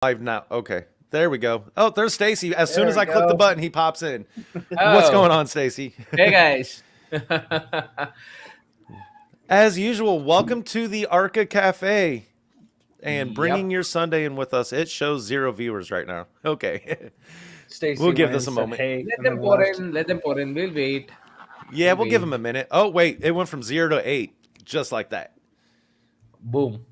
Live now. Okay. There we go. Oh, there's Stacy. As soon There as we I click the go. button, he pops in. What's Oh, going on, Stacy? hey guys. As usual, welcome to the Archa Cafe and Yep. bringing your Sunday in with us. It shows 0 viewers right now. Okay. Stacy We'll give went this a and said, moment. Hey, Let and them then pour left. in. Let them pour in. We'll wait. Yeah, we'll give Wait. him a minute. Oh, wait. It went from 0 to 8, just like that. Boom.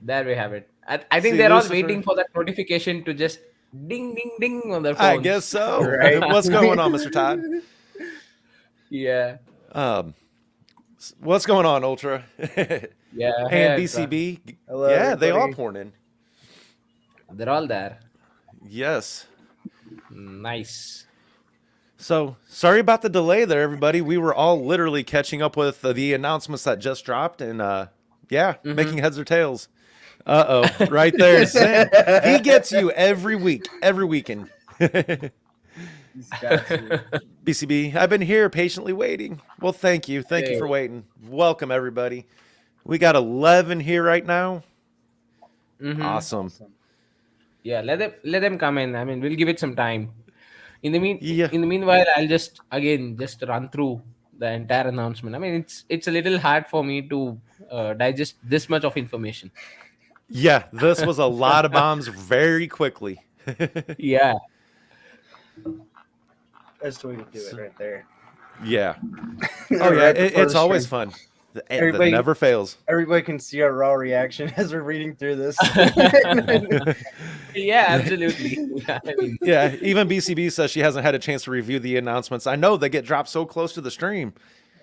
There we have it. I think See, they're all Lucifer. waiting for that notification to just ding, ding, ding on their phones. I guess so. Right. What's going on, Mr. Todd? Yeah. What's going on, Ultra? Yeah. And hey, BCB. Hello, yeah, they all everybody. pouring in. They're all there. Yes. Nice. So, sorry about the delay there, everybody. We were all literally catching up with the announcements that just dropped and, making heads or tails. Uh-oh, right there. Zen. He gets you every week, every weekend. He's got to. BCB, I've been here patiently waiting. Well, thank you. Thank you for waiting. Welcome, everybody. We got 11 here right now. Awesome. Yeah. Let them come in. I mean, we'll give it some time. In the Yeah. meanwhile, I'll just run through the entire announcement. I mean, it's a little hard for me to digest this much of information. Yeah, this was a lot of bombs very quickly. Yeah. That's the way to do it right there. Yeah. Oh, yeah, Right before it's the always stream. fun. It Everybody- never fails. Everybody can see our raw reaction as we're reading through this. Yeah, absolutely. I mean, Yeah, even BCB says she hasn't had a chance to review the announcements. I know they get dropped so close to the stream.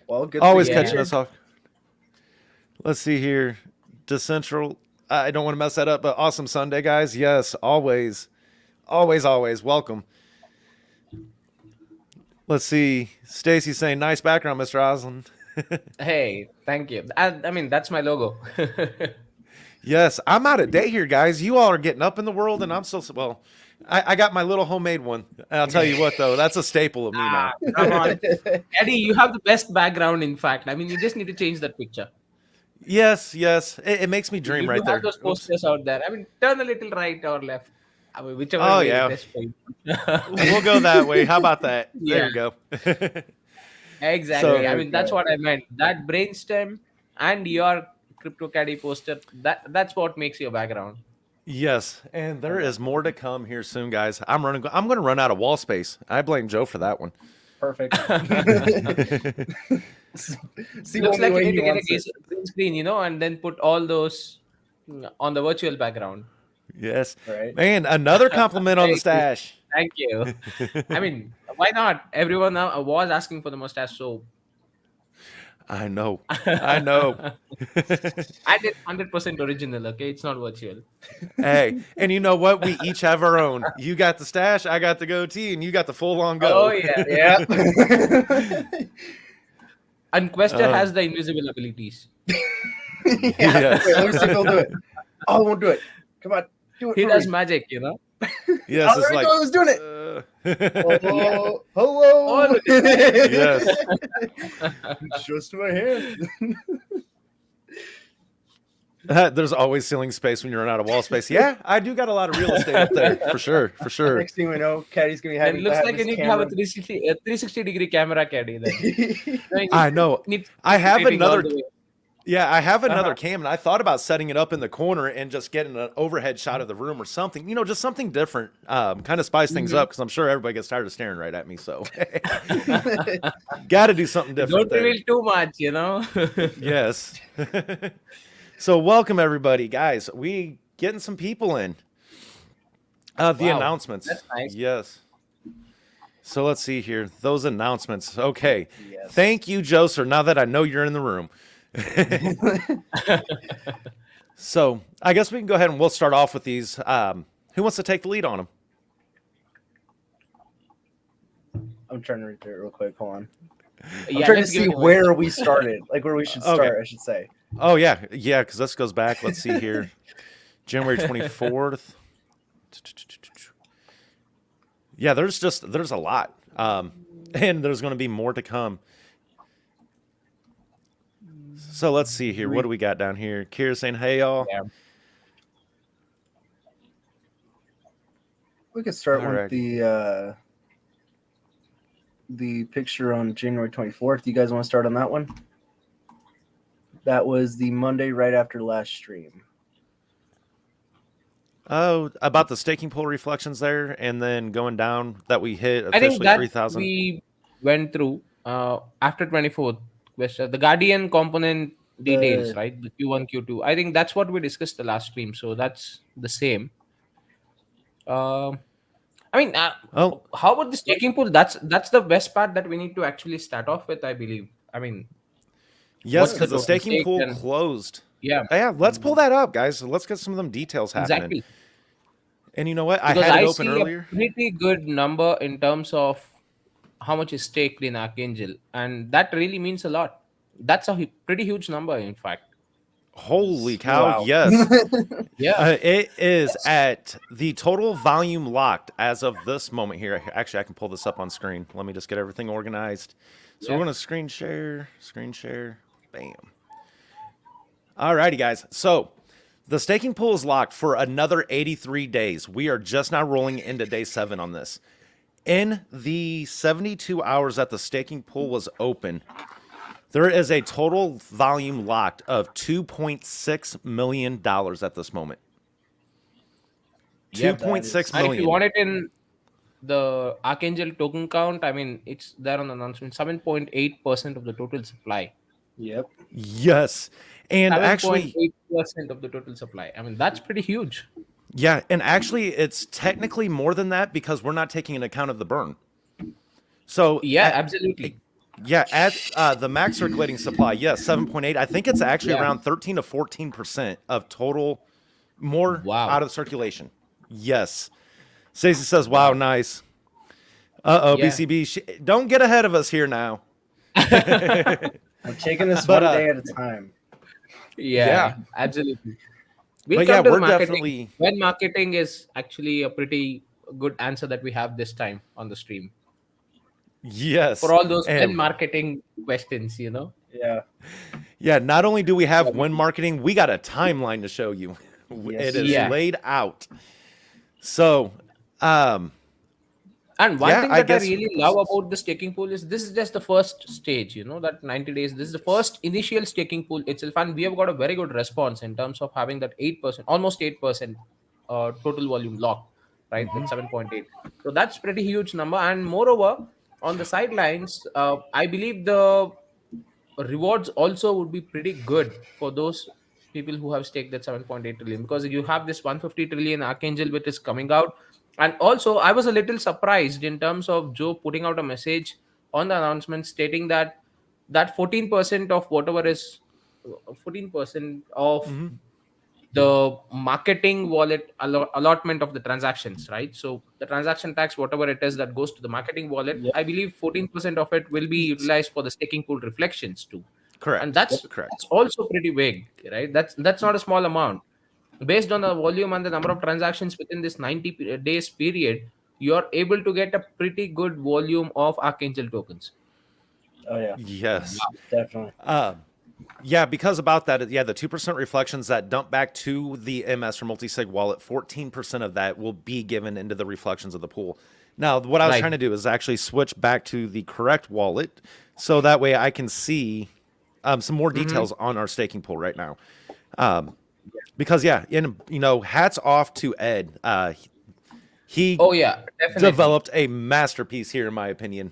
Well, good. Always thing Yeah. catching us off. Let's see here. Decentral. I don't want to mess that up, but awesome Sunday, guys. Yes, always. Always, always. Welcome. Let's see. Stacy saying, nice background, Mr. Oslin. hey, thank you. I mean, that's my logo. Yes, I'm out of date here, guys. You all are getting up in the world, and I'm still, well, I got my little homemade one. And I'll tell you what, though, that's a staple of me now. Come on. Eddie, you have the best background, in fact. I mean, you just need to change that picture. Yes, yes. It makes me dream You right do there. have those Oops. posters out there. I mean, turn a little right or left. I mean, whichever Oh, way yeah. is best for you. We'll go that way. How about that? There Yeah. you go. Exactly. So- I mean, that's what I meant. That brainstem and your CryptoCaddy poster, that's what makes your background. Yes, and there is more to come here soon, guys. I'm going to run out of wall space. I blame Joe for that one. Perfect. See Looks only like way you need he to get a wants it. green screen, and then put all those on the virtual background. Yes. Right. Man, another compliment on the Thank you. stash. Thank you. I mean, why not? Everyone now was asking for the mustache, so I know. I know. I did 100% original. Okay, it's not virtual. Hey, and you know what? We each have our own. You got the stash, I got the goatee, and you got the full-on go. Oh yeah. Yeah. And Quester Oh. has the invisible abilities. Yes. Wait, let me see if he'll do it. Oh, I won't do it. Come on. Do it He for does me. magic. Yes, Oh, it's there we like. go. I was doing it. Hello. Hello. Oh, look Yes. Just my hand. There's always ceiling space when you run out of wall space. Yeah, I do got a lot of real estate up there, for sure, for sure. Next thing we know, Caddy's gonna be It having looks to like you his need to have a camera. 360-degree camera, Caddy. Then. I know. I have Rotating all another. the way. Yeah, I have another cam, and I thought about setting it up in the corner and just getting an overhead shot of the room or something. Just something different. Kind of spice things up because I'm sure everybody gets tired of staring right at me. So, got to do something different Don't there. reveal too much. Yes. So, welcome everybody, guys. We getting some people in. The Wow, announcements. that's nice. Yes. So let's see here. Those announcements. Okay. Yes. Thank you, Joe, sir. Now that I know you're in the room. So I guess we can go ahead and we'll start off with these. Who wants to take the lead on them? I'm trying to read through it real quick. Hold on. I'm Yeah, trying to let's give see it away. where we started, like where we should start. Okay. I should say. Oh yeah, yeah. Because this goes back. Let's see here, January 24th. Yeah, there's a lot, and there's going to be more to come. So let's see here. What do we got down here? Kira saying, "Hey y'all." Yeah. We could start with Alrighty. the picture on January 24th. You guys want to start on that one? That was the Monday right after last stream. Oh, about the staking pool reflections there, and then going down that we hit I think officially that 3,000. we went through after 24th question, the Guardian component details, The right? The Q1, Q2. I think that's what we discussed the last stream. So that's the same. Um I mean, Oh, how about the staking pool? That's the best part that we need to actually start off with, I believe. I mean, yes, what's the because the total staking stake? pool And closed. yeah, Yeah, let's pull that up, guys. Let's get some of them details happening. exactly. And you know what? I Because had it I open see a earlier. pretty good number in terms of how much is staked in Archangel, and that really means a lot. That's a pretty huge number, in fact. Holy cow! wow. Yes, Yeah, it is that's at the total volume locked as of this moment here. Actually, I can pull this up on screen. Let me just get everything organized. So yeah. we're gonna screen share, bam. Alrighty, guys. So the staking pool is locked for another 83 days. We are just now rolling into day 7 on this. In the 72 hours that the staking pool was open, there is a total volume locked of $2.6 million at this moment. Yep. That is 2.6 And if you million. want it in the Archangel token count, I mean, it's there on the announcement. 7.8% of the total supply. Yep. Yes. And actually, 7.8% of the total supply. I mean, that's pretty huge. yeah, and actually it's technically more than that because we're not taking into account of the burn. So Yeah, absolutely. at the max circulating supply, yes, 7.8. I think it's actually Yeah. around 13 to 14% of total more Wow. out of circulation. Yes. Stacey says, "Wow, Wow. nice." Uh-oh, Yeah. BCB, don't get ahead of us here now. I'm taking this But, one day at a time. Yeah, yeah. absolutely. We'll But yeah, come to the we're marketing. definitely When marketing is actually a pretty good answer that we have this time on the stream. For yes. all those when And marketing questions, you know? Yeah. yeah, not only do we have Yeah. when marketing, we got a timeline to show you. Yes, It you is do. Yeah. laid out. So, And one yeah, thing I that I guess really love about the staking pool is this is just the first stage, you know, that 90 days. This is the first initial staking pool itself. And we have got a very good response in terms of having that 8%, almost 8% total volume locked, right? With 7.8. So that's pretty huge number. And moreover, on the sidelines, I believe the rewards also would be pretty good for those people who have staked that 7.8 trillion, because you have this 150 trillion Archangel which is coming out. And also I was a little surprised in terms of Joe putting out a message on the announcement stating that 14% of whatever is 14% of the marketing wallet allotment of the transactions, right? So the transaction tax, whatever it is that goes to the marketing wallet, Yep. I believe 14% of it will be utilized for the staking pool reflections too. And correct. Yep. Correct. that's also pretty big, right? That's not a small amount. Based on the volume and the number of transactions within this 90 days period, you're able to get a pretty good volume of Archangel tokens. Oh yeah. Yes. Definitely. Yeah, because about that, yeah, the 2% reflections that dump back to the MS or multi-sig wallet, 14% of that will be given into the reflections of the pool. Now, what I was Right. trying to do is actually switch back to the correct wallet so that way I can see some more Mm-hmm. details on our staking pool right now. Because yeah, hats off to Ed. He Oh yeah, definitely. developed a masterpiece here, in my opinion.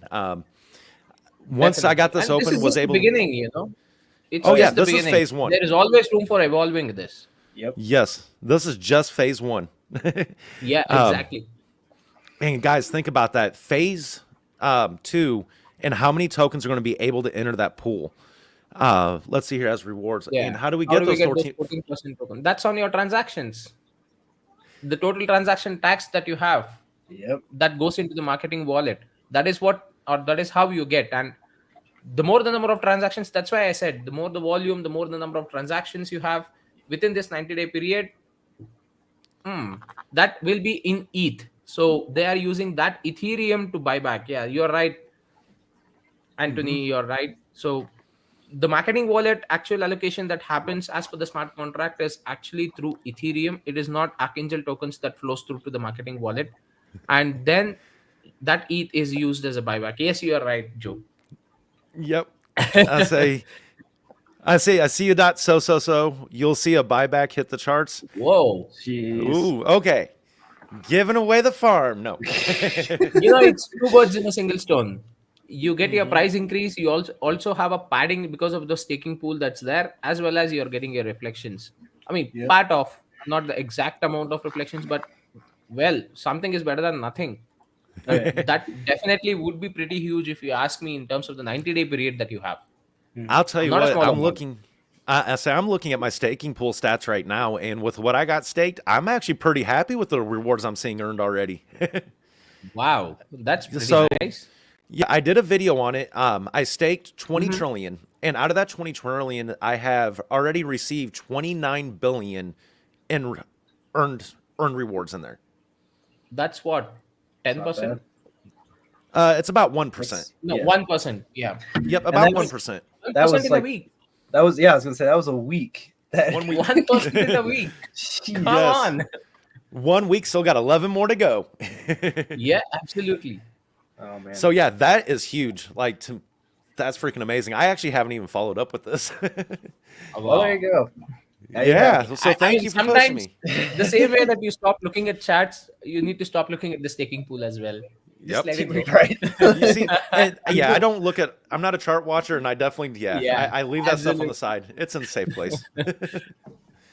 Once I got Definitely. this And this open, is was just the able. beginning, you know. It's Oh Oh yeah. yeah, just the this is beginning. phase one. There is always room for evolving this. Yep. Yes, this is just phase one. Yeah, exactly. And guys, think about that. Phase 2 and how many tokens are going to be able to enter that pool. Let's see here as rewards. And Yeah. how do we How get do we those get those 14? 14% token? That's on your transactions. The total transaction tax that you have Yep. that goes into the marketing wallet. That is what, or that is how you get. And the more the number of transactions, that's why I said the more the volume, the more the number of transactions you have within this 90-day period, that will be in ETH. So they are using that Ethereum to buy back. Yeah, you're right, Anthony, you're right. So the marketing wallet actual allocation that happens as per the smart contract is actually through Ethereum. It is not Archangel tokens that flows through to the marketing wallet. and then that ETH is used as a buyback. Yes, you are right, Joe. Yep. I say, I see you dot so. You'll see a buyback hit the charts. Whoa. Jeez. Ooh, okay. Giving away the farm. No. It's two birds in a single stone. You get your Mhm. price increase. You also have a padding because of the staking pool that's there, as well as you're getting your reflections. I mean, Yep. part of, not the exact amount of reflections, but well, something is better than nothing. Yeah. That definitely would be pretty huge if you ask me in terms of the 90-day period that you have. I'll tell you Not a what, small I'm amount. looking. I say I'm looking at my staking pool stats right now, and with what I got staked, I'm actually pretty happy with the rewards I'm seeing earned already. Wow, that's pretty So nice. yeah, I did a video on it. I staked 20 Mhm. trillion, and out of that 20 trillion, I have already received 29 billion in earned rewards in there. That's what, It's not 10%? bad. It's about 1%. That's, No, yeah. 1%. Yeah, Yep, And about that's 1%. that 1% was in a like week. that was I was gonna say that was a week. That 1 week. 1% in a week. Come Yes. on. 1 week, still got 11 more to go. Yeah, absolutely. Oh man. So yeah, that is huge. That's freaking amazing. I actually haven't even followed up with this. Well, there you go. Now you Yeah. have So thank you for pushing Sometimes me. the same way that you stop looking at chats, you need to stop looking at the staking pool as well. Just Yep. let it go. right. You see, and yeah, I don't look at. I'm not a chart watcher, and I definitely, Yeah, I leave that stuff on absolutely. the side. It's in a safe place.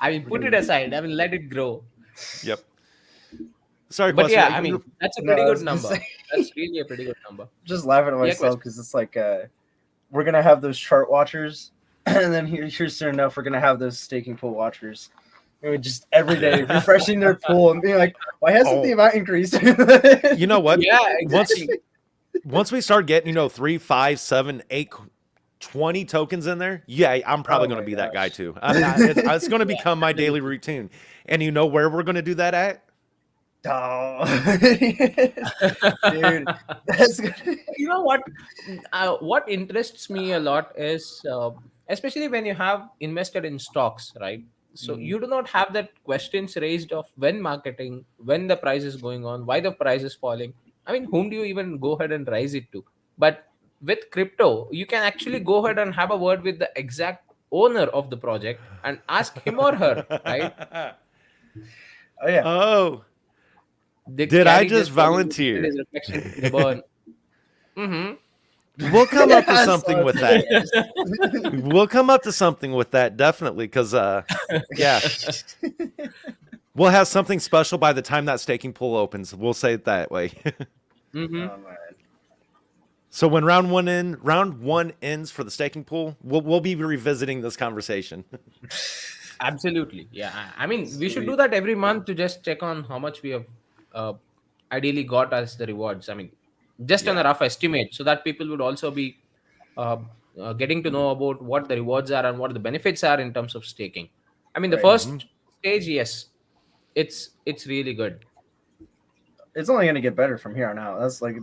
I mean, put it aside. I mean, let it grow. Yep. Sorry, But question. yeah, I mean, that's a No, pretty I good was gonna number. say That's really a pretty good number. just laughing at Yeah, myself question. because it's like we're gonna have those chart watchers, and then here soon enough we're gonna have those staking pool watchers. And we just every day refreshing their pool and being like, why hasn't the Oh, amount increased? you know what? Yeah, Once exactly. once we start getting 3, 5, 7, 8, 20 tokens in there, yeah, I'm probably Oh going to my be that guy gosh. too. It's going to Yeah, become my daily absolutely. routine. And you know where we're going to do that at? Oh, dude, that's good. You know what? What interests me a lot is, especially when you have invested in stocks, right? So Mhm. you do not have that questions raised of when marketing, when the price is going on, why the price is falling. I mean, whom do you even go ahead and raise it to? But with crypto, you can actually go ahead and have a word with the exact owner of the project and ask him or her, right? Oh yeah. Oh, The did I carry just just falling, look at volunteer? his reflection in the burn. Mm-hmm. We'll come up to I something saw with that. that. We'll come up to something with that, definitely, because yeah, we'll have something special by the time that staking pool opens. We'll say it that way. Mm-hmm. Oh man. So when round one ends for the staking pool, we'll be revisiting this conversation. Absolutely. Yeah. I mean, we should do Sweet. that every month to just check on how much we have uh, ideally got as the rewards. I mean, just on Yeah. a rough estimate so that people would also be uh, getting to know about what the rewards are and what the benefits are in terms of staking. I mean, the Right. Hmm. first stage, yes, it's really good. It's only gonna get better from here on out. That's like,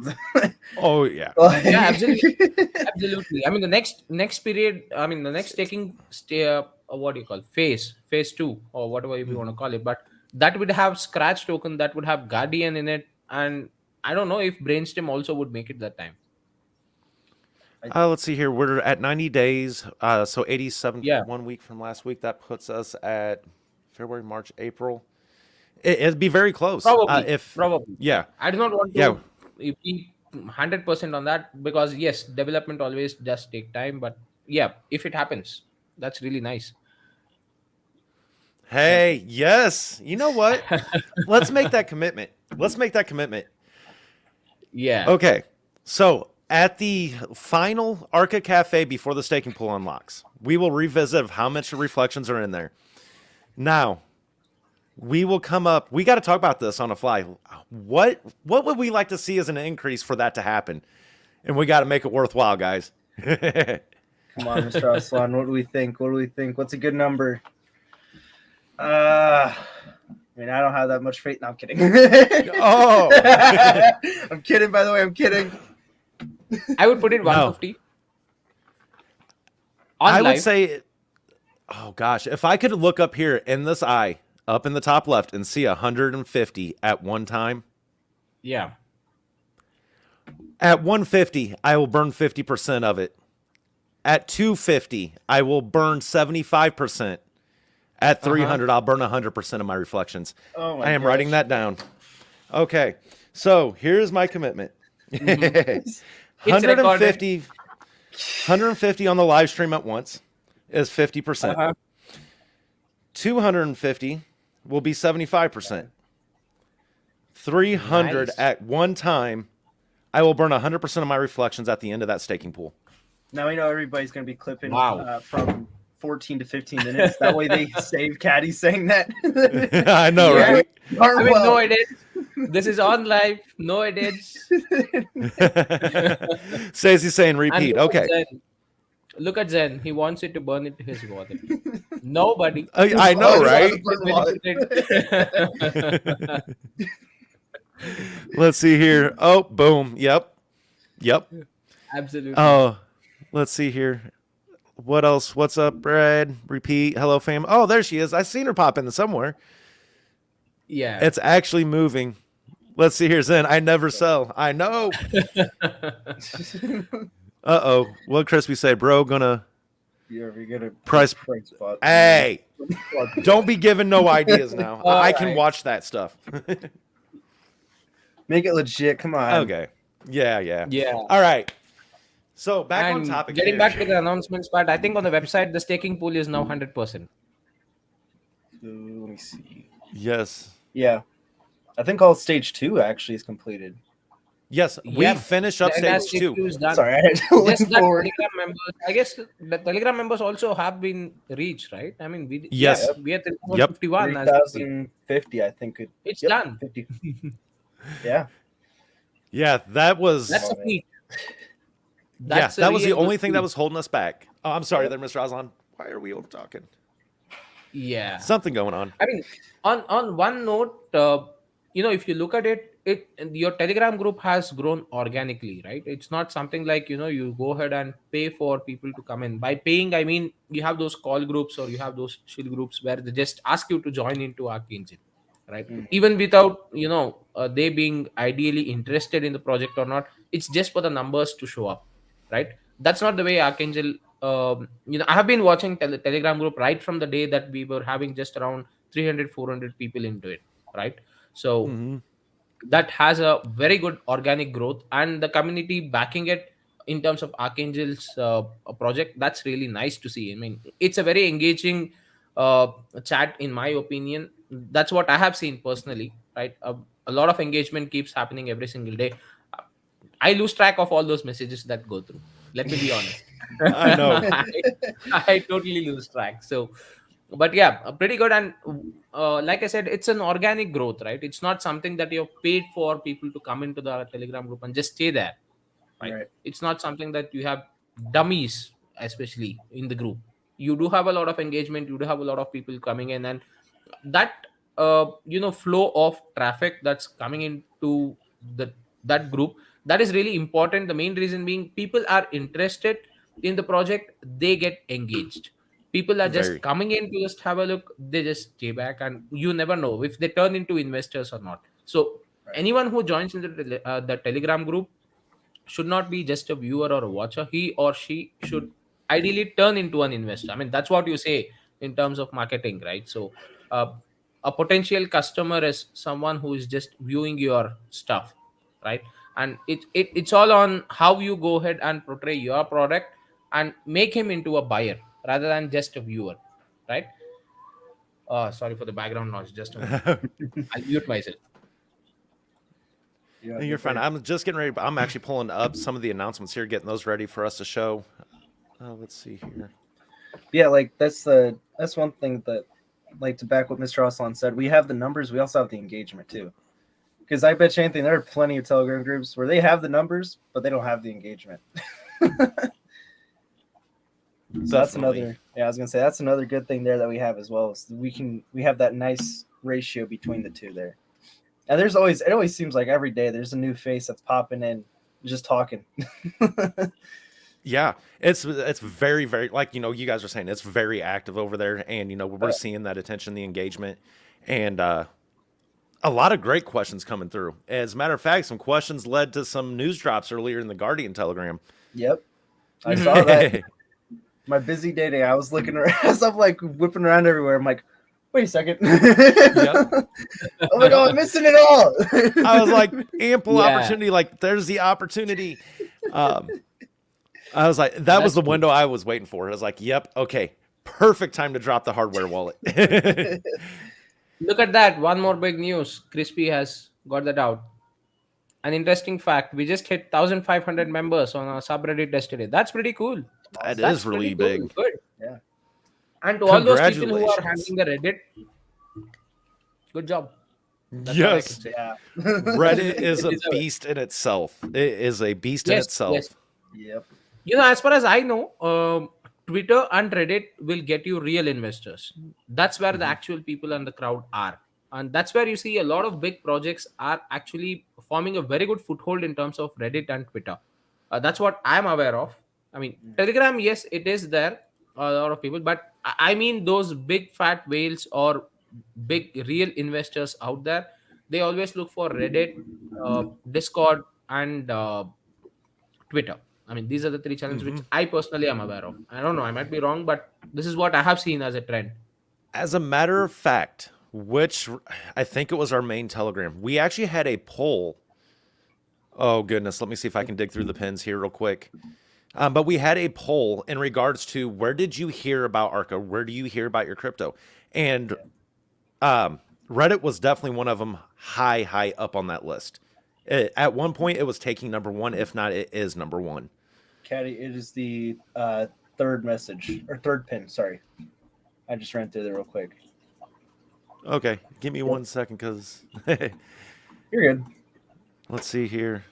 Oh yeah. Yeah, absolutely. Absolutely. I mean, the next period, I mean, the next taking what do you call phase two, or whatever you want to call it, but that would have scratch token, that would have guardian in it, and I don't know if brainstem also would make it that time. Let's see here. We're at 90 days. So 87 Yeah, 1 week from last week. That puts us at February, March, April. It'd be very close. If probably. yeah, I do not want yeah. to be 100% on that because yes, development always does take time, but yeah, if it happens, that's really nice. Hey, yes. You know what? Let's make that commitment. Let's make that commitment. Yeah. Okay. So at the final Archa Cafe before the staking pool unlocks, we will revisit how much reflections are in there. Now, we will come up. We got to talk about this on the fly. What would we like to see as an increase for that to happen? And we got to make it worthwhile, guys. Come on, Mr. Aslan. What do we think? What do we think? What's a good number? I mean, I don't have that much faith. No, I'm kidding. Oh. I'm kidding. By the way, I'm kidding. I would put it No. 150 on I would live. say, oh gosh, if I could look up in the top left and see 150 at one time, Yeah. At 150, I will burn 50% of it. At 250, I will burn 75%. At Uh huh. 300, I'll burn 100% of my reflections. Oh my I am writing gosh. that down. Okay, so here's my commitment. Mm-hmm. It's 150, recorded. 150 on the live stream at once is 50%. Uh-huh. 250 will be 75%. 300 Nice. at one time, I will burn 100% of my reflections at the end of that staking pool. Now we know everybody's going to be clipping Wow. from 14 to 15 minutes. That way they save Caddy saying that. I know, Yeah. right? Darn I mean, no well. edits. This is on live. No edits. Stacey's saying And repeat. look at Okay. Zen. Look at Zen. He wants it to burn into his wallet. Nobody. I know, Oh, right? it's on the Is wallet. Let's see here. Oh, boom. Yep. Absolutely. Oh, let's see here. What else? What's up, Brad? Repeat. Hello, fam. Oh, there she is. I seen her pop in somewhere. Yeah. It's actually moving. Let's see here, Zen. I never sell. I know. Uh-oh. What Crispy say, bro? Gonna You're going to price. spot. Hey, don't be giving no ideas now. All I can right. watch that stuff. Make it legit. Come on. Okay. Yeah. Yeah. All right. So back on And topic. getting here. back to the announcements part, I think on the website the staking pool is now 100%. Let me see. Yes. Yeah. I think all stage 2 actually is completed. Yes. We Yeah. finish up The entire stage 2. is done. Sorry, I had to look Just that forward. Telegram members. I guess the Telegram members also have been reached, right? I mean, Yes. we are at Yep. 51 as we speak. 3,050, I think. It's done. 50. Yeah. Yeah, that was. That's a man. feat. Yes, that was the real only good thing that feat. was holding us back. Oh, I'm sorry there, Mr. Aslan. Why are we over talking? Yeah. Something going on. I mean, on one note, if you look at it, your Telegram group has grown organically, right? It's not something like you go ahead and pay for people to come in. By paying, I mean you have those call groups or you have those chill groups where they just ask you to join into Archangel, right? Mm. Even without they being ideally interested in the project or not, it's just for the numbers to show up, right? That's not the way Archangel. I have been watching Telegram group right from the day that we were having just around 300 400 people into it, right? So Hmm. that has a very good organic growth and the community backing it in terms of Archangel's project. That's really nice to see. I mean, it's a very engaging chat in my opinion. That's what I have seen personally, right? A lot of engagement keeps happening every single day. I lose track of all those messages that go through, let me be honest. I know. I totally lose track. So but yeah, pretty good. And like I said, it's an organic growth, right? It's not something that you've paid for people to come into the Telegram group and just stay there, right? Right. It's not something that you have dummies, especially in the group. You do have a lot of engagement, you do have a lot of people coming in, and that flow of traffic that's coming into that group, that is really important. The main reason being people are interested in the project, they get engaged. People are just Very. coming in to just have a look, they just stay back, and you never know if they turn into investors or not. So Right. anyone who joins into the Telegram group should not be just a viewer or a watcher. He or she should ideally turn into an investor. I mean, that's what you say in terms of marketing, right? So uh, a potential customer is someone who is just viewing your stuff, right? And it's all on how you go ahead and portray your product and make him into a buyer rather than just a viewer, right? Sorry for the background noise, just a moment. I'll mute myself. Yeah, You're fine. I'm just getting ready. I'm actually pulling up some of the announcements here, getting those ready for us to show. Let's see here. Yeah, like that's one thing that, like, to back what Mr. Aslan said, we have the numbers, we also have the engagement too. Because I bet you anything, there are plenty of Telegram groups where they have the numbers, but they don't have the engagement. So that's Definitely. another. Yeah, I was gonna say that's another good thing there that we have as well. Is we have that nice ratio between the two there. And it always seems like every day there's a new face that's popping in, just talking. Yeah, it's very, very, like, you guys are saying, it's very active over there, and we're seeing that attention, the engagement, and a lot of great questions coming through. As a matter of fact, some questions led to some news drops earlier in the Guardian Telegram. Yep, I Mhm. saw that. My busy day, I was looking around, as I'm like whipping around everywhere. I'm like, wait a second. Yep. I'm like, oh, I'm missing it all. I was like, ample Yeah. opportunity. Like, there's the opportunity. I was like, that was That's the cool. window I was waiting for. I was like, yep, okay, perfect time to drop the hardware wallet. Look at that. One more big news. Crispy has got that out. An interesting fact. We just hit 1,500 members on our subreddit yesterday. That's pretty cool. That That's is pretty really cool. big. Good. Yeah. And to all those people who are Congratulations. handling the Reddit, good job. That's all I can Yes. say. Yeah. Reddit is a Deserve it. beast in itself. It is a beast in Yes, itself. yes. Yep. As far as I know, Twitter and Reddit will get you real investors. That's where the Mhm. actual people and the crowd are. And that's where you see a lot of big projects are actually forming a very good foothold in terms of Reddit and Twitter. That's what I'm aware of. I mean, Telegram, yes, it is there, a lot of people, but I mean, those big fat whales or big real investors out there, they always look for Reddit, Discord, and Twitter. I mean, these are the three channels which Mhm. I personally am aware of. I don't know, I might be wrong, but this is what I have seen as a trend. As a matter of fact, which I think it was our main Telegram, we actually had a poll. Oh, goodness. Let me see if I can dig through the pins here real quick. But we had a poll in regards to where did you hear about Arca? Where do you hear about your crypto? And Reddit was definitely one of them, high up on that list. At one point, it was taking number one. If not, it is number one. Caddy, it is the third message or third pin. Sorry, I just ran through there real quick. Okay, give me 1 second, because You're good. let's see here.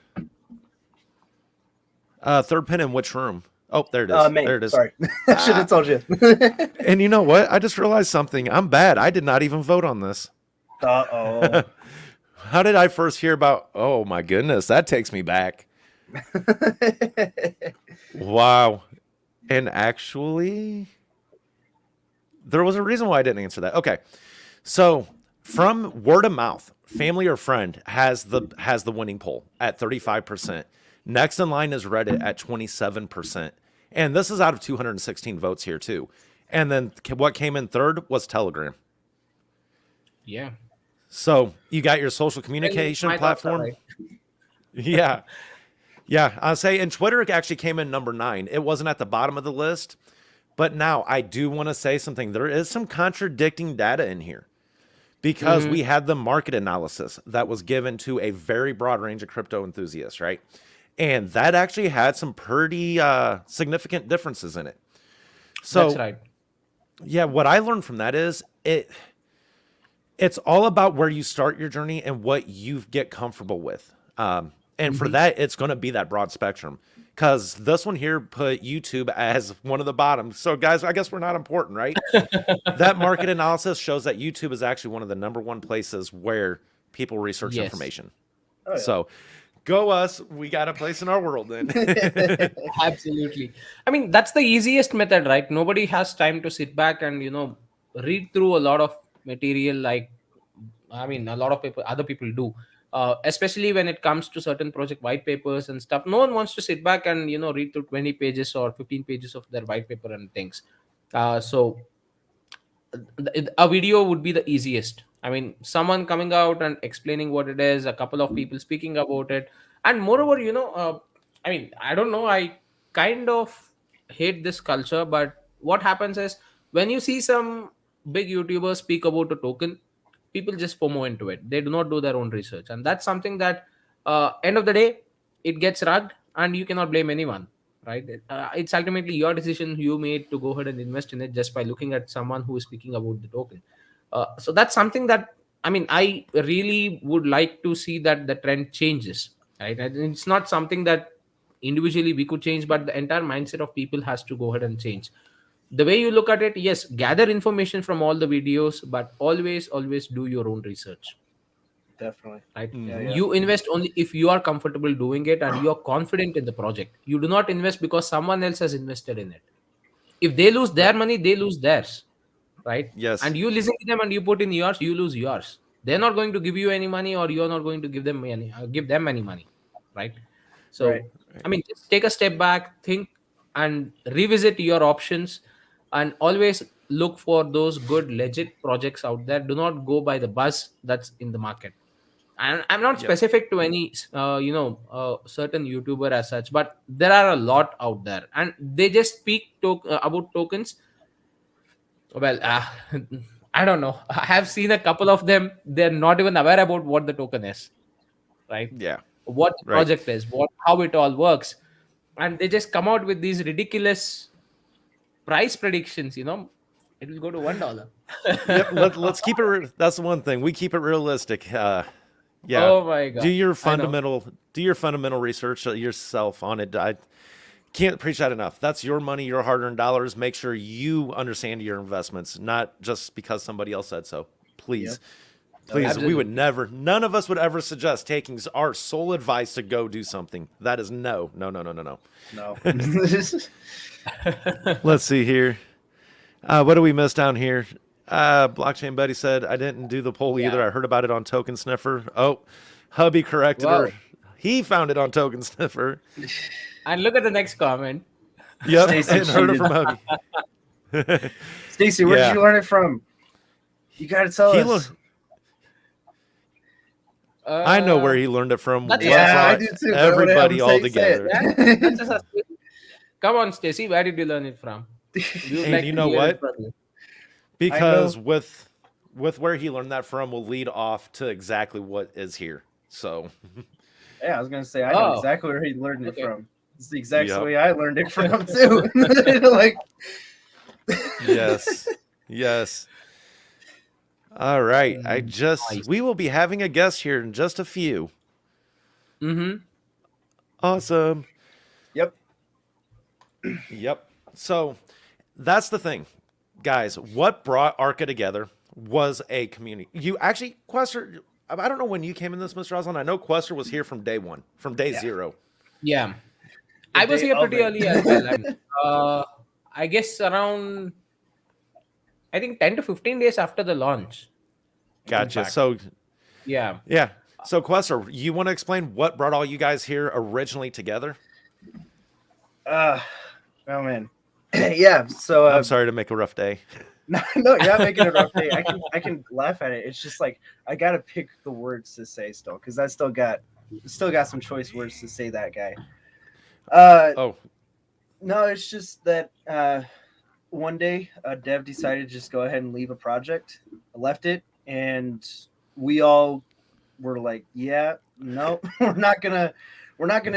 Third pin in which room? Oh, there it is. Main. There it is. Sorry, I should have told you. And you know what? I just realized something. I'm bad. I did not even vote on this. Uh-oh. How did I first hear about? Oh my goodness, that takes me back. Wow. And actually, there was a reason why I didn't answer that. Okay. So, from word of mouth, family or friend has the winning poll at 35%. Next in line is Reddit at 27%. And this is out of 216 votes here too. And then what came in third was Telegram. Yeah. So, you got your social communication My thoughts are platform. right. Yeah. Yeah, I'll say, and Twitter actually came in number 9. It wasn't at the bottom of the list, but now I do want to say something. There is some contradicting data in here because we had the market analysis that was given to a very broad range of crypto enthusiasts, right? And that actually had some pretty significant differences in it. So, That's right. yeah, what I learned from that is it's all about where you start your journey and what you get comfortable with. And for that, it's going to be that broad spectrum. Because this one here put YouTube as one of the bottoms. So, guys, I guess we're not important, right? That market analysis shows that YouTube is actually one of the number one places where people research Yes. information. Oh, yeah. So, go us. We got a place in our world then. Absolutely. I mean, that's the easiest method, right? Nobody has time to sit back and, read through a lot of material like, I mean, a lot of people, other people do. Especially when it comes to certain project white papers and stuff. No one wants to sit back and, read through 20 pages or 15 pages of their white paper and things. So a video would be the easiest. I mean, someone coming out and explaining what it is, a couple of people speaking about it, and moreover, I mean, I don't know, I kind of hate this culture, but what happens is when you see some big YouTubers speak about a token, people just FOMO into it. They do not do their own research, and that's something that, end of the day, it gets rugged, and you cannot blame anyone, right? It's ultimately your decision you made to go ahead and invest in it just by looking at someone who is speaking about the token. So that's something that, I mean, I really would like to see that the trend changes, right? And it's not something that individually we could change, but the entire mindset of people has to go ahead and change. The way you look at it, yes, gather information from all the videos, but always do your own research, Definitely. right? Yeah, yeah. You invest only if you are comfortable doing it and you are confident in the project. You do not invest because someone else has invested in it. If they lose their money, they lose theirs, right? Yes. And you listen to them and you put in yours, you lose yours. They're not going to give you any money, or you're not going to give them any money, right? Right. So I mean, just take a step back, think, and revisit your options, and always look for those good legit projects out there. Do not go by the buzz that's in the market. And I'm not Yep. specific to any certain YouTuber as such, but there are a lot out there, and they just speak about tokens. Well, I don't know. I have seen a couple of them. They're not even aware about what the token is, right? Yeah. What the Right. project is, how it all works, and they just come out with these ridiculous price predictions. It will go to $1. Yep. Let's keep it. That's the one thing we keep it realistic. Yeah. Oh my god! I know. Do your fundamental research yourself on it. I can't preach that enough. That's your money, your hard-earned dollars. Make sure you understand your investments, not just because somebody else said so. Please. Please, Absolutely. we would never, none of us would ever suggest taking our sole advice to go do something. That is no. No. Let's see here. What do we miss down here? Blockchain Buddy said, I didn't do the poll either. Yeah. I heard about it on Token Sniffer. Oh, hubby corrected Wow. her. He found it on Token Sniffer. And look at the next comment. Yep, Stacey and heard it cheated. from hubby. Stacey, where Yeah. did you learn it from? You gotta tell He us. I know where he learned it from. That's What yeah, brought I do too, but everybody whatever, all say it. together. That's just a- Come on, Stacy. Where did you learn it from? We would And like you to know hear what? it from you. Because with where he learned that from will lead off to exactly what is here. So Yeah, I was gonna say I know Oh. exactly where he learned it Okay. from. It's the exact Yep. way I learned it from too. Like, yes. All right. Nice. We will be having a guest here in just a few. Mm-hmm. Awesome. yep. Yep. So that's the thing, guys. What brought Arca together was a community. You actually, Quester, I don't know when you came in this, Mr. Roslin. I know Quester was here from day one, from day Yeah. zero. Yeah. The I was day here of pretty it. early as well. And, I guess around, I think 10 to 15 days after the launch. Gotcha. fact. So, Yeah. yeah. So, Quester, you want to explain what brought all you guys here originally together? Oh man. Yeah. So I'm sorry to make a rough day. no, you're not making it a rough day. I can laugh at it. It's just like I gotta pick the words to say still, because I still got some choice words to say that guy. Oh, No, it's just that one day a dev decided to just go ahead and leave a project, left it, and we all were like, yeah, no, we're not gonna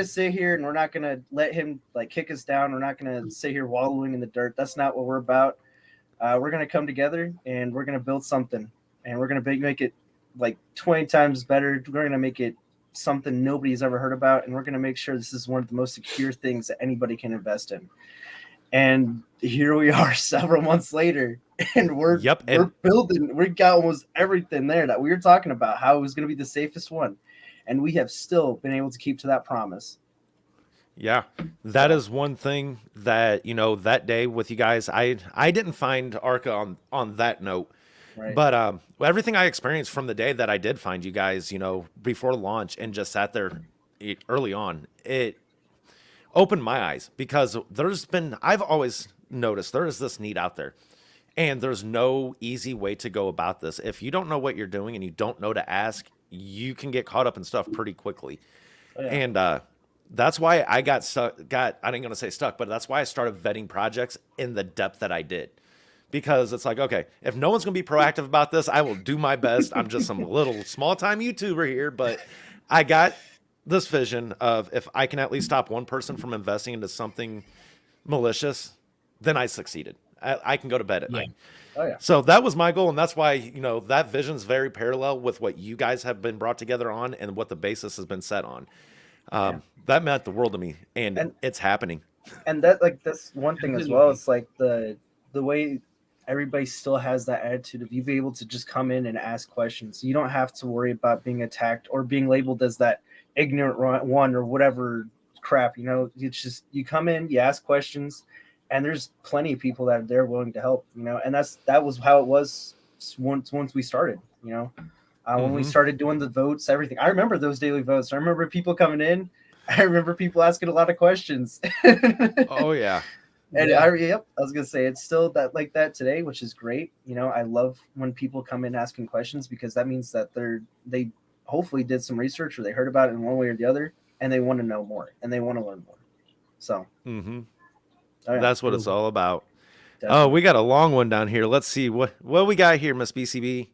sit here and we're not gonna let him like kick us down. We're not gonna sit here wallowing in the dirt. That's not what we're about. We're gonna come together and we're gonna build something, and we're gonna make it like 20 times better. We're gonna make it something nobody's ever heard about, and we're gonna make sure this is one of the most secure things that anybody can invest in. And here we are several months later, and we're building. We got almost everything there that we were talking about, how it was going to be the safest one, and we have still been able to keep to that promise. yeah. That is one thing that, that day with you guys, I didn't find Arca on that note. Right. But everything I experienced from the day that I did find you guys, before launch and just sat there early on, it opened my eyes, because I've always noticed there is this need out there, and there's no easy way to go about this. If you don't know what you're doing and you don't know to ask, you can get caught up in stuff pretty quickly. Oh, yeah. And that's why I got stuck. I ain't gonna say stuck, but that's why I started vetting projects in the depth that I did. Because it's like, okay, if no one's going to be proactive about this, I will do my best. I'm just some little small-time YouTuber here, but I got this vision of, if I can at least stop one person from investing into something malicious, then I succeeded. I can go to bed at night. Oh yeah. So that was my goal, and that's why, that vision's very parallel with what you guys have been brought together on and what the basis has been set on. That meant the world to me, and it's happening. And that's one thing as well. It's like the way everybody still has that attitude of you be able to just come in and ask questions. You don't have to worry about being attacked or being labeled as that ignorant one or whatever crap. It's just you come in, you ask questions, and there's plenty of people that are willing to help. And that was how it was once we started. When we started doing the votes, everything. I remember those daily votes. I remember people coming in. I remember people asking a lot of questions. Oh yeah. And Yeah. I was gonna say it's still that like that today, which is great. I love when people come in asking questions because that means that they hopefully did some research or they heard about it in one way or the other, and they want to know more and they want to learn more. So That's what it's all about. Definitely. Oh, we got a long one down here. Let's see what we got here, Miss BCB.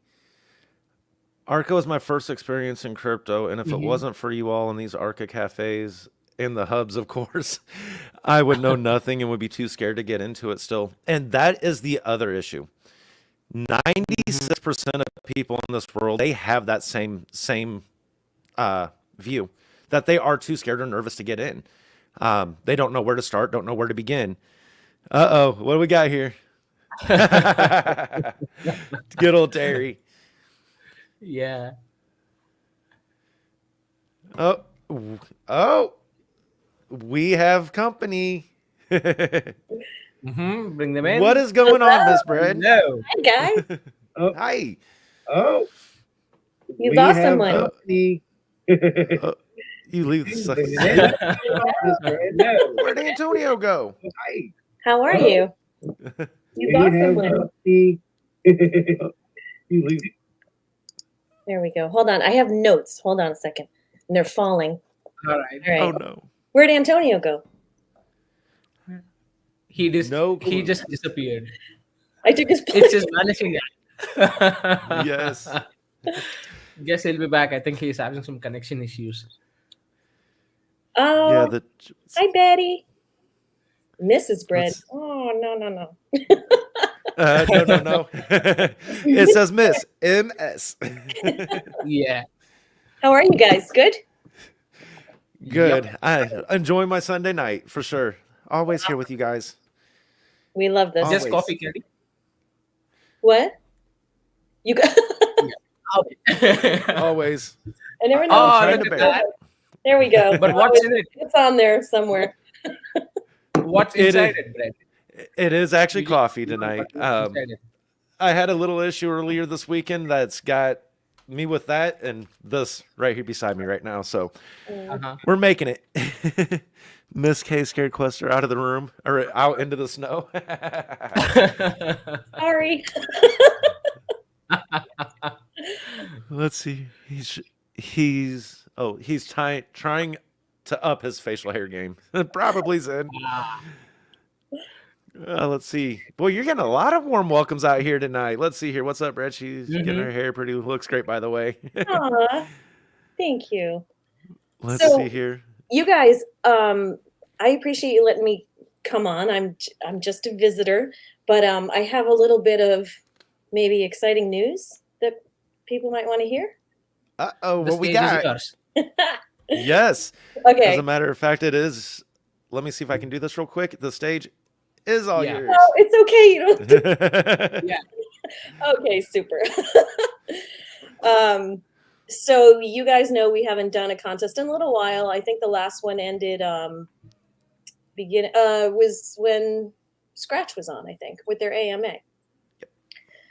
Arca was my first experience in crypto, and if it wasn't for you all in these Archa cafes and the hubs, of course, I would know nothing and would be too scared to get into it still. And that is the other issue. 96% of people in this world, they have that same view, that they are too scared or nervous to get in. They don't know where to start, don't know where to begin. Uh-oh, what do we got here? Good old Terry. Yeah. Oh, we have company. Bring them in. What is going on, Miss Bread? No. Hi, guys. Hi. Oh, You we lost have someone. company. You leave the No. Where'd Antonio go? Hi. How are you? You We lost have someone. company. You leave. There we go. Hold on. I have notes. Hold on a second. And they're falling. All right. All right. Oh no. Where'd Antonio go? He just No clue. he just disappeared. I took his place. It's his vanishing act. Yes. Guess he'll be back. I think he's having some connection issues. Oh, Yeah, hi, Betty. Mrs. Bread. Let's- Oh, no. no. It says Miss MS. Yeah. How are you guys? Good? Good. I enjoy my Sunday night for sure. Always here with you guys. We love this. Just Always. coffee, Kelly. What? You got Always. I never know. Oh, trying look to at bear. that. There we go. But what's in it? It's on there somewhere. What's It inside is- it, Brett? It is actually You- coffee tonight. What's inside it? I had a little issue earlier this weekend that's got me with that and this right here beside me right now. So Uh-huh. we're making it. Miss K scared Quester out of the room or out into the snow. Sorry. Let's see. He's trying to up his facial hair game. Probably Zen. Let's see. Boy, you're getting a lot of warm welcomes out here tonight. Let's see here. What's up, Brett? She's getting her hair pretty. Looks great, by the way. Aw, thank you. Let's So- see here. You guys, I appreciate you letting me come on. I'm just a visitor, but I have a little bit of maybe exciting news that people might want to hear. Uh-oh, The what we stage is got? yours. Yes. As Okay. a matter of fact, it is. Let me see if I can do this real quick. The stage is all Yeah. yours. Oh, it's okay. You don't. Yeah. Okay, super. So you guys know we haven't done a contest in a little while. I think the last one ended was when Scratch was on, I think, with their AMA.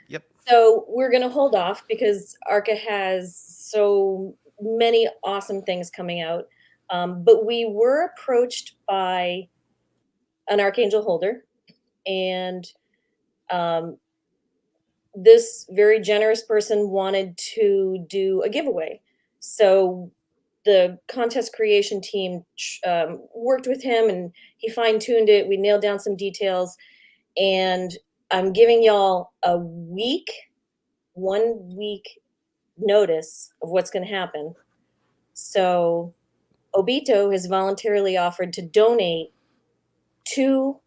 Yep. So we're gonna hold off because Arca has so many awesome things coming out. But we were approached by an Archangel holder, and this very generous person wanted to do a giveaway. So the contest creation team worked with him and he fine-tuned it. We nailed down some details, and I'm giving y'all a 1 week notice of what's going to happen. So Obito has voluntarily offered to donate two.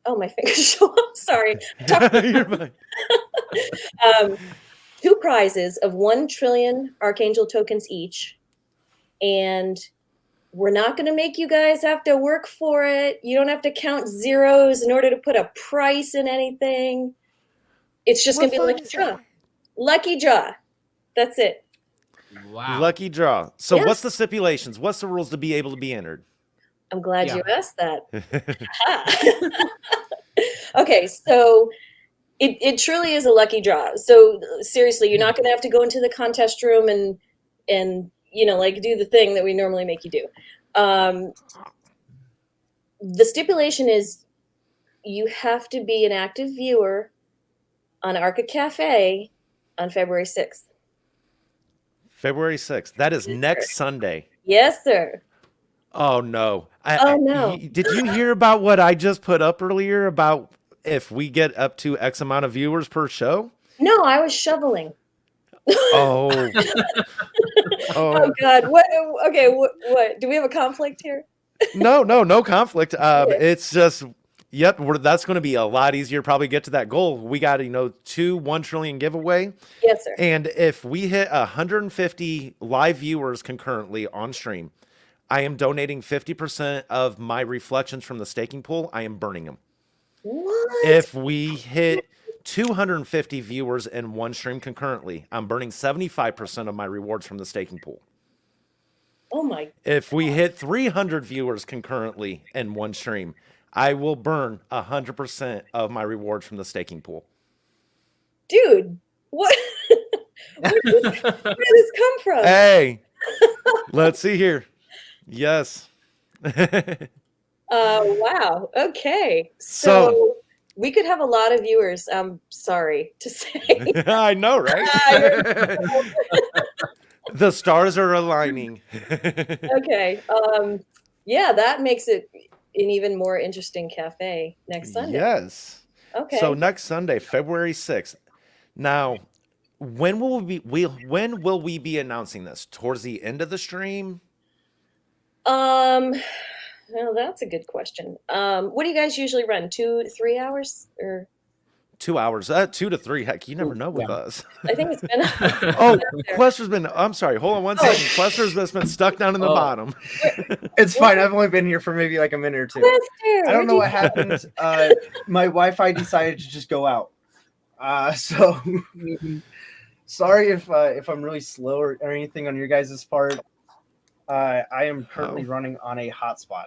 Oh, my fingers show up. Sorry. You're fine. 2 prizes of 1 trillion Archangel tokens each. And we're not going to make you guys have to work for it. You don't have to count zeros in order to put a price in anything. It's just going to be What lucky fun is draw. that? Lucky draw. That's it. Wow. Lucky draw. So Yeah. what's the stipulations? What's the rules to be able to be entered? I'm glad Yeah. you asked that. Okay, so It truly is a lucky draw. So seriously, you're not going to have to go into the contest room and like do the thing that we normally make you do. The stipulation is you have to be an active viewer on Archa Cafe on February 6th. February 6th. That is next Sunday. Yes, sir. Oh no. Oh, no. Did you hear about what I just put up earlier about if we get up to X amount of viewers per show? No, I was shoveling. Oh. Oh God. What? Okay. What? Do we have a conflict here? No conflict. Okay. It's just, yep, that's going to be a lot easier to probably get to that goal. We got, 1 trillion giveaway. Yes, sir. And if we hit 150 live viewers concurrently on stream, I am donating 50% of my reflections from the staking pool. I am burning them. What? If we hit 250 viewers in one stream concurrently, I'm burning 75% of my rewards from the staking pool. Oh my. If we hit 300 viewers concurrently in one stream, I will burn 100% of my rewards from the staking pool. Dude, what? Where did this come from? Hey, let's see here. Yes. Wow. Okay. So we could have a lot of viewers. I'm sorry to say. I know, right? The stars are aligning. Okay. Yeah, that makes it an even more interesting cafe next Sunday. Yes. Okay. So next Sunday, February 6th. Now, when will we be announcing this? Towards the end of the stream? Well, that's a good question. What do you guys usually run? 2-3 hours or 2 hours? 2 to 3. Heck, you never know with us. I think it's been Oh, Quester's been. I'm sorry. Hold on one second. Quester's just been stuck down in the bottom. It's fine. I've only been here for maybe like a minute or two. I don't know what happened. My Wi-Fi decided to just go out. So sorry if I'm really slow or anything on your guys' part. I am currently running on a hotspot.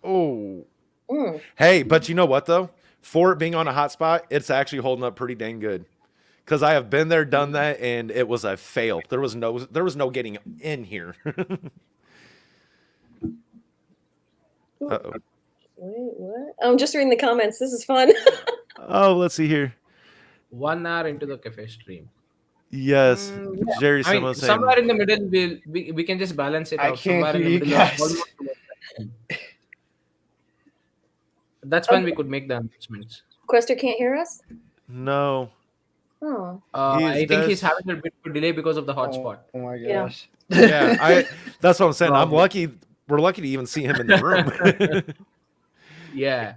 Oh. Mm. Hey, but you know what though? For it being on a hotspot, it's actually holding up pretty dang good. Because I have been there, done that, and it was a fail. There was no getting in here. Uh-oh. Wait, what? I'm just reading the comments. This is fun. Oh, let's see here. 1 hour into the cafe stream. Yes, Jerry I mean, Simo saying. somewhere in the middle, we can just balance it I out. can't Somewhere in hear the you middle. guys. That's when we could make the announcements. Quester can't hear us? No. Oh. I think he's having a bit of a delay because of the hotspot. Oh my Yeah. gosh. Yeah, that's what I'm saying. I'm Probably. lucky. We're lucky to even see him in the room. Yeah.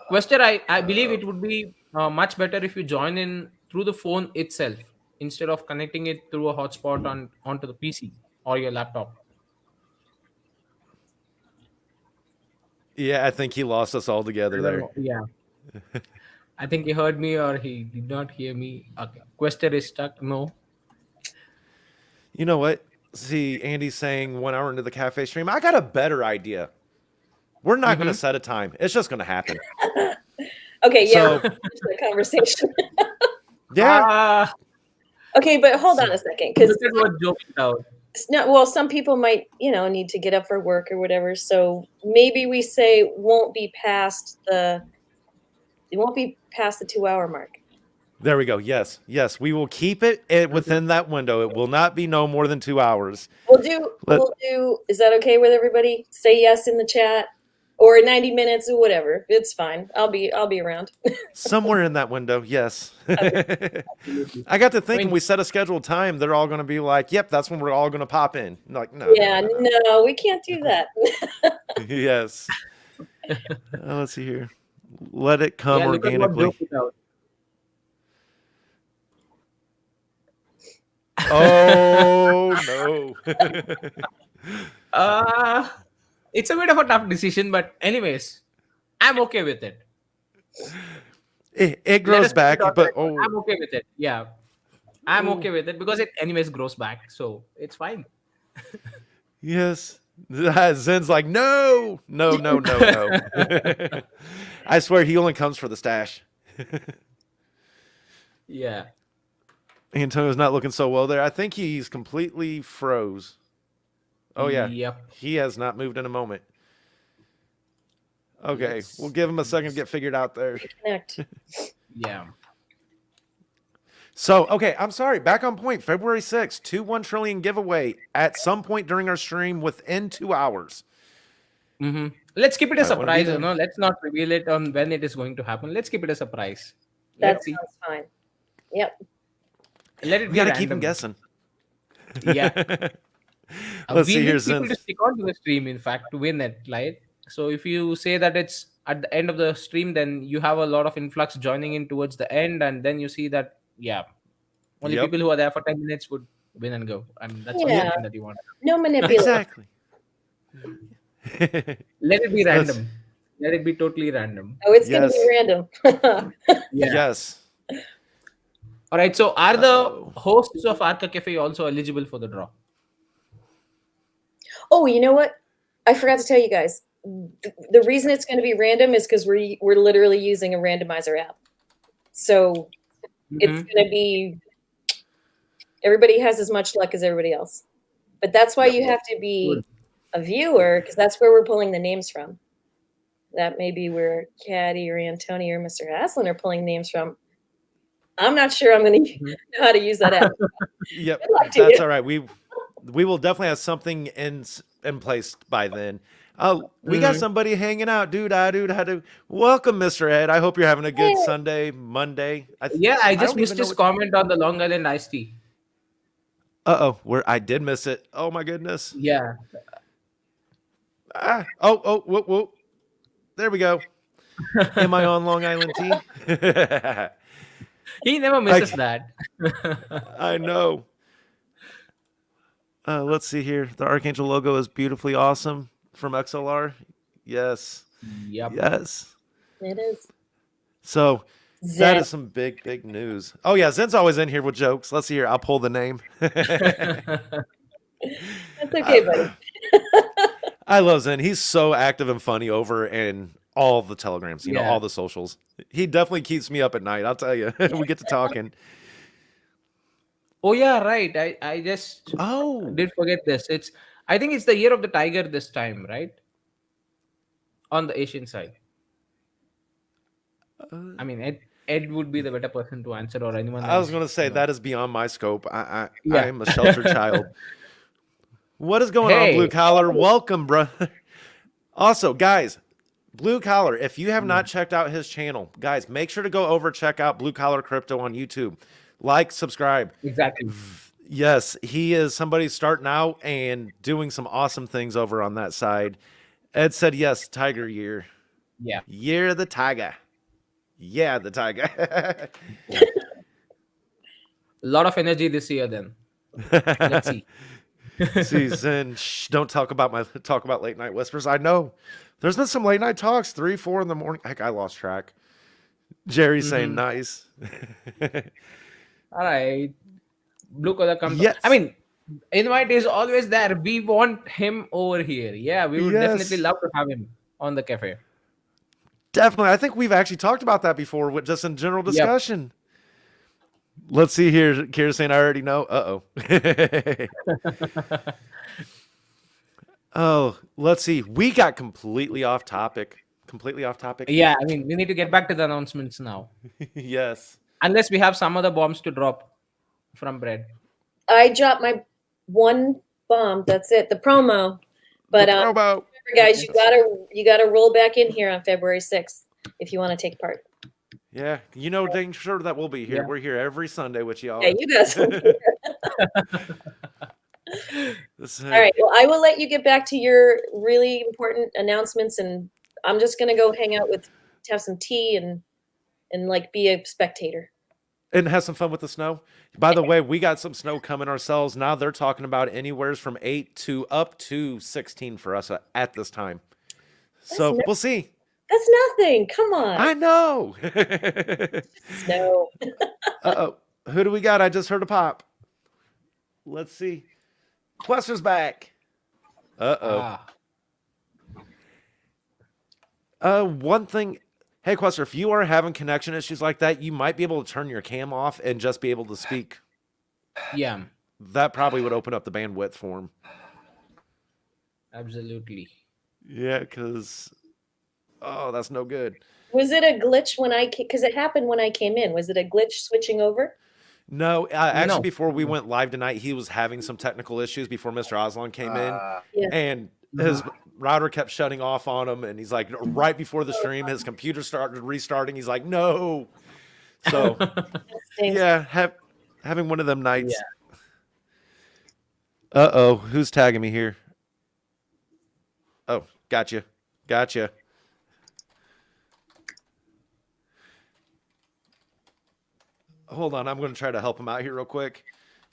Quester, I believe it would be much better if you join in through the phone itself instead of connecting it through a hotspot onto the PC or your laptop. Yeah, I think he lost us all together there. Yeah. I think he heard me or he did not hear me. Okay. Quester is stuck. No. You know what? See, Andy's saying 1 hour into the cafe stream. I got a better idea. We're not going to set a time. It's just going to happen. Okay, yeah. So- the conversation. Yeah. Okay, but hold on a second, because Look at what joking out. some people might, need to get up for work or whatever. So maybe we say won't be past the 2-hour mark. There we go. Yes. We will keep it within that window. It will not be no more than 2 hours. We'll do. Is that okay with everybody? Say yes in the chat, or 90 minutes or whatever. It's fine. I'll be around. Somewhere in that window. Yes. I got to thinking we set a scheduled time. They're all going to be like, yep, that's when we're all going to pop in. Like, no. Yeah, no, we can't do that. Yes. Let's see here. Let it come Yeah, look at what organically. joking out. Oh, no. It's a bit of a tough decision, but anyways, I'm okay with it. It Let grows us back, put it out but there. I'm okay with it. Yeah. I'm okay with it because it anyways grows back. So it's fine. yes. Zen's like, no. I swear he only comes for the stash. Yeah. Antonio's not looking so well there. I think he's completely froze. Oh, yeah. Yep. He has not moved in a moment. Okay, Let's we'll give him a second to get figured out there. Connect. Yeah. So, okay, I'm sorry. Back on point. February 6th, 1 trillion giveaway at some point during our stream within 2 hours. Mm-hmm. Let's keep it a I wanna be surprise, there. Let's not reveal it on when it is going to happen. Let's keep it a surprise. That Let's see. sounds fine. Yep. Let it We be got to random. keep him guessing. Yeah. Let's We see need here, people Zen. to stick on to the stream, in fact, to win it, right? So if you say that it's at the end of the stream, then you have a lot of influx joining in towards the end, and then you see that, only Yep. people who are there for 10 minutes would win and go. And that's not Yeah. something that you want. No manipulation. Exactly. Let it be Let's- random. Let it be totally random. Oh, it's gonna Yes. be random. Yes. All right. So are the Uh-oh. hosts of Archa Cafe also eligible for the draw? Oh, you know what? I forgot to tell you guys. The reason it's going to be random is because we're literally using a randomizer app. So it's Mhm. going to be everybody has as much luck as everybody else. But that's why you have to be a viewer, because that's where we're pulling the names from. That may be where Caddy or Antonio or Mr. Aslan are pulling names from. I'm not sure I'm going to know how to use that app. Yep. Good luck to That's you. all right. We will definitely have something in place by then. We got somebody hanging out, dude. Welcome, Mr. Ed. I hope you're having a good Hey. Sunday, Monday. I just don't missed even know his what- comment on the Long Island iced tea. Where I did miss it. Oh my goodness. Yeah. Whoa. There we go. Am I on Long Island tea? He never misses that. I know. Let's see here. The Archangel logo is beautifully awesome from XLR. Yes. Yep. Yes. It is. So that Zen. is some big news. Oh yeah, Zen's always in here with jokes. Let's see here. I'll pull the name. That's okay, buddy. I love Zen. He's so active and funny over in all the telegrams, Yeah. all the socials. He definitely keeps me up at night. I'll tell you. We get to talking. Oh yeah, right. I just Oh, did forget this. I think it's the year of the tiger this time, right? On the Asian side. I mean, Ed would be the better person to answer, or anyone else. I was going to say you know. that is beyond my scope. Yeah. I'm a sheltered child. What is going on, Hey. Blue Collar? Welcome, brother. Also, guys, Blue Collar, if you have not checked out his channel, guys, make sure to go over check out Blue Collar Crypto on YouTube. Like, subscribe. Exactly. Yes, he is somebody starting out and doing some awesome things over on that side. Ed said yes, Tiger Year. Yeah. Year of the Tiger. Yeah, the Tiger. A lot of energy this year then. Let's see. See, Zen, don't talk about late night whispers. I know there's been some late night talks, 3, 4 in the morning. Heck, I lost track. Jerry's saying nice. All right. Blue collar comes. Yes. I mean, invite is always there. We want him over here. Yeah, we would Yes. definitely love to have him on the cafe. Definitely. I think we've actually talked about that before, with just in general discussion. Let's see here. Kira's saying I already know. Uh-oh. Oh, let's see. We got completely off topic. Yeah, I mean, we need to get back to the announcements now. Yes. Unless we have some other bombs to drop from Bread. I dropped my one bomb. That's it. The promo. But The promo. guys, you gotta roll back in here on February 6th if you want to take part. Yeah, dang sure that we'll be here. Yeah. We're here every Sunday with y'all. Yeah, you guys. All This- right. Well, I will let you get back to your really important announcements, and I'm just gonna go hang out have some tea and like be a spectator. And have some fun with the snow. By the way, we got some snow coming ourselves. Now they're talking about anywhere from 8 to up to 16 for us at this time. So That's we'll see. That's nothing. Come on. I know. No. Uh-oh. Who do we got? I just heard a pop. Let's see. Quester's back. Uh-oh. Ah, One thing, hey, Quester, if you are having connection issues like that, you might be able to turn your cam off and just be able to speak. yeah, That probably would open up the bandwidth for him. absolutely. Yeah, because, oh, that's no good. Was it a glitch when because it happened when I came in? Was it a glitch switching over? No, actually, No. before we went live tonight, he was having some technical issues before Mr. Aslan came in, Yeah. and his router kept shutting off on him, and he's like, right before the stream, his computer started restarting. He's like, no. So, That stinks. yeah, having one of them nights. Yeah. Uh-oh, who's tagging me here? Oh, gotcha. Hold on, I'm going to try to help him out here real quick.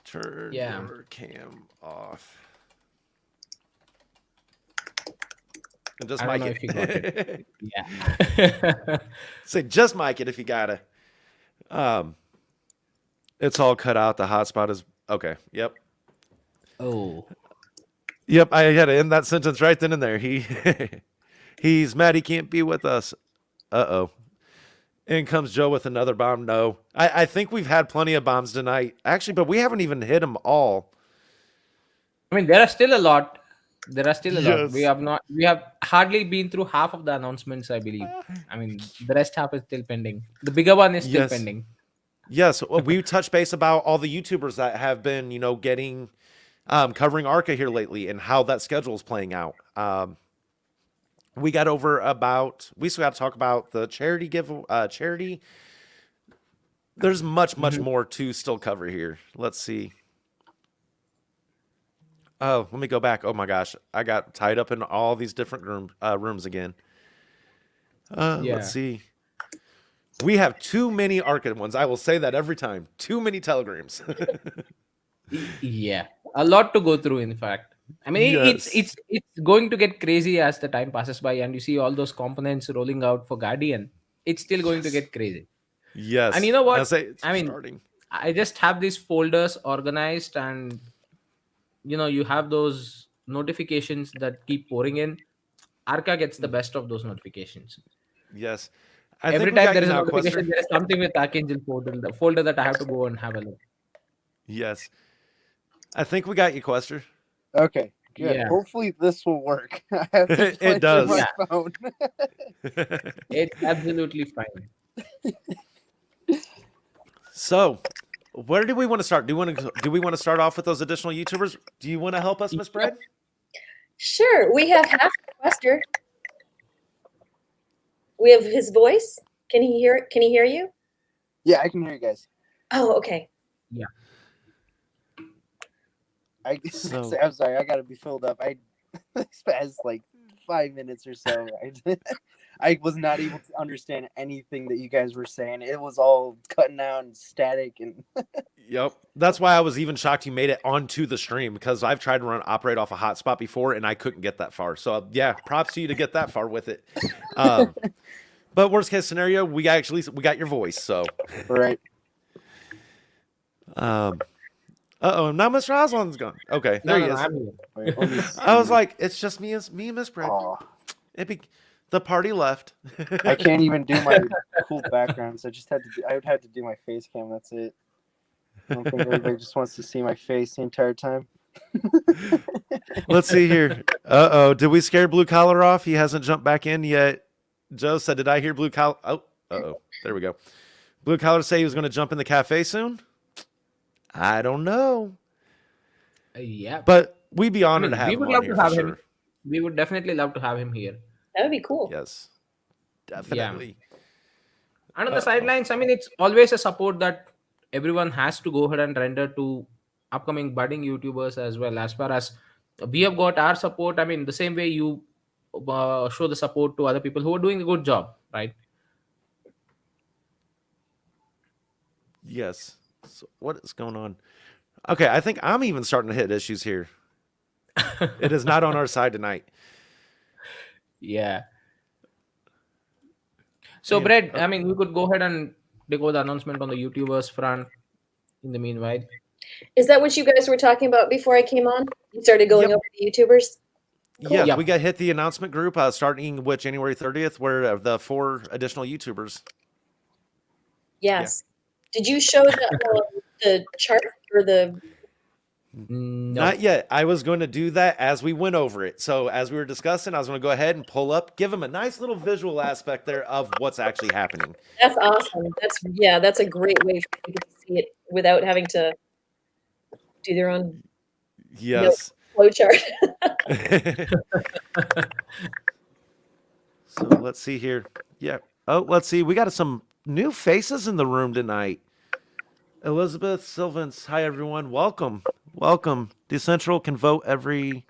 Turn your cam off. And just I don't mic know it. if you got it. Yeah. Say just mic it if you gotta. It's all cut out. The hotspot is okay. Yep. Oh. Yep. I had to end that sentence right then and there. He's mad he can't be with us. Uh-oh. In comes Joe with another bomb. No. I think we've had plenty of bombs tonight. Actually, but we haven't even hit them all. I mean, there are still a lot. There are still a lot. Yes. We have hardly been through half of the announcements, I believe. I mean, the rest half is still pending. The bigger one is still Yes. pending. Yes. Well, we touched base about all the YouTubers that have been, getting covering Archa here lately and how that schedule is playing out. We got over we still got to talk about the charity charity. There's much more to still cover here. Let's see. Oh, let me go back. Oh my gosh, I got tied up in all these different rooms again. Yeah. Let's see. We have too many Archa ones. I will say that every time. Too many telegrams. Yeah, a lot to go through. In fact, I mean, Yes. it's going to get crazy as the time passes by, and you see all those components rolling out for Guardian. It's still going to get crazy. Yes. And you know what? I'll say it's I mean, starting. I just have these folders organized, and you have those notifications that keep pouring in. Arca gets the best of those notifications. Yes. Every we time got there you is a now, notification, Quester. there is something with Archangel portal, the folder that I have to go and have a look. Yes. I think we got you, Quester. Okay, good. Yeah. Hopefully this will work. I have to It play through does. my Yeah. phone. It's absolutely fine. So, where do we want to start? Do we want to start off with those additional YouTubers? Do you want to help us, Miss Brad? Sure. We have half the Quester. We have his voice. Can he hear you? Yeah, I can hear you guys. Oh, okay. So- I'm sorry, I gotta be filled up. I spent like 5 minutes or so. I was not able to understand anything that you guys were saying. It was all cutting out and static and Yep. That's why I was even shocked you made it onto the stream, because I've tried to operate off a hotspot before and I couldn't get that far. So yeah, props to you to get that far with it. But worst case scenario, we got your voice. So right. now Mr. Aslan's gone. Okay, there he is. I'm here. Wait, let me I was see. like, it's just me and Miss Brad. Aw, The party left. I can't even do my cool backgrounds. I would have to do my face cam. That's it. I don't think everybody just wants to see my face the entire time. Let's see here. Uh-oh. Did we scare Blue Collar off? He hasn't jumped back in yet. Joe said, did I hear Blue Collar? Oh, uh-oh. There we go. Blue Collar say he was going to jump in the cafe soon? I don't know. Yeah. But we'd be honored I mean, to have we him would on love here to for have sure. him. We would definitely love to have him here. That would be cool. Yes. Definitely. And on the Uh-oh. sidelines, I mean, it's always a support that everyone has to go ahead and render to upcoming budding YouTubers as well. As far as we have got our support, I mean, the same way you show the support to other people who are doing a good job, right? Yes. So what is going on? Okay, I think I'm even starting to hit issues here. It is not on our side tonight. Yeah. So, Yeah. Brett, I mean, we could go ahead and take over the announcement on the YouTubers front in the meanwhile. Is that what you guys were talking about before I came on? You started going Yep. over the YouTubers? Yeah, Yep. we got hit the announcement group starting with January 30th, where the 4 additional YouTubers. Yes. Did you show the chart or the? No. Not yet. I was going to do that as we went over it. So as we were discussing, I was going to go ahead and pull up, give them a nice little visual aspect there of what's actually happening. That's awesome. That's a great way for people to see it without having to do their own Yes. flow chart. So let's see here. Yeah. Oh, let's see. We got some new faces in the room tonight. Elizabeth Sylvans. Hi, everyone. Welcome. Welcome. Decentral can vote every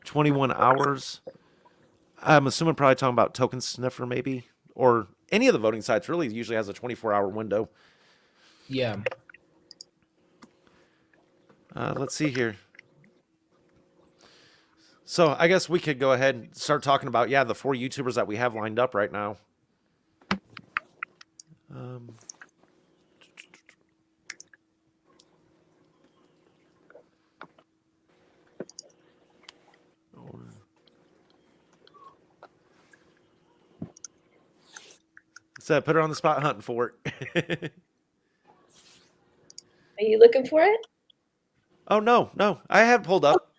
21 hours. I'm assuming probably talking about Token Sniffer, maybe. Or any of the voting sites really usually has a 24-hour window. Yeah. Let's see here. So I guess we could go ahead and start talking about, the 4 YouTubers that we have lined up right now. So put her on the spot hunting for it. Are you looking for it? Oh, no. I have pulled up.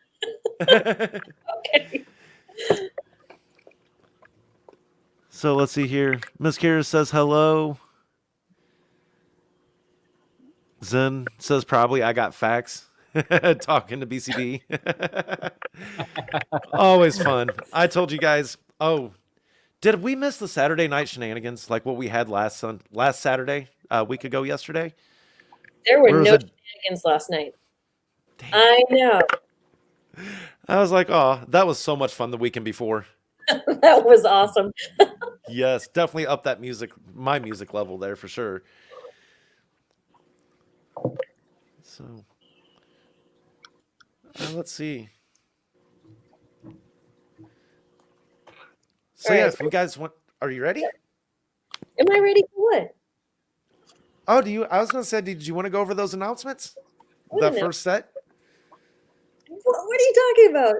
Okay. So let's see here. Miss Kira says hello. Zen says probably I got facts. Talking to BCB. Always fun. I told you guys. Oh, did we miss the Saturday night shenanigans like what we had last Saturday, a week ago yesterday? There were Where was no it? shenanigans last night. Dang. I know. I was like, oh, that was so much fun the weekend before. That was awesome. Yes, definitely up that my music level there for sure. So, let's see. So All right. if you guys want, are you ready? Am I ready for what? Oh, I was going to say, did you want to go over those announcements? What The announcement? first set? What are you talking about?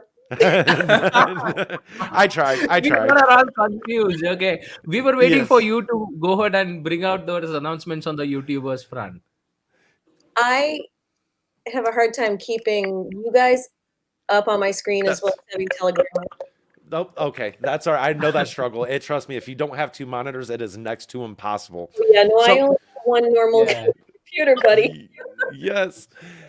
I tried. We were all confused. Okay. We were waiting Yes. for you to go ahead and bring out those announcements on the YouTubers front. I have a hard time keeping you guys up on my screen as well as having Telegram. Nope. Okay. That's all right. I know that struggle. Trust me, if you don't have 2 monitors, it is next to impossible. Yeah, no, So- I only have one normal Yeah. computer, buddy. Yes.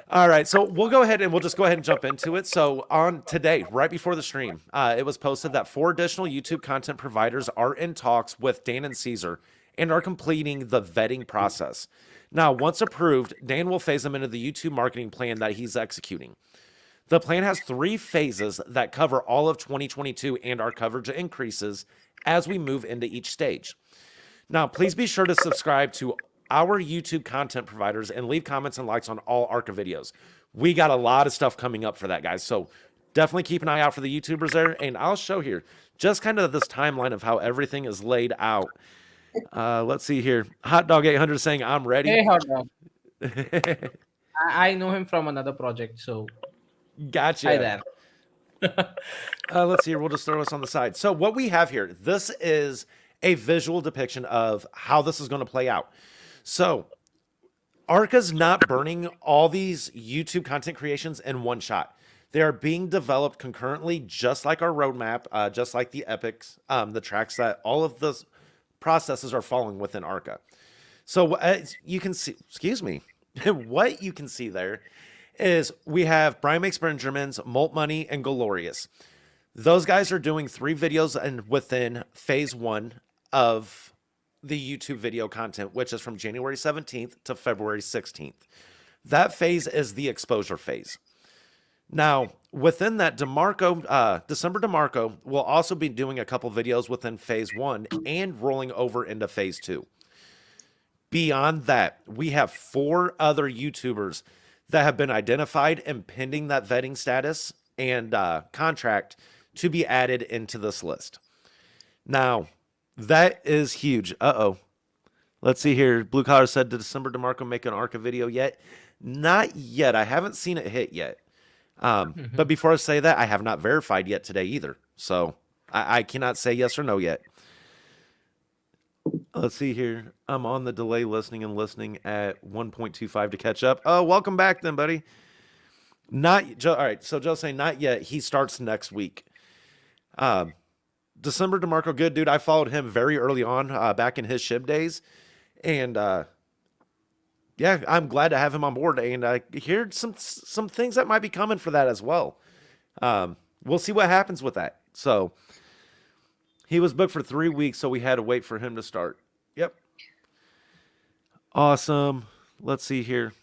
All right. So we'll go ahead and jump into it. So on today, right before the stream, it was posted that 4 additional YouTube content providers are in talks with Dan and Caesar and are completing the vetting process. Now, once approved, Dan will phase them into the YouTube marketing plan that he's executing. The plan has 3 phases that cover all of 2022, and our coverage increases as we move into each stage. Now, please be sure to subscribe to our YouTube content providers and leave comments and likes on all Archa videos. We got a lot of stuff coming up for that, guys. So definitely keep an eye out for the YouTubers there. And I'll show here just kind of this timeline of how everything is laid out. Let's see here. Hot Dog 800 saying, I'm ready. Hey, hot dog. I know him from another project, so Gotcha. hi there. Let's see here. We'll just throw this on the side. So what we have here, this is a visual depiction of how this is going to play out. So Archa's not burning all these YouTube content creations in one shot. They are being developed concurrently, just like our roadmap, just like the epics, the tracks that all of the processes are following within Archa. So as you can see, what you can see there is we have Brian Makes Benjamins, Molt Money, and Glorious. Those guys are doing 3 videos and within phase 1 of the YouTube video content, which is from January 17th to February 16th. That phase is the exposure phase. Now, within that, December DeMarco will also be doing a couple videos within phase 1 and rolling over into phase 2. Beyond that, we have 4 other YouTubers that have been identified and pending that vetting status and contract to be added into this list. Now, that is huge. Let's see here. Blue Collar said, did December DeMarco make an Archa video yet? Not yet. I haven't seen it hit yet. But before I say that, I have not verified yet today either. So I cannot say yes or no yet. Let's see here. I'm on the delay listening at 1.25 to catch up. Oh, welcome back then, buddy. Not Joe. All right. So Joe's saying not yet. He starts next week. December DeMarco, good dude. I followed him very early on, back in his SHIB days. And yeah, I'm glad to have him on board. And I heard some things that might be coming for that as well. We'll see what happens with that. So he was booked for 3 weeks, so we had to wait for him to start. Yep. Awesome. Let's see here.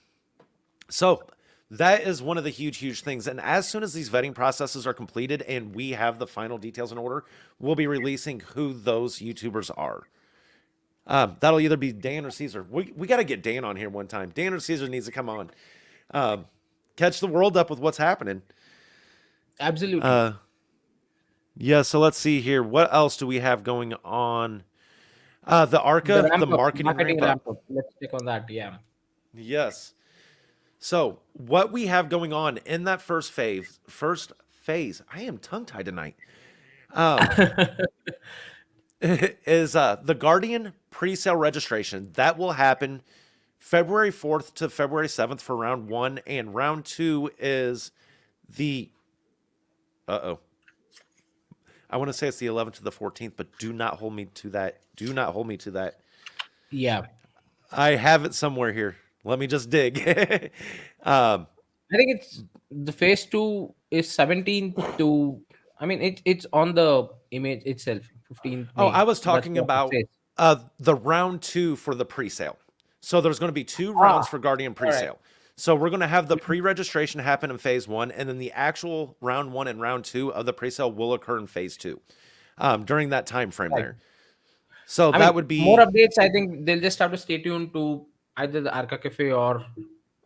So that is one of the huge things. And as soon as these vetting processes are completed and we have the final details in order, we'll be releasing who those YouTubers are. That'll either be Dan or Caesar. We got to get Dan on here one time. Dan or Caesar needs to come on. Catch the world up with what's happening. Absolutely. Yeah, so let's see here. What else do we have going on? The Archa, the marketing ramp up. Let's check on that. Yeah. Yes. So what we have going on in that first phase, I am tongue-tied tonight, is the Guardian pre-sale registration. That will happen February 4th to February 7th for round 1, and round 2 is the I want to say it's the 11th to the 14th, but do not hold me to that. Do not hold me to that. Yeah. I have it somewhere here. Let me just dig. I think it's the phase 2 is 17th to, I mean, it's on the image itself, 15th. Oh, May. I was That's talking what it about says. the round 2 for the pre-sale. So there's going to be 2 rounds for Guardian pre-sale. So we're going to have the pre-registration happen in phase 1, and then the actual round 1 and round 2 of the pre-sale will occur in phase 2 during that time frame there. So I that mean, would be more updates. I think they'll just have to stay tuned to either the Archa Cafe or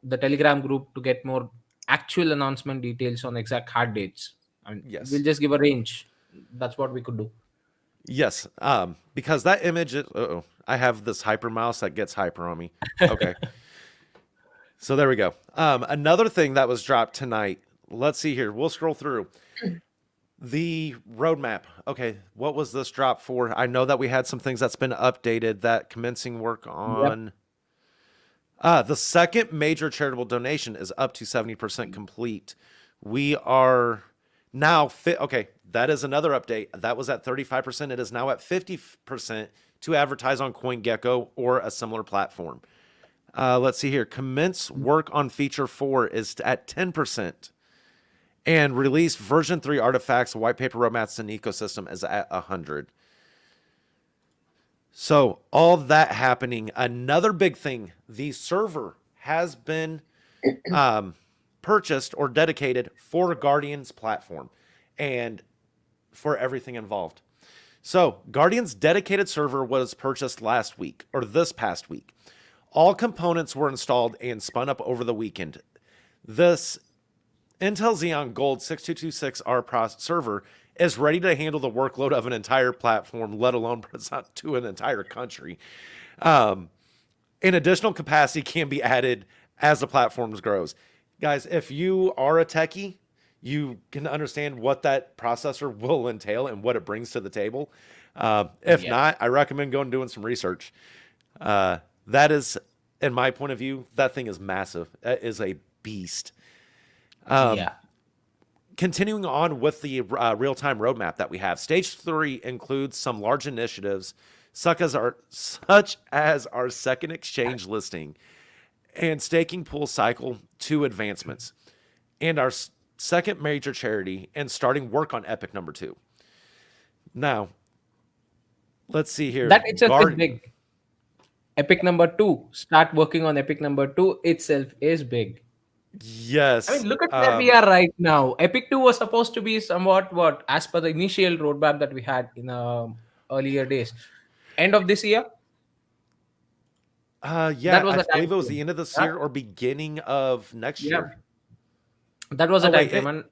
the Telegram group to get more actual announcement details on exact hard dates. I mean, Yes. we'll just give a range. That's what we could do. Yes, because that image is, I have this hyper mouse that gets hyper on me. Okay. So there we go. Another thing that was dropped tonight. Let's see here. We'll scroll through the roadmap. Okay, what was this drop for? I know that we had some things that's been updated. That commencing work on the second major charitable donation is up to 70% complete. We are now fit. Okay, that is another update. That was at 35%. It is now at 50% to advertise on CoinGecko or a similar platform. Let's see here. Commence work on feature 4 is at 10%. And release version 3 artifacts, white paper roadmaps, and ecosystem is at 100. So all that happening. Another big thing, the server has been purchased or dedicated for Guardian's platform and for everything involved. So Guardian's dedicated server was purchased last week or this past week. All components were installed and spun up over the weekend. This Intel Xeon Gold 6226R server is ready to handle the workload of an entire platform, let alone present to an entire country. An additional capacity can be added as the platform grows. Guys, if you are a techie, you can understand what that processor will entail and what it brings to the table. If not, I recommend going and doing some research. That is, in my point of view, that thing is massive. It is a beast. Continuing on with the real-time roadmap that we have, Stage 3 includes some large initiatives, such as our second exchange listing and staking pool cycle 2 advancements, and our second major charity, and starting work on Epic number 2. Now, let's see here. That itself is big. Epic number 2. Start working on Epic number 2 itself is big. Yes. I mean, look at where we are right now. Epic 2 was supposed to be somewhat as per the initial roadmap that we had in earlier days. End of this year? Yeah, I believe it was the end of this year or beginning of next year. That was a time frame.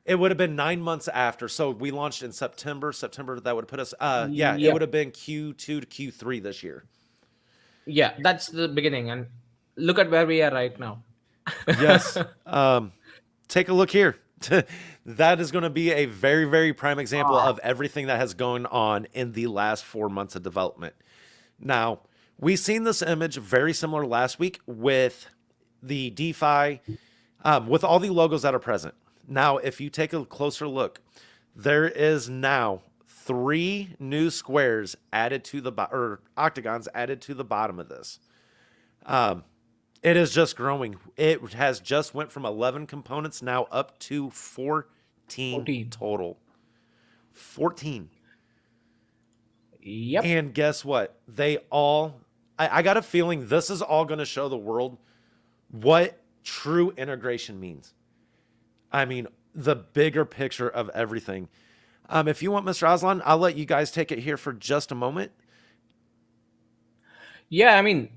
It would have been 9 months after. So we launched in September. That would put us, it would have been Q2 to Q3 this year. Yeah, that's the beginning. And look at where we are right now. Yes. take a look here. That is going to be a very, very prime example of everything that has gone on in the last 4 months of development. Now, we seen this image very similar last week with the DeFi, with all the logos that are present. Now, if you take a closer look, there is now 3 new squares added to the or octagons added to the bottom of this. It is just growing. It has just went from 11 components now up to 14 total. 14. Yep. And guess what? They all, I got a feeling this is all going to show the world what true integration means. I mean, the bigger picture of everything. If you want, Mr. Aslan, I'll let you guys take it here for just a moment. Yeah, I mean,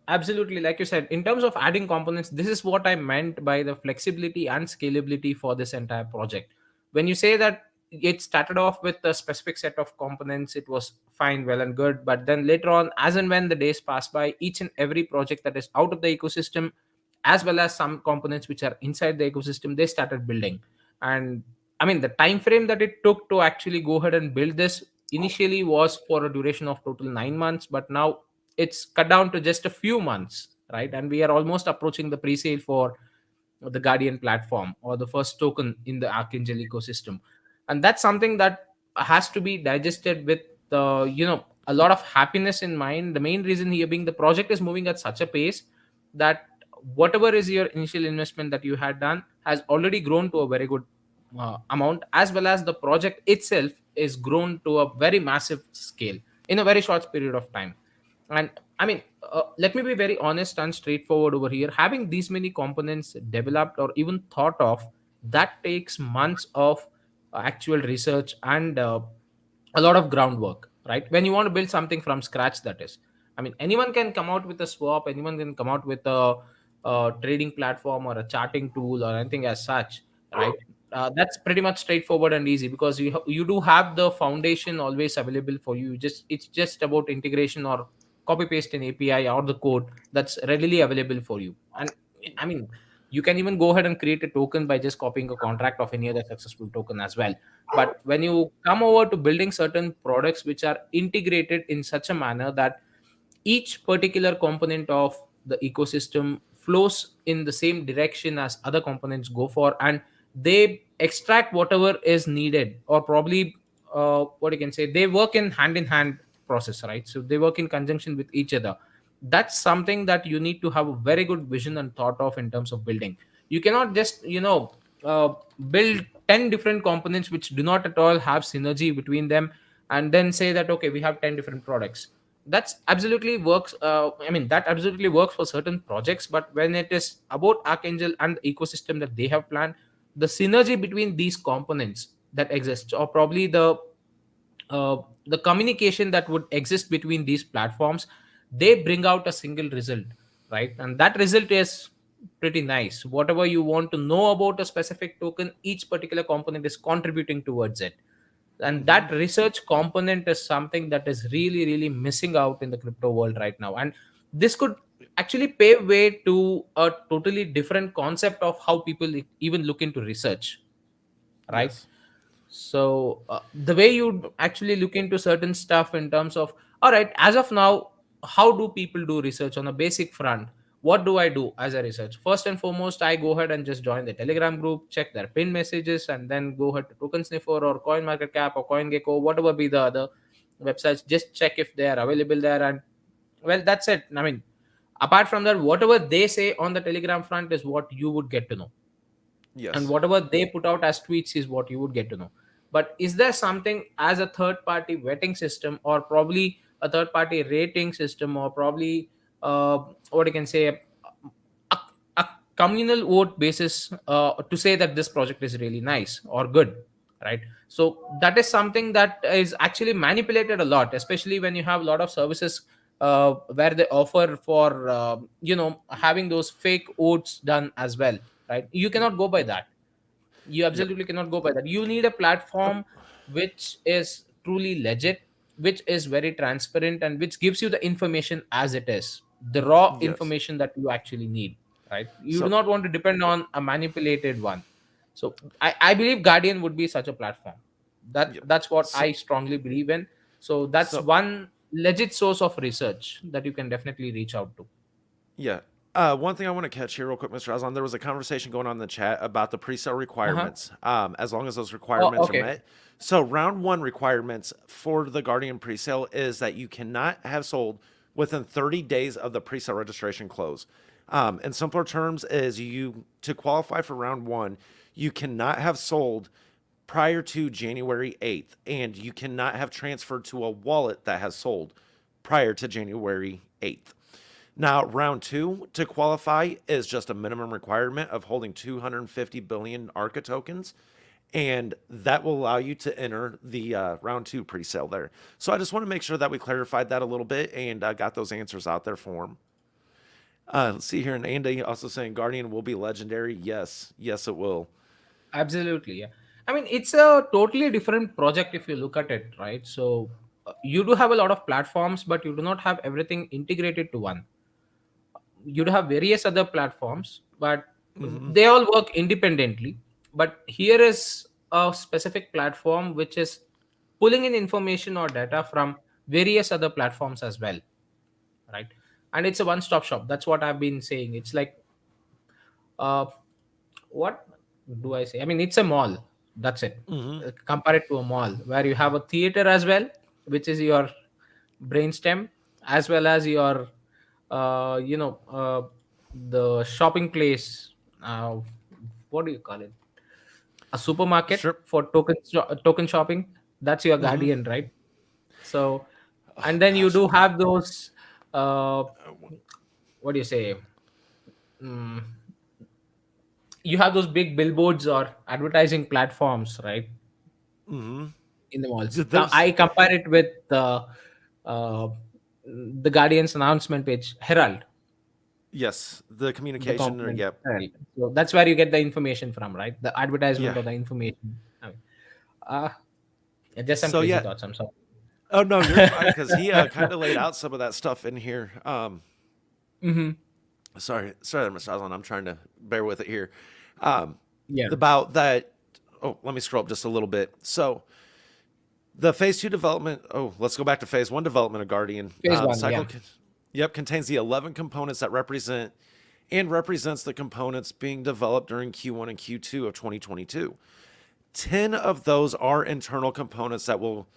absolutely. Like you said, in terms of adding components, this is what I meant by the flexibility and scalability for this entire project. When you say that it started off with a specific set of components, it was fine, well, and good. But then later on, as and when the days pass by, each and every project that is out of the ecosystem, as well as some components which are inside the ecosystem, they started building. And I mean, the time frame that it took to actually go ahead and build this initially was for a duration of total 9 months, but now it's cut down to just a few months, right? And we are almost approaching the pre-sale for the Guardian platform, or the first token in the Archangel ecosystem. And that's something that has to be digested with a lot of happiness in mind. The main reason here being the project is moving at such a pace that whatever is your initial investment that you had done has already grown to a very good amount, as well as the project itself is grown to a very massive scale in a very short period of time. And I mean, let me be very honest and straightforward over here. Having these many components developed or even thought of, that takes months of actual research and a lot of groundwork, right? When you want to build something from scratch, that is, I mean, anyone can come out with a swap, anyone can come out with a trading platform or a charting tool or anything as such, right? That's pretty much straightforward and easy, because you do have the foundation always available for you. Just it's just about integration or copy paste an API or the code that's readily available for you. And I mean, you can even go ahead and create a token by just copying a contract of any other successful token as well. But when you come over to building certain products which are integrated in such a manner that each particular component of the ecosystem flows in the same direction as other components go for, and they extract whatever is needed, or probably what you can say, they work in hand process, right? So they work in conjunction with each other. That's something that you need to have a very good vision and thought of in terms of building. You cannot just build 10 different components which do not at all have synergy between them, and then say that okay, we have 10 different products. That's absolutely works. I mean, that absolutely works for certain projects, but when it is about Archangel and the ecosystem that they have planned, the synergy between these components that exists, or probably the communication that would exist between these platforms, they bring out a single result, right? And that result is pretty nice. Whatever you want to know about a specific token, each particular component is contributing towards it. And that research component is something that is really really missing out in the crypto world right now. And this could actually pave way to a totally different concept of how people even look into research, right? Yes. So the way you actually look into certain stuff in terms of, all right, as of now, how do people do research on a basic front? What do I do as a research? First and foremost, I go ahead and just join the Telegram group, check their pin messages, and then go ahead to Token Sniffer or Coin Market Cap or CoinGecko, whatever be the other websites. Just check if they are available there, and well, that's it. I mean, apart from that, whatever they say on the Telegram front is what you would get to know, and Yes. whatever they put out as tweets is what you would get to know. But is there something as a third party vetting system, or probably a third party rating system, or probably what you can say, a communal vote basis to say that this project is really nice or good, right? So that is something that is actually manipulated a lot, especially when you have a lot of services where they offer for having those fake votes done as well, right? You cannot go by that. You Yep. absolutely cannot go by that. You need a platform which is truly legit, which is very transparent, and which gives you the information as it is, the raw Yes. information that you actually need, right? You do So not want to depend on a manipulated one. So I believe Guardian would be such a platform. Yep. That's what So, I strongly believe in. So that's so one legit source of research that you can definitely reach out to. yeah. One thing I want to catch here real quick, Mr. Aslan, there was a conversation going on in the chat about the pre-sale Uh-huh. requirements. As long as those Oh, requirements are okay. met. So round one requirements for the Guardian pre-sale is that you cannot have sold within 30 days of the pre-sale registration close. In simpler terms, is you to qualify for round one, you cannot have sold prior to January 8th, and you cannot have transferred to a wallet that has sold prior to January 8th. Now, round two to qualify is just a minimum requirement of holding 250 billion ARCA tokens, and that will allow you to enter the round two pre-sale there. So I just want to make sure that we clarified that a little bit and got those answers out there for him. Let's see here, and Andy also saying Guardian will be legendary. Yes, yes, it will. Absolutely, yeah. I mean, it's a totally different project if you look at it, right? So you do have a lot of platforms, but you do not have everything integrated to one. You do have various other platforms, but Hmm. they all work independently. But here is a specific platform which is pulling in information or data from various other platforms as well, right? And it's a one-stop shop. That's what I've been saying. It's like, uh, what do I say? I mean, it's a mall. That's it. Hmm. Compare it to a mall where you have a theater as well, which is your brainstem, as well as your, the shopping place. Uh, what do you call it? A supermarket Sure. for token shopping. That's your Hmm. guardian, right? So, Oh and then you gosh. do have those. Uh, what do you say? Mm, you have those big billboards or advertising platforms, right? Hmm. In the malls. There's I compare it with uh, the Guardian's announcement page, Herald, yes, the the communication, or component yep, Herald. So that's where you get the information from, right? The advertisement yeah. or the information. I mean, uh, just some So crazy yeah. thoughts. I'm sorry. Oh no, you're fine because he kind of laid out some of that stuff in here. Hmm. Sorry, Mr. Aslan, I'm trying to bear with it here. Um, Yeah. about that. Oh, let me scroll up just a little bit. So the phase two development. Oh, let's go back to phase one development of Guardian. Phase one. Cycle. Yeah. Yep, contains the 11 components that represents the components being developed during Q1 and Q2 of 2022. 10 of those are internal components that will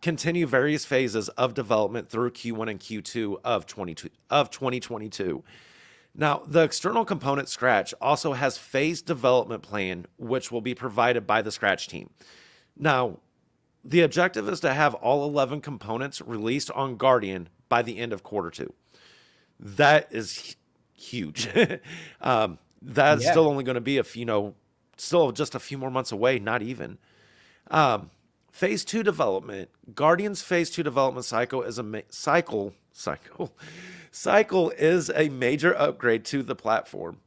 continue various phases of development through Q1 and Q2 of 2022. Now, the external component Scratch also has phased development plan, which will be provided by the Scratch team. Now, the objective is to have all 11 components released on Guardian by the end of quarter two. That is huge. That's Yeah. still only going to be still just a few more months away, not even. Phase two development. Guardian's phase two development cycle is cycle is a major upgrade to the platform.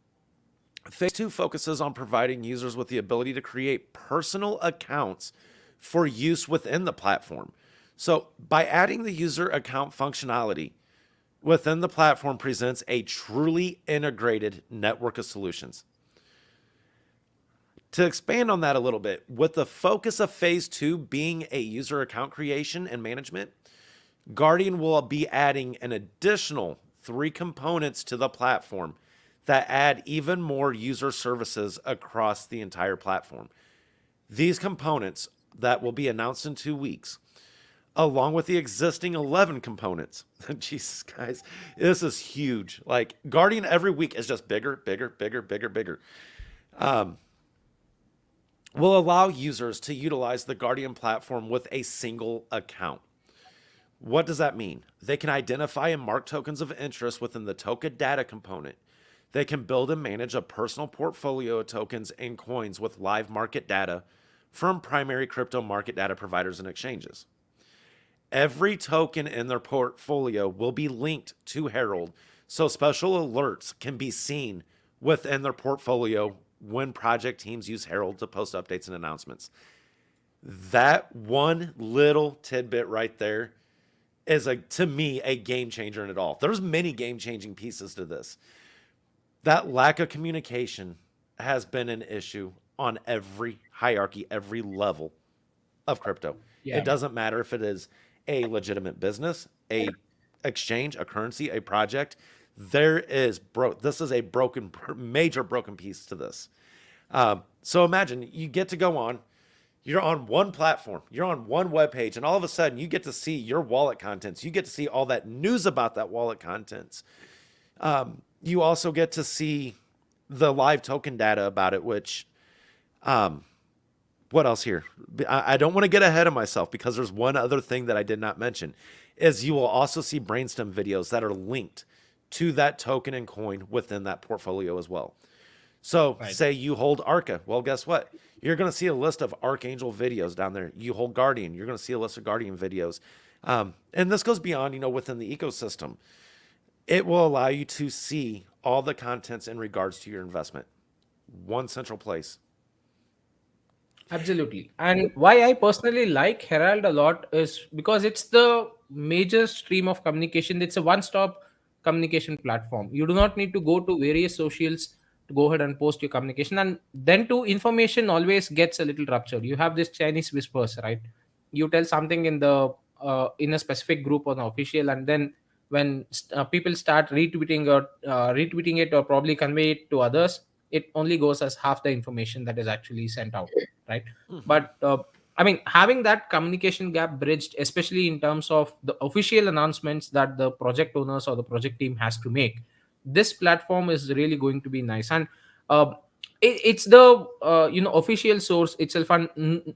Phase two focuses on providing users with the ability to create personal accounts for use within the platform. So, by adding the user account functionality within the platform presents a truly integrated network of solutions. To expand on that a little bit, with the focus of phase two being a user account creation and management, Guardian will be adding an additional 3 components to the platform that add even more user services across the entire platform. These components that will be announced in 2 weeks, along with the existing 11 components. Jesus, guys, this is huge. Like, Guardian every week is just bigger, bigger, bigger, bigger, bigger. Will allow users to utilize the Guardian platform with a single account. What does that mean? They can identify and mark tokens of interest within the token data component. They can build and manage a personal portfolio of tokens and coins with live market data from primary crypto market data providers and exchanges. Every token in their portfolio will be linked to Herald, so special alerts can be seen within their portfolio when project teams use Herald to post updates and announcements. That one little tidbit right there is to me a game changer in it all. There's many game changing pieces to this. That lack of communication has been an issue on every hierarchy, every level of crypto. Yeah. It doesn't matter if it is a legitimate business, a exchange, a currency, a project. This is a major broken piece to this. So imagine you get to go on, you're on one platform, you're on one web page, and all of a sudden you get to see your wallet contents. You get to see all that news about that wallet contents. You also get to see the live token data about it, which, what else here? I don't want to get ahead of myself because there's one other thing that I did not mention is you will also see brainstem videos that are linked to that token and coin within that portfolio as well. So say you hold Arca. Well, guess what? You're going to see a list of Archangel videos down there. You hold Guardian. You're going to see a list of Guardian videos. And this goes beyond, within the ecosystem. It will allow you to see all the contents in regards to your investment. One central place. Absolutely. And why I personally like Herald a lot is because it's the major stream of communication. It's a one-stop communication platform. You do not need to go to various socials to go ahead and post your communication. And then too, information always gets a little ruptured. You have this Chinese whispers, right? You tell something in a specific group on the official, and then when people start retweeting it or probably convey it to others, it only goes as half the information that is actually sent out, right? But I mean, having that communication gap bridged, especially in terms of the official announcements that the project owners or the project team has to make, this platform is really going to be nice. And uh, it's the official source itself, and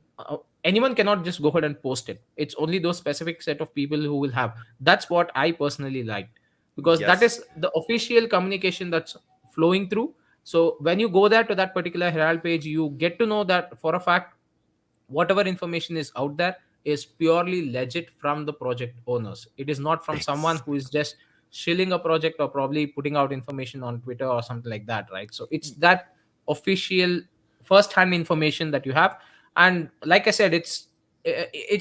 anyone cannot just go ahead and post it. It's only those specific set of people who will have. That's what I personally liked, because that Yes. is the official communication that's flowing through. So when you go there to that particular Herald page, you get to know that for a fact whatever information is out there is purely legit from the project owners. It is not from someone who is just shilling a project or probably putting out information on Twitter or something like that, right? So it's that official first hand information that you have. And like I said, it's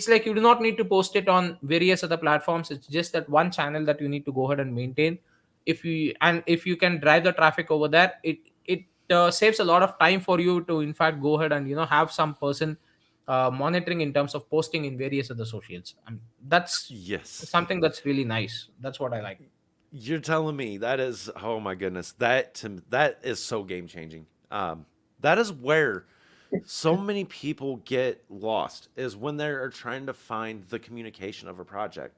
like you do not need to post it on various other platforms. It's just that one channel that you need to go ahead and maintain. If you can drive the traffic over there, it saves a lot of time for you to in fact go ahead and have some person monitoring in terms of posting in various other socials. That's Yes. something that's really nice. That's what I like. You're telling me that is, oh my goodness, that is so game changing. That is where so many people get lost, is when they're trying to find the communication of a project,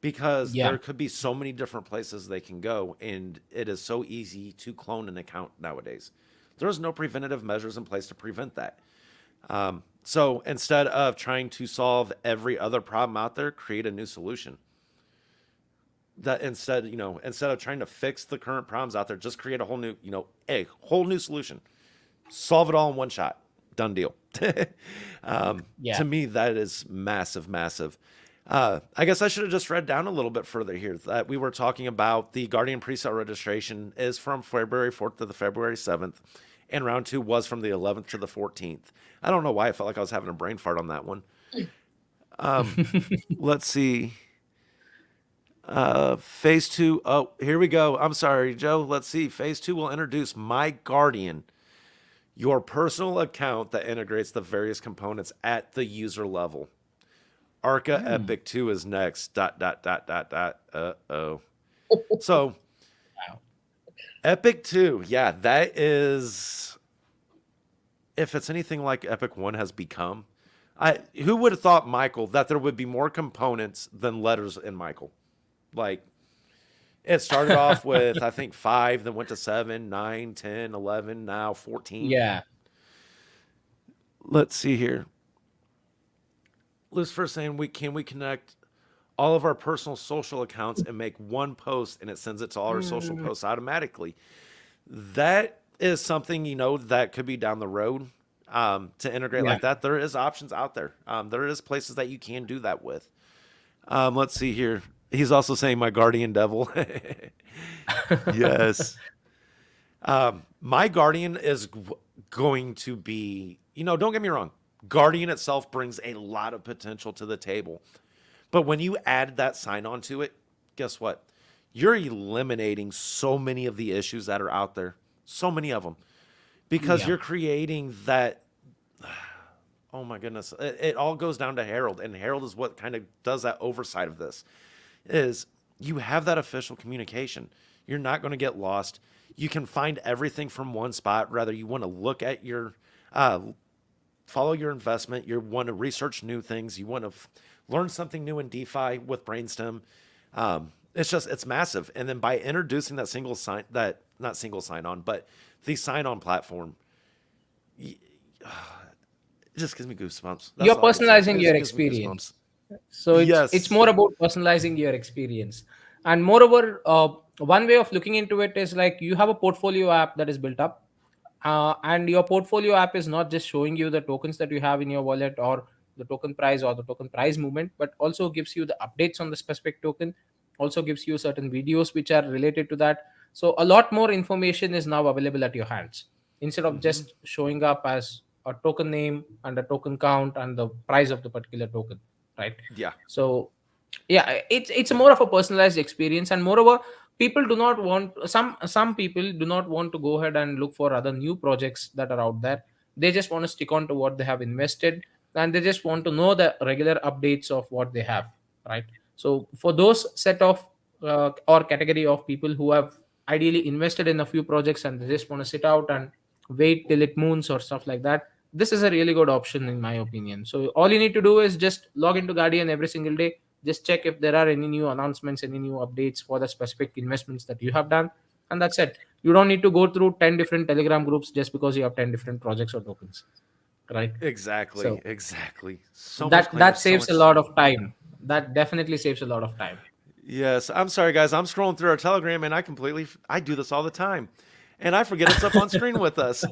because Yeah. there could be so many different places they can go, and it is so easy to clone an account nowadays. There's no preventative measures in place to prevent that. So instead of trying to solve every other problem out there, create a new solution. That instead of trying to fix the current problems out there, just create a whole new solution. Solve it all in one shot. Done deal. Yeah. To me, that is massive, massive. I guess I should have just read down a little bit further here that we were talking about the Guardian presale registration is from February 4th to the February 7th, and round 2 was from the 11th to the 14th. I don't know why I felt like I was having a brain fart on that one. Let's see. Phase 2. Oh, here we go. I'm sorry, Joe. Let's see. Phase 2 will introduce My Guardian, your personal account that integrates the various components at the user level. Archa Epic 2 is next. ... Uh-oh. So, Wow. Epic 2, yeah, that is, if it's anything like Epic 1 has become, who would have thought, Michael, that there would be more components than letters in Michael? Like, it started off with, I think, 5, then went to 7, 9, 10, 11, now 14. Yeah. Let's see here. Lucifer saying, can we connect all of our personal social accounts and make one post, and it sends it to all our social posts automatically? That is something, that could be down the road, to integrate like that. There is options out there. There is places that you can do that with. Let's see here. He's also saying My Guardian Devil. Yes. My Guardian is going to be, don't get me wrong, Guardian itself brings a lot of potential to the table. But when you add that sign on to it, guess what? You're eliminating so many of the issues that are out there. So many of them. because Yeah. you're creating that. Oh my goodness, it all goes down to Harold, and Harold is what kind of does that oversight of this. Is you have that official communication. You're not going to get lost. You can find everything from one spot. Rather, you want to look at your uh, follow your investment. You want to research new things. You want to learn something new in DeFi with Brainstem. It's massive. And then by introducing that single sign, that not single sign on, but the sign on platform, it just gives me goosebumps. That's You're all I can say. personalizing It your just gives me experience. goosebumps. So it's Yes. more about personalizing your experience. And moreover, one way of looking into it is like you have a portfolio app that is built up, and your portfolio app is not just showing you the tokens that you have in your wallet or the token price or the token price movement, but also gives you the updates on the specific token, also gives you certain videos which are related to that. So a lot more information is now available at your hands instead of Hmm. just showing up as a token name and a token count and the price of the particular token, right? Yeah. So yeah, it's more of a personalized experience. And moreover, people do not want, some people do not want to go ahead and look for other new projects that are out there. They just want to stick on to what they have invested, and they just want to know the regular updates of what they have, right? So for those set of or category of people who have ideally invested in a few projects and they just want to sit out and wait till it moons or stuff like that, this is a really good option in my opinion. So all you need to do is just log into Guardian every single day, just check if there are any new announcements, any new updates for the specific investments that you have done, and that's it. You don't need to go through 10 different Telegram groups just because you have 10 different projects or tokens, right? Exactly. So Exactly. So much that cleaner. that So saves a much. lot of time. That definitely saves a lot of time. Yes, I'm sorry, guys. I'm scrolling through our Telegram and I do this all the time, and I forget it's up on screen with us.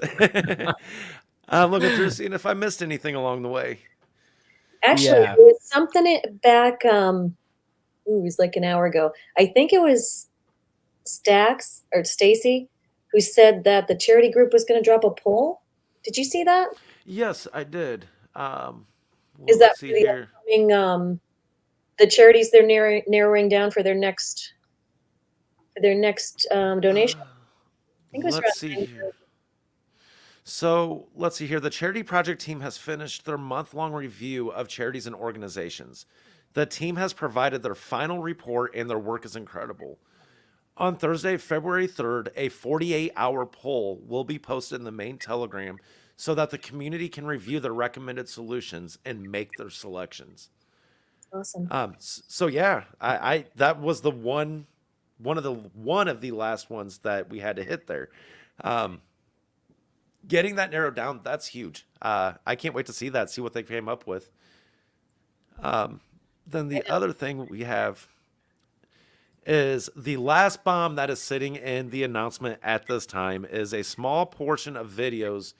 I'm looking through seeing if I missed anything along the way. Actually, Yeah. there was something back, it was like an hour ago. I think it was Stax or Stacy who said that the charity group was going to drop a poll. Did you see that? Yes, I did. Well, Is that let's for see the here. upcoming, the charities they're narrowing down for their next donation? I think it was Let's around see 9. here. So let's see here. The charity project team has finished their month-long review of charities and organizations. The team has provided their final report, and their work is incredible. On Thursday, February 3rd, a 48-hour poll will be posted in the main Telegram so that the community can review the recommended solutions and make their selections. Awesome. So yeah, I that was the one of the last ones that we had to hit there. Um, Getting that narrowed down, that's huge. I can't wait to see that, see what they came up with. Then the other thing we have is the last bomb that is sitting in the announcement at this time is a small portion of videos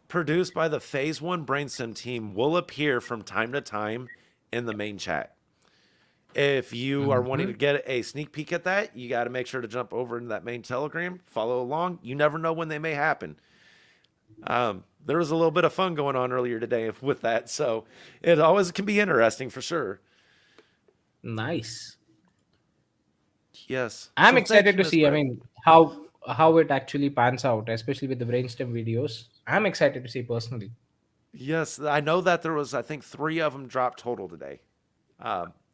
produced by the Phase 1 Brainstem team will appear from time to time in the main chat. If you are wanting to Mhm. get a sneak peek at that, you got to make sure to jump over into that main Telegram, follow along. You never know when they may happen. There was a little bit of fun going on earlier today with that, so it always can be interesting for sure. Nice. Yes. I'm So thank excited you, to Miss see, I Brett. mean, how it actually pans out, especially with the brainstem videos. I'm excited to see personally. Yes, I know that there was, I think, three of them dropped total today.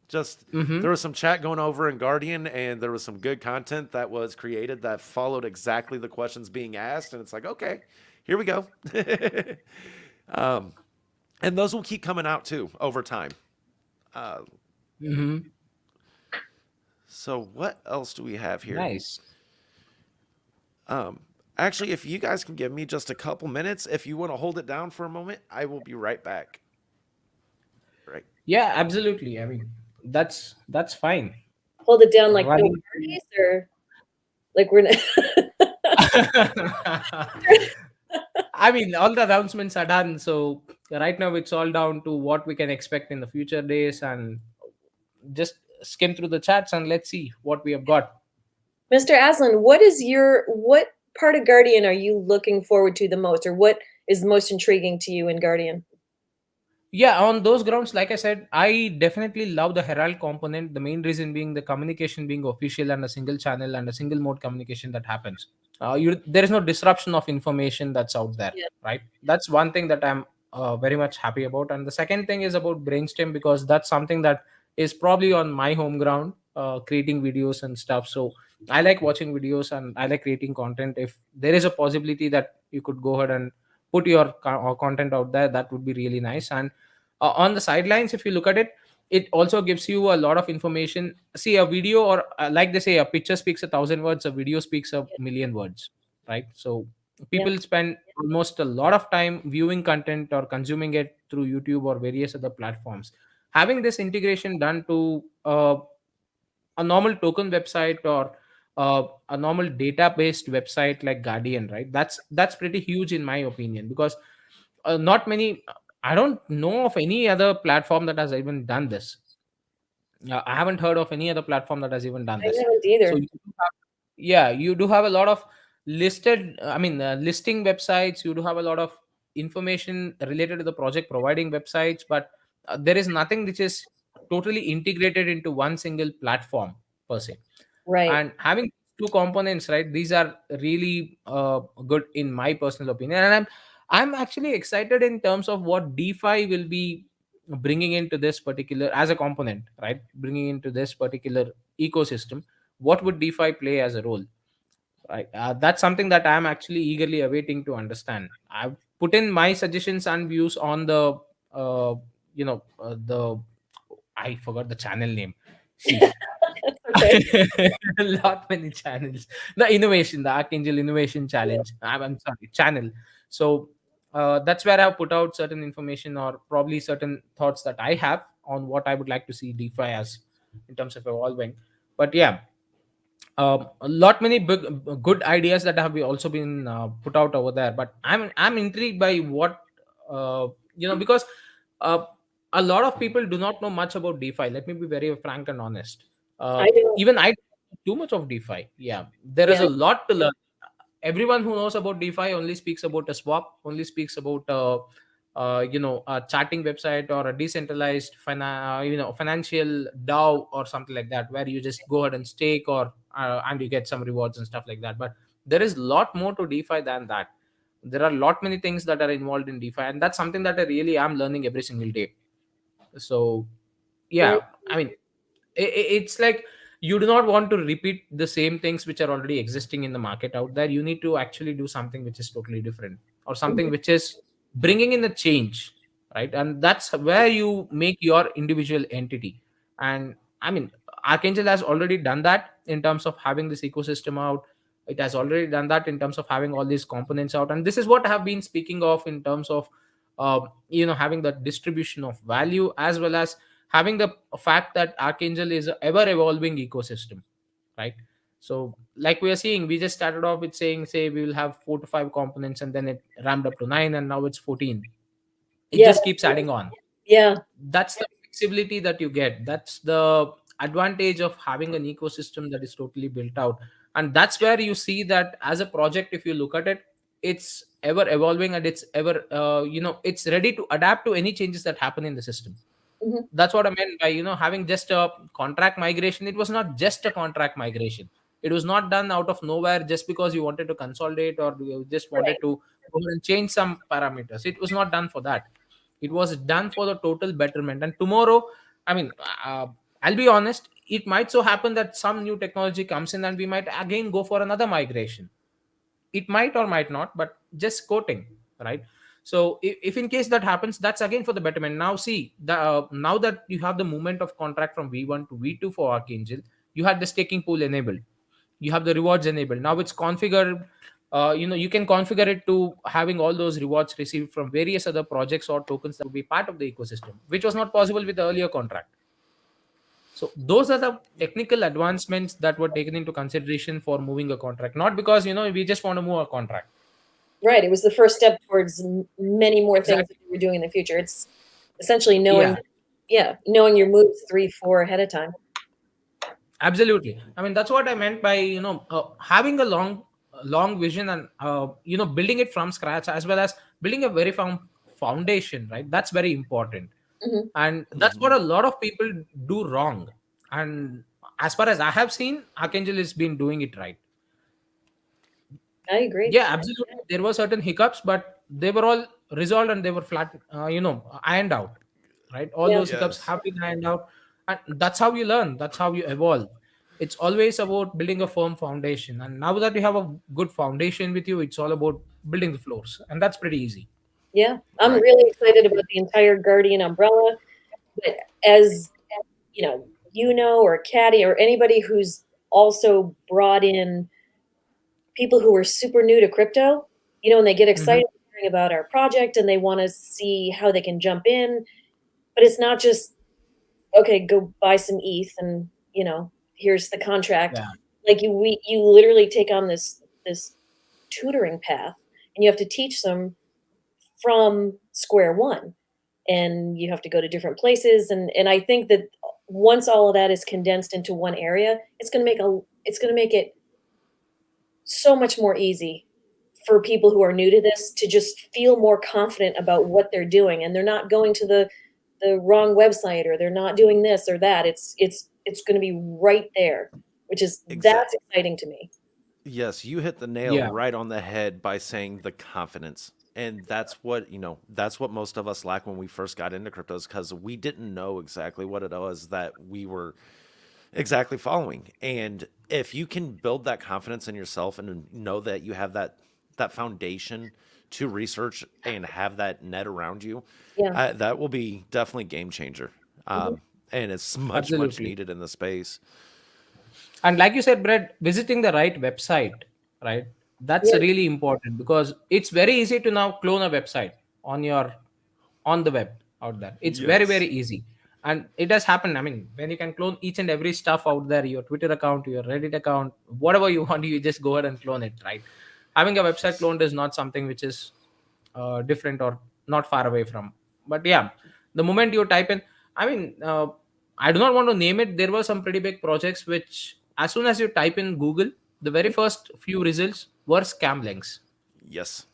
Just Mm-hmm. there was some chat going over in Guardian, and there was some good content that was created that followed exactly the questions being asked, and it's like, okay, here we go. um, and those will keep coming out too over time. Uh, Mm-hmm. so what else do we have here? Nice. Um, Actually, if you guys can give me just a couple minutes, if you want to hold it down for a moment, I will be right back. Right. Yeah, absolutely. I mean, that's fine. Hold it down like no Running. parties or like we're not. I mean, all the announcements are done. So right now it's all down to what we can expect in the future days, and just skim through the chats and let's see what we have got. Mr. Aslan, what part of Guardian are you looking forward to the most, or what is most intriguing to you in Guardian? Yeah, on those grounds, like I said, I definitely love the Herald component. The main reason being the communication being official and a single channel and a single mode communication that happens. There is no disruption of information that's out there, Yeah. right? That's one thing that I'm very much happy about. And the second thing is about Brainstem, because that's something that is probably on my home ground, creating videos and stuff. So I like watching videos and I like creating content. If there is a possibility that you could go ahead and put your content out there, that would be really nice. And on the sidelines, if you look at it, it also gives you a lot of information. See, a video, or like they say, a picture speaks 1,000 words, a video speaks 1,000,000 words, right? So Yeah. people spend almost a lot of time viewing content or consuming it through YouTube or various other platforms. Having this integration done to a normal token website, or a normal data based website like Guardian, right? That's pretty huge in my opinion, because not many, I don't know of any other platform that has even done this. I haven't heard of any other platform that has even done I this. haven't So either. you do have, yeah, you do have a lot of listing websites. You do have a lot of information related to the project providing websites, but there is nothing which is totally integrated into one single platform per se. Right. And having two components, right, these are really good in my personal opinion. And I'm actually excited in terms of what DeFi will be bringing into this particular as a component, right? Bringing into this particular ecosystem, what would DeFi play as a role, right? That's something that I'm actually eagerly awaiting to understand. I've put in my suggestions and views on the the, I forgot the channel name. Sheesh. Okay. A lot many channels. The Archangel Innovation Challenge. I'm sorry, channel. So that's where I've put out certain information, or probably certain thoughts that I have on what I would like to see DeFi as in terms of evolving. But yeah, a lot many good ideas that have also been put out over there. But I'm intrigued by what because uh, a lot of people do not know much about DeFi. Let me be very frank and honest. I don't. Even I don't know too much of DeFi. Yeah, there is Yeah. a lot to learn. Everyone who knows about DeFi only speaks about a swap, only speaks about a charting website, or a decentralized financial DAO or something like that, where you just go ahead and stake, or and you get some rewards and stuff like that. But there is a lot more to DeFi than that. There are a lot many things that are involved in DeFi, and that's something that I really am learning every single day. So Right. yeah, I mean, it's like you do not want to repeat the same things which are already existing in the market out there. You need to actually do something which is totally different, or something Mhm. which is bringing in the change, right? And that's where you make your individual entity. And I mean, Archangel has already done that in terms of having this ecosystem out. It has already done that in terms of having all these components out, and this is what I have been speaking of in terms of having that distribution of value, as well as having the fact that Archangel is a ever evolving ecosystem, right? So like we are seeing, we just started off with saying, say we will have 4 to 5 components, and then it ramped up to 9, and now it's 14. It Yeah. just keeps adding on. Yeah. That's the flexibility that you get. That's the advantage of having an ecosystem that is totally built out. And that's where you see that as a project, if you look at it, it's ever evolving, and it's ever it's ready to adapt to any changes that happen in the system. Mhm. That's what I meant by having just a contract migration. It was not just a contract migration. It was not done out of nowhere just because you wanted to consolidate, or you just Right. wanted to go and change some parameters. It was not done for that. It was done for the total betterment. And tomorrow, I mean, I'll be honest, it might so happen that some new technology comes in, and we might again go for another migration. It might or might not, but just quoting, right? So if in case that happens, that's again for the betterment. Now see, now that you have the movement of contract from V1 to V2 for Archangel, you had the staking pool enabled, you have the rewards enabled. Now it's configured. You can configure it to having all those rewards received from various other projects or tokens that would be part of the ecosystem, which was not possible with the earlier contract. So those are the technical advancements that were taken into consideration for moving a contract, not because we just want to move a contract. Right. It was the first step towards many more things that Exactly. we were doing in the future. It's essentially knowing, Yeah, knowing your moves 3, 4 ahead of time. absolutely. I mean, that's what I meant by having a long vision, and building it from scratch, as well as building a very foundation, right? That's very important. Mhm. And that's what a lot of people do wrong. And as far as I have seen, Archangel has been doing it right. I agree. Yeah, absolutely. There were certain hiccups, but they were all resolved and they were flat, ironed out. Right? All Yeah. those hiccups Yes. have been ironed out, and that's how you learn. That's how you evolve. It's always about building a firm foundation. And now that you have a good foundation with you, it's all about building the floors, and that's pretty easy. Yeah. I'm Right. really excited about the entire Guardian umbrella. But as or Caddy or anybody who's also brought in people who are super new to crypto, and they get Hmm. excited hearing about our project and they want to see how they can jump in. But it's not just, okay, go buy some ETH and, here's the contract. Yeah, Like you literally take on this tutoring path and you have to teach them from square one, and you have to go to different places, and I think that once all of that is condensed into one area, it's going to make it so much more easy for people who are new to this to just feel more confident about what they're doing, and they're not going to the wrong website, or they're not doing this or that. It's going to be right there, which is Exact. that's exciting to me. Yes, you hit the nail yeah, right on the head by saying the confidence. And that's what most of us lack when we first got into cryptos, because we didn't know exactly what it was that we were exactly following. And if you can build that confidence in yourself and know that you have that foundation to research and have that net around you, Yeah. that will be definitely game changer. Mhm. And it's much absolutely. needed in the space. And like you said, Brett, visiting the right website, right? That's Yeah. really important, because it's very easy to now clone a website on the web out there. It's very Yes. easy, and it has happened. I mean, when you can clone each and every stuff out there, your Twitter account, your Reddit account, whatever you want, you just go ahead and clone it, right? Having a website cloned is not something which is different or not far away from. But yeah, the moment you type in, I mean, I do not want to name it. There were some pretty big projects which, as soon as you type in Google, the very first few results were scam links. Yes.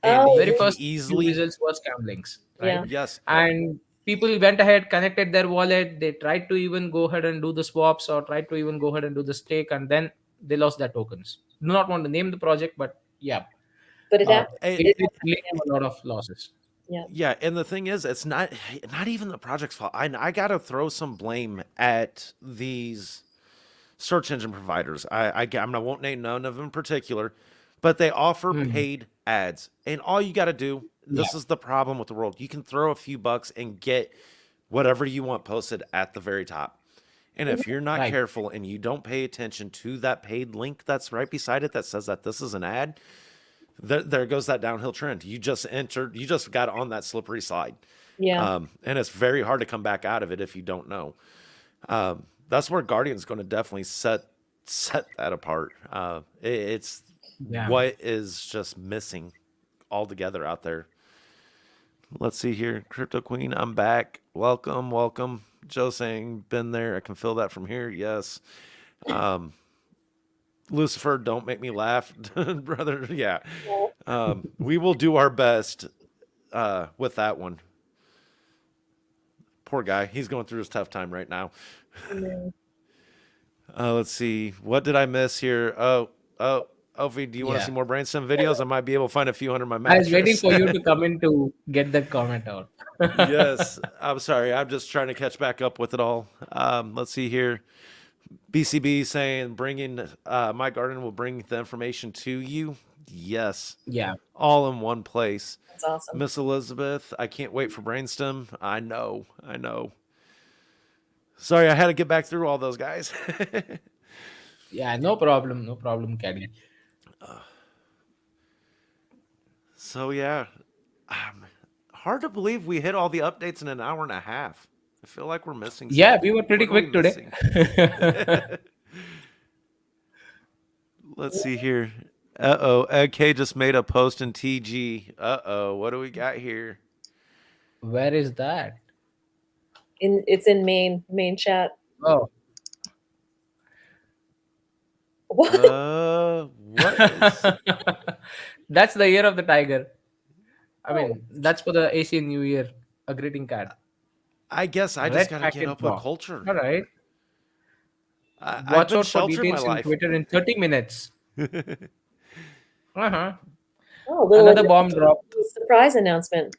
And The Oh, very you can first few easily, results were scam links, right? yeah. yes, And people went ahead, connected their wallet. They tried to even go ahead and do the swaps, or tried to even go ahead and do the stake, and then they lost their tokens. Do not want to name the project, but yeah, But it uh, happened. and it, It it happened. led Yeah. to a lot of losses. Yeah. yeah, and the thing is, it's not even the project's fault. I gotta throw some blame at these search engine providers. I won't name none of them in particular, but they offer Hmm. paid ads, and all you got to do. Yeah, This is the problem with the world. You can throw a few bucks and get whatever you want posted at the very top. And Mhm. if you're not right. careful and you don't pay attention to that paid link that's right beside it that says that this is an ad, there goes that downhill trend. You just got on that slippery slide. Yeah. And it's very hard to come back out of it if you don't know. That's where Guardian's going to definitely set that apart. It's Yeah. what is just missing altogether out there. Let's see here, Crypto Queen, I'm back. Welcome, welcome. Joe saying, been there. I can feel that from here. Yes. Lucifer, don't make me laugh, brother. Yeah. We will do our best with that one. Poor guy. He's going through his tough time right now. Yeah. Let's see. What did I miss here? Ovi, do you want to Yeah. see more brainstem videos? I might be able to find a few under my I was waiting mattress. for you to come in to get that comment out. Yes. I'm sorry. I'm just trying to catch back up with it all. Let's see here. BCB saying bringing my garden will bring the information to you. Yes. Yeah. All in one place. That's awesome. Miss Elizabeth, I can't wait for brainstem. I know. I know. Sorry, I had to get back through all those guys. Yeah, no problem. No problem, Caddy. So yeah, um, hard to believe we hit all the updates in an hour and a half. I feel like we're missing Yeah, we something. were pretty What are we quick today. missing? Let's see here. Ed K just made a post in TG. What do we got here? Where is that? It's in main chat. Oh. What? What is? That's the year of the tiger. I mean, that's for the Asian New Year, a greeting card. I guess I just Red gotta get packet up with draw. culture. All right. I've Watch been out for sheltered my details in life. Twitter in 30 minutes. Uh-huh. Oh, little Another bomb drop. surprise announcement.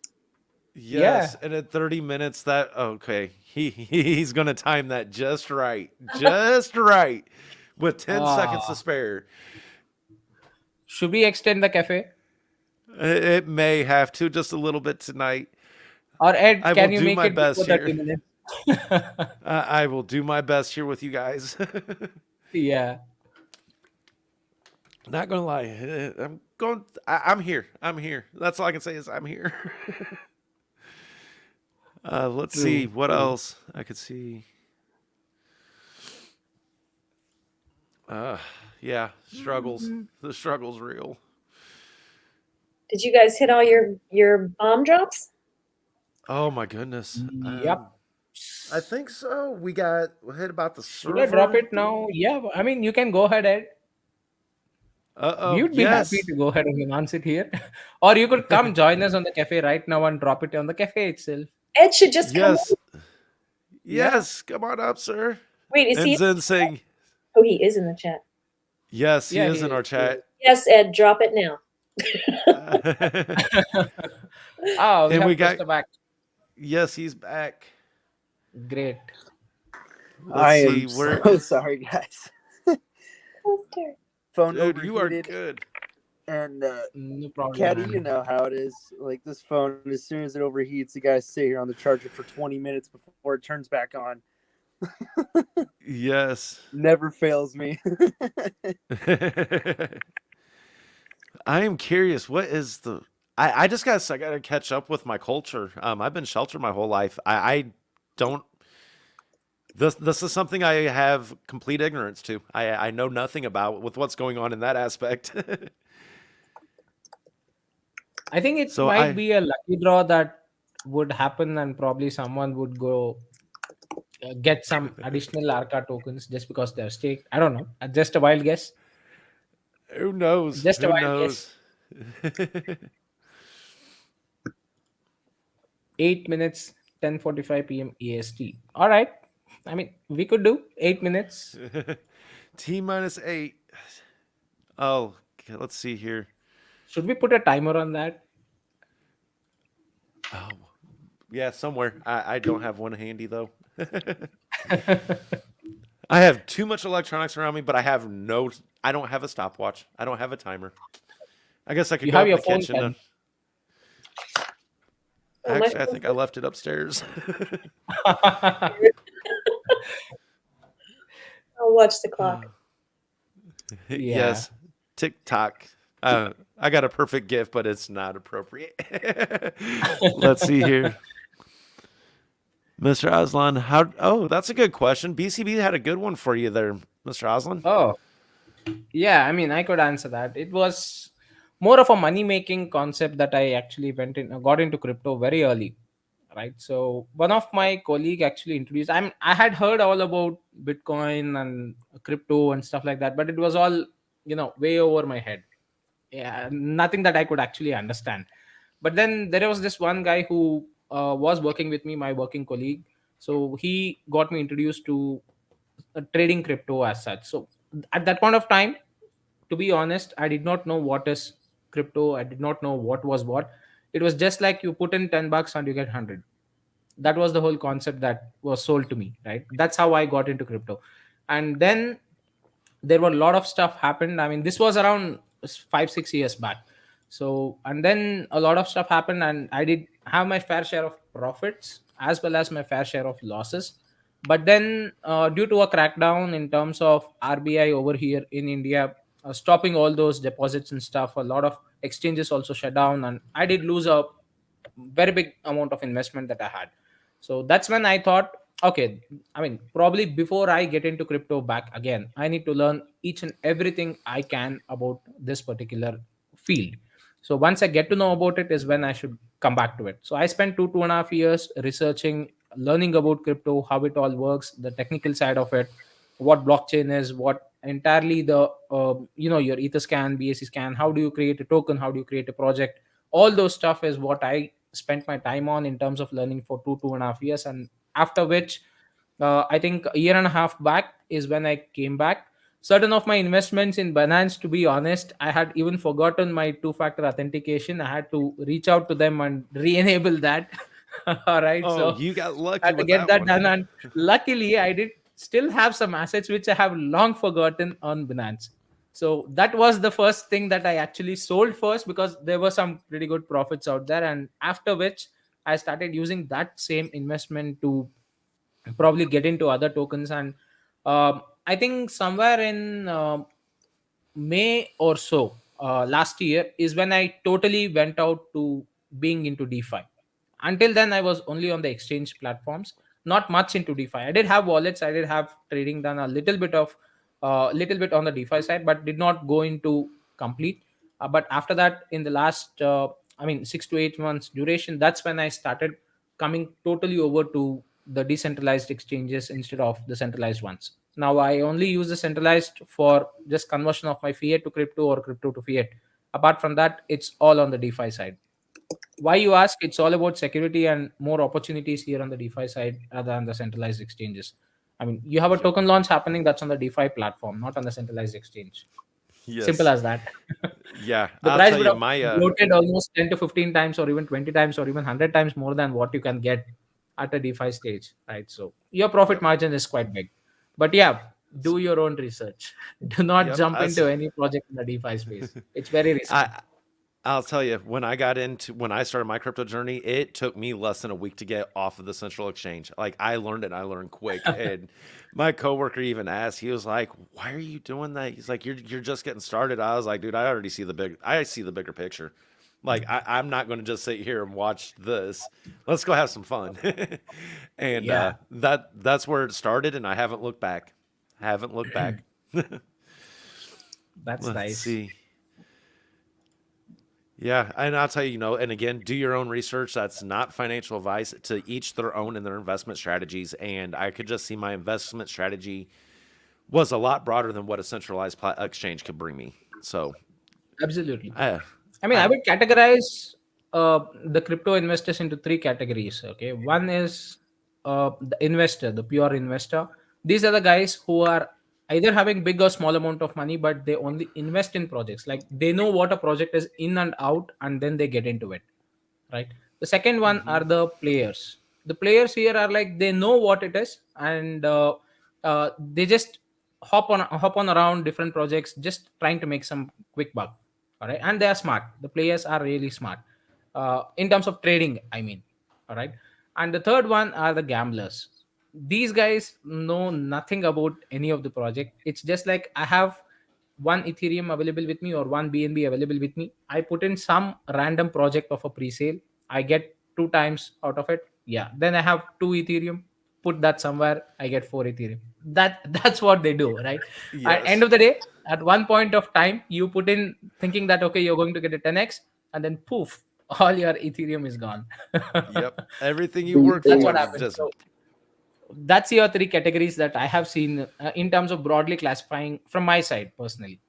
Yes, Yeah. and at 30 minutes that okay, he's going to time that just right. Just right with 10 seconds to Ah. spare. Should we extend the cafe? It may have to just a little bit tonight. Or Ed, I will can you do make my it before best 30 here. minutes? I will do my best here with you guys. Yeah. Not gonna lie, I'm going. I'm here. I'm here. That's all I can say is I'm here. Let's see True. what True. else I could see. Uh, yeah, struggles. The struggle's real. Did you guys hit all your bomb drops? Oh my goodness. Yep. I think so. We hit about the Should I drop server. it now? Yeah. I mean, you can go ahead, Ed. We Oh, would be happy yes. to go ahead and announce it here. Or you could come join us on the cafe right now and drop it on the cafe itself. Ed should just come. Yes. Yeah. Yes. Come on up, sir. Wait, is And he? Zen saying, Oh, he is in the chat. yes, he Yeah, is he in our is. chat. Yes, Ed, drop it now. Ah, we And have we got, Krista back. yes, he's back. Great. I Let's am see. Where, so sorry, guys. Phone dude, you are overheated, good. and No problem. Caddy, man. you know how it is. Like this phone, as soon as it overheats, you guys sit here on the charger for 20 minutes before it turns back on. Yes. Never fails me. I am curious. What is the? I just I gotta catch up with my culture. I've been sheltered my whole life. I don't. This is something I have complete ignorance to. I know nothing about with what's going on in that aspect. I think it So might be a lucky draw that would happen, and probably someone would go get some additional Arca tokens just because they're staked. I don't know. Just a wild guess. who knows? Just a Who wild guess. knows? 8 minutes, 10:45 p.m. EST. All right. I mean, we could do 8 minutes. T minus 8. Oh, okay, let's see here. Should we put a timer on that? Oh, yeah, somewhere. I don't have one handy though. I have too much electronics around me, but I don't have a stopwatch. I don't have a timer. I guess I could You go have up in your the phone kitchen. pen. Oh, my Actually, I think I left it upstairs. I'll watch the clock. Yes, TikTok. I got a perfect gift, but it's not appropriate. Let's see here. Mr. Aslan, oh, that's a good question. BCB had a good one for you there, Mr. Aslan. Oh, yeah. I mean, I could answer that. It was more of a money making concept that I actually got into crypto very early, right? So one of my colleague actually introduced. I had heard all about Bitcoin and crypto and stuff like that, but it was all way over my head. Yeah, nothing that I could actually understand. But then there was this one guy who was working with me, my working colleague. So he got me introduced to trading crypto as such. So at that point of time, to be honest, I did not know what is crypto. I did not know what was what. It was just like you put in $10 and you get 100. That was the whole concept that was sold to me, right? That's how I got into crypto. And then there were a lot of stuff happened. I mean, this was around 5-6 years back. So and then a lot of stuff happened, and I did have my fair share of profits as well as my fair share of losses. But then due to a crackdown in terms of RBI over here in India, stopping all those deposits and stuff, a lot of exchanges also shut down, and I did lose a very big amount of investment that I had. So that's when I thought, okay, I mean, probably before I get into crypto back again, I need to learn each and everything I can about this particular field. So once I get to know about it is when I should come back to it. So I spent 2.5 years researching, learning about crypto, how it all works, the technical side of it, what blockchain is, what entirely the your Etherscan, BAC scan, how do you create a token, how do you create a project, all those stuff is what I spent my time on in terms of learning for 2.5 years. And after which I think a year and a half back is when I came back. certain of my investments in Binance, to be honest, I had even forgotten my two-factor authentication. I had to reach out to them and re-enable that. All right, Oh, so you got I lucky had to with get that that one. done, and luckily, I did still have some assets which I have long forgotten on Binance. So that was the first thing that I actually sold first, because there were some pretty good profits out there, and after which I started using that same investment to probably get into other tokens. And I think somewhere in May or so last year is when I totally went out to being into DeFi. Until then, I was only on the exchange platforms, not much into DeFi. I did have wallets, I did have trading done, a little bit on the DeFi side, but did not go into complete. But after that, in the last, 6 to 8 months duration, that's when I started coming totally over to the decentralized exchanges instead of the centralized ones. Now I only use the centralized for just conversion of my fiat to crypto or crypto to fiat. Apart from that, it's all on the DeFi side. Why, you ask? It's all about security and more opportunities here on the DeFi side rather than the centralized exchanges. I mean, you have a Yep. token launch happening that's on the DeFi platform, not on the centralized exchange. Simple Yes. as that. Yeah, The I'll price tell would you, have my bloated almost 10 to 15 times, or even 20 times, or even 100 times more than what you can get at a DeFi stage, right? So your profit yep, margin is quite big. But yeah, do your own research. Do not yep. jump into any project in the DeFi space. It's very risky. I I'll tell you, when I started my crypto journey, it took me less than a week to get off of the central exchange. Like I learned it, and I learned quick. And my coworker even asked, he was like, "Why are you doing that?" He's like, "You're just getting started." I was like, "Dude, I see the bigger picture. Like I'm not going to just sit here and watch this. Let's go have some fun." And Yeah, that's where it started, and I haven't looked back. Haven't looked back. that's Let's nice. see. Yeah, and I'll tell you, and again, do your own research. That's not financial advice. To each their own in their investment strategies. And I could just see my investment strategy was a lot broader than what a centralized exchange could bring me. So, Absolutely. I, I mean, I I, would categorize the crypto investors into three categories. Okay, one is the investor, the pure investor. These are the guys who are either having big or small amount of money, but they only invest in projects. Like they know what a project is in and out, and then they get into it, right? The second one mm-hmm. are the players. The players here are like they know what it is, and they just hop on around different projects, just trying to make some quick buck. All right, and they are smart. The players are really smart in terms of trading, I mean. All right, and the third one are the gamblers. These guys know nothing about any of the project. It's just like I have one Ethereum available with me or one BNB available with me. I put in some random project of a pre-sale. I get 2 times out of it. Yeah. Then I have 2 Ethereum. Put that somewhere. I get 4 Ethereum. That's what they do, right? At end Yes. of the day, at one point of time, you put in thinking that okay, you're going to get a 10x, and then poof, all your Ethereum is gone. Yep. Everything you These worked That's for what days, is happens. just, So that's your three categories that I have seen in terms of broadly classifying from my side personally.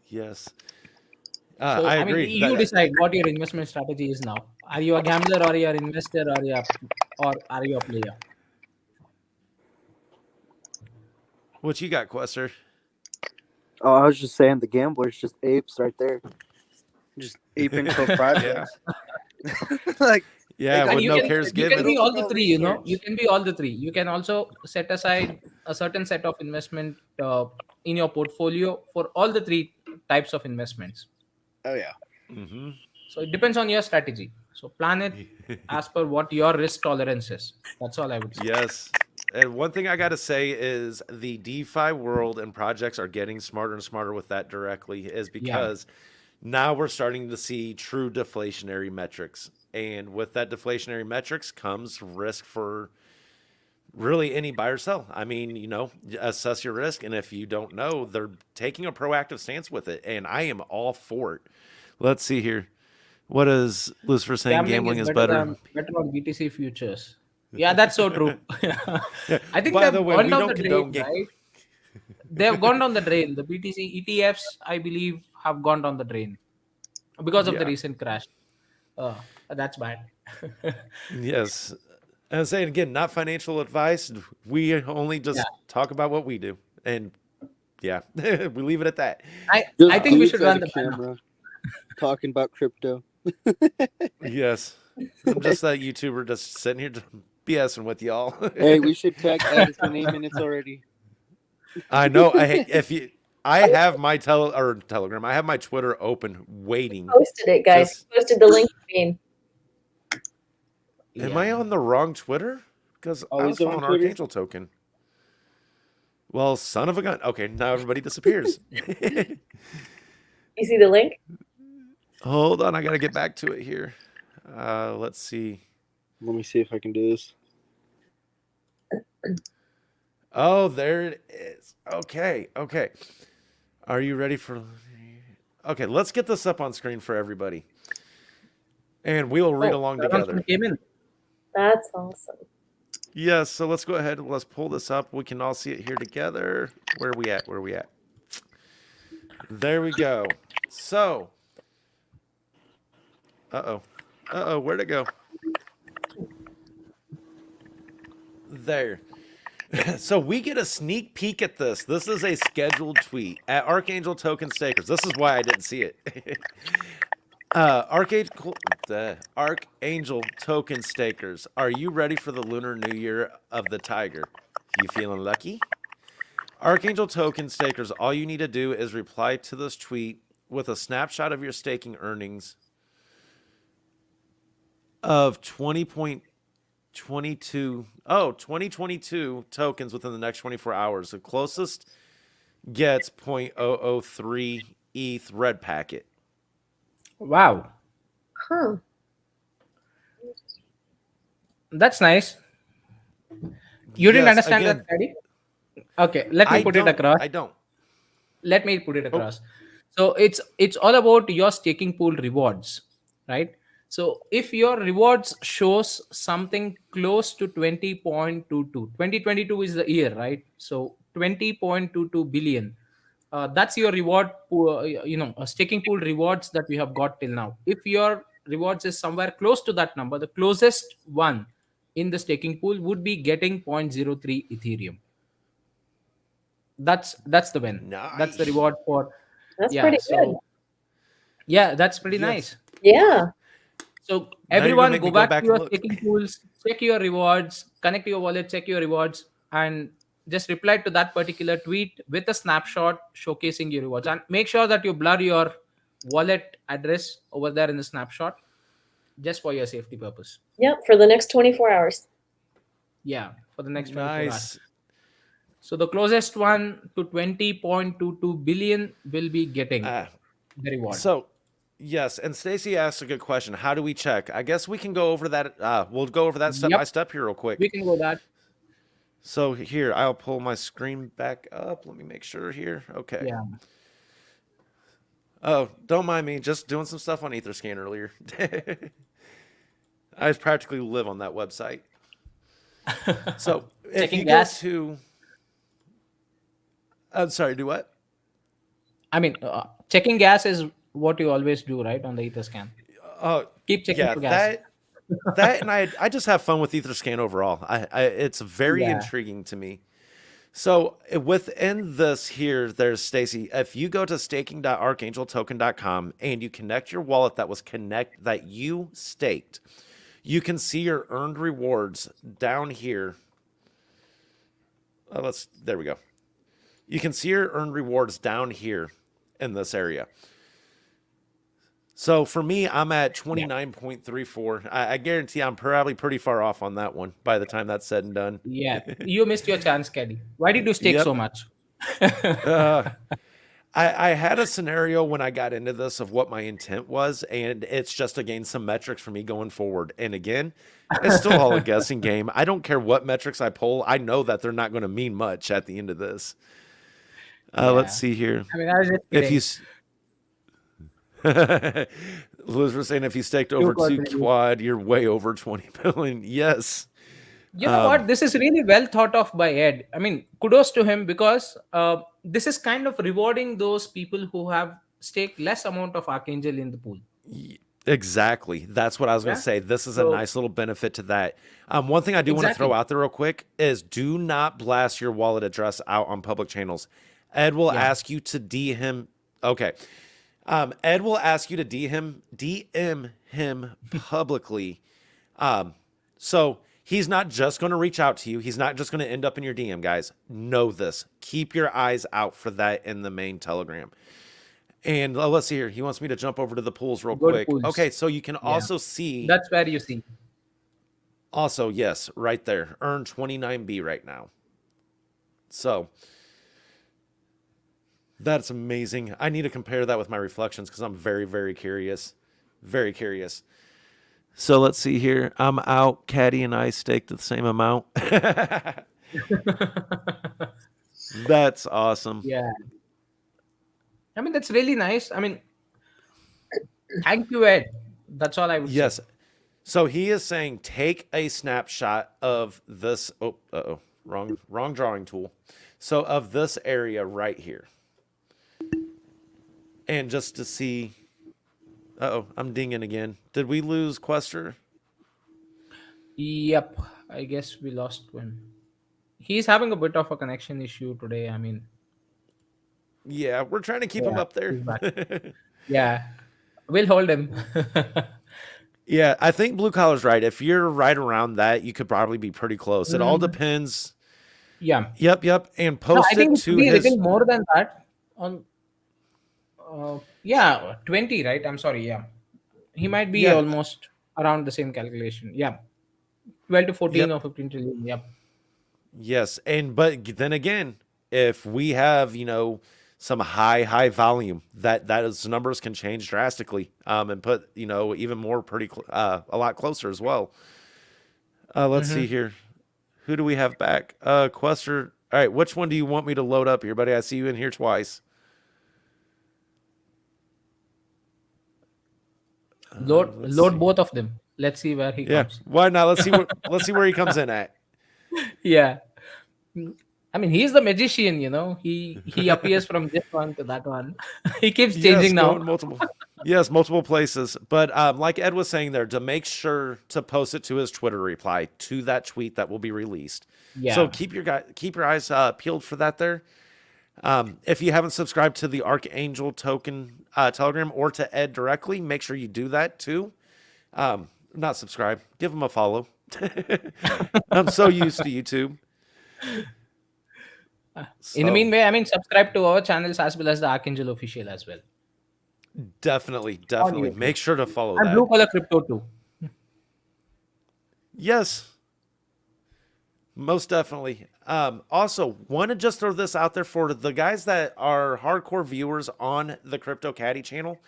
yes. So, I I mean, agree. you decide what your investment strategy is now. Are you a gambler, or you're an investor, or are you a player? What you got, Quester? oh, I was just saying the gamblers just apes right there, just ape into Yeah. projects. Like they Yeah, And got with you no can cares you can given. be little to all the no three. You know, you research. can be all the three. You can also set aside a certain set of investment in your portfolio for all the three types of investments. Oh yeah. Mm-hmm. So it depends on your strategy. So plan it as per what your risk tolerance is. That's all I would say. Yes. And one thing I got to say is the DeFi world and projects are getting smarter and smarter with that directly, is Yeah, because now we're starting to see true deflationary metrics. And with that deflationary metrics comes risk for really any buy or sell. I mean, assess your risk. And if you don't know, they're taking a proactive stance with it. And I am all for it. Let's see here. What is Lucifer saying? gambling Gambling is is better. better on BTC futures. Yeah, that's so true. Yeah. I think By the they've way, gone we down don't the drain, condone right? They have gone down the drain. The BTC ETFs, I believe, have gone down the drain because of the Yeah. recent crash. That's bad. Yes. And I'm saying again, not financial advice. We only Yeah, just talk about what we do. And yeah, we leave it at that. I Just think we dudes should at run a the ban. camera talking about crypto. Yes, I'm just that YouTuber just sitting here BSing with y'all. Hey, we should tag Addison 8 minutes already. I know. I have my Telegram. I have my Twitter open, waiting. Posted it, guys. Just- Posted the link. Am I on the wrong Twitter? Because I Always was on following Twitter? Archangel Token. Well, son of a gun. Okay, now everybody disappears. You see the link? Hold on, I got to get back to it here. Let's see. Let me see if I can do this. Oh, there it is. Okay. Are you ready for... Okay, let's get this up on screen for everybody. And we will read along together. Came in. That's awesome. Yes, so let's go ahead. Let's pull this up. We can all see it here together. Where are we at? There we go. So... Uh-oh, where'd it go? There. So we get a sneak peek at this. This is a scheduled tweet at Archangel Token Stakers. This is why I didn't see it. Archangel Token Stakers, are you ready for the Lunar New Year of the Tiger? You feeling lucky? Archangel Token Stakers, all you need to do is reply to this tweet with a snapshot of your staking earnings of 2022 tokens within the next 24 hours. The closest gets 0.003 ETH red packet. Wow, Huh. that's nice. You didn't Yes, understand again, that, Eddie? Okay, let me put it across. I don't. Let me put it across. So it's all about your staking pool rewards, right? So if your rewards shows something close to 20.22, 2022 is the year, right? So 20.22 billion, that's your reward pool, staking pool rewards that we have got till now. If your rewards is somewhere close to that number, the closest one in the staking pool would be getting 0.03 Ethereum. That's the win. That's the Nice. reward for. That's Yeah, pretty good. so yeah, that's pretty Yes. nice. Yeah. So Now you're gonna everyone make go me go back back to and your look. staking pools, check your rewards, connect to your wallet, check your rewards, and just reply to that particular tweet with a snapshot showcasing your rewards. And make sure that you blur your wallet address over there in the snapshot, just for your safety purpose. Yep. For the next 24 hours. Yeah, for the next 24 hours. Nice. So the closest one to 20.22 billion will be getting the reward. So, yes, and Stacy asked a good question. How do we check? I guess we can go over that. We'll go over that step by step here real quick. We can go that. So here, I'll pull my screen back up. Let me make sure here. Okay. Yeah. Oh, don't mind me. Just doing some stuff on Etherscan earlier. I practically live on that website. So if Checking you gas? go to... I'm sorry, do what? I mean, checking gas is what you always do, right, on the Etherscan. Keep checking Yeah, for gas. that and I just have fun with Etherscan overall. It's very Yeah. intriguing to me. So within this here, there's Stacy. If you go to staking.archangeltoken.com and you connect your wallet that you staked, you can see your earned rewards down here. There we go. You can see your earned rewards down here in this area. So for me, I'm at 29.34. I guarantee I'm probably pretty far off on that one by the time that's said and done. Yeah, you missed your chance, Keddy. Why did you stake Yep. so much? I had a scenario when I got into this of what my intent was, and it's just to gain some metrics for me going forward. And again, it's still all a guessing game. I don't care what metrics I pull. I know that they're not going to mean much at the end of this. Let's see here. I mean, I was just If kidding. you Liz was saying if you staked over got 2 it. quad, you're way over 20 billion. Yes. You know what? This is really well thought of by Ed. I mean, kudos to him, because this is kind of rewarding those people who have staked less amount of Archangel in the pool. Exactly. That's what I was going to Yeah. say. This is a So- nice little benefit to that. One thing I do want to Exactly. throw out there real quick is do not blast your wallet address out on public channels. Ed will Yeah. ask you to DM. Okay. Ed will ask you to DM him publicly. So he's not just going to reach out to you. He's not just going to end up in your DM, guys. Know this. Keep your eyes out for that in the main Telegram. And let's see here. He wants me to jump over to the pools real Good quick. pools. Okay, so you can Yeah. also see. That's where you see. Also, yes, right there. Earn 29B right now. So that's amazing. I need to compare that with my reflections because I'm very, very curious. Very curious. So let's see here. I'm out. Caddy and I staked the same amount. That's awesome. Yeah. I mean, that's really nice. I mean, thank you, Ed. That's all I would Yes. say. So he is saying take a snapshot of this. Oh, wrong drawing tool. So of this area right here. And just to see. I'm dinging again. Did we lose Quester? Yep. I guess we lost one. He's having a bit of a connection issue today. I mean, Yeah, we're trying to keep him yeah, up there. he's back. Yeah. We'll hold him. Yeah, I think Blue Collar's right. If you're right around that, you could probably be pretty close. It all depends. Yeah. Yep. And No, post I think it it to should be a his. little more than that. On yeah, 20, right? I'm sorry. Yeah. He might be Yeah. almost around the same calculation. Yeah. 12 to 14 Yep. or 15 trillion. Yep. Yes, but then again, if we have some high volume, those numbers can change drastically, and put even more a lot closer as well. Let's see here, who do we have back? Quester. All right, which one do you want me to load up here, buddy? I see you in here twice. let's Load see. both of them. Let's see where he Yeah, comes. why not? Let's see where he comes in at. Yeah. I mean, he's the magician, He appears from this one to that one. He keeps Yes, changing now. going multiple places. But like Ed was saying there, to make sure to post it to his Twitter reply to that tweet that will be released. Yeah. So keep your eyes peeled for that there. If you haven't subscribed to the Archangel token Telegram or to Ed directly, make sure you do that too. Not subscribe, give him a follow. I'm so used to YouTube. In the meanwhile, I mean, subscribe to our channels as well as the Archangel official as well. Definitely YouTube. make sure to follow And that. Blue Collar Crypto too. Yes, most definitely. Also, want to just throw this out there for the guys that are hardcore viewers on the Crypto Caddy channel.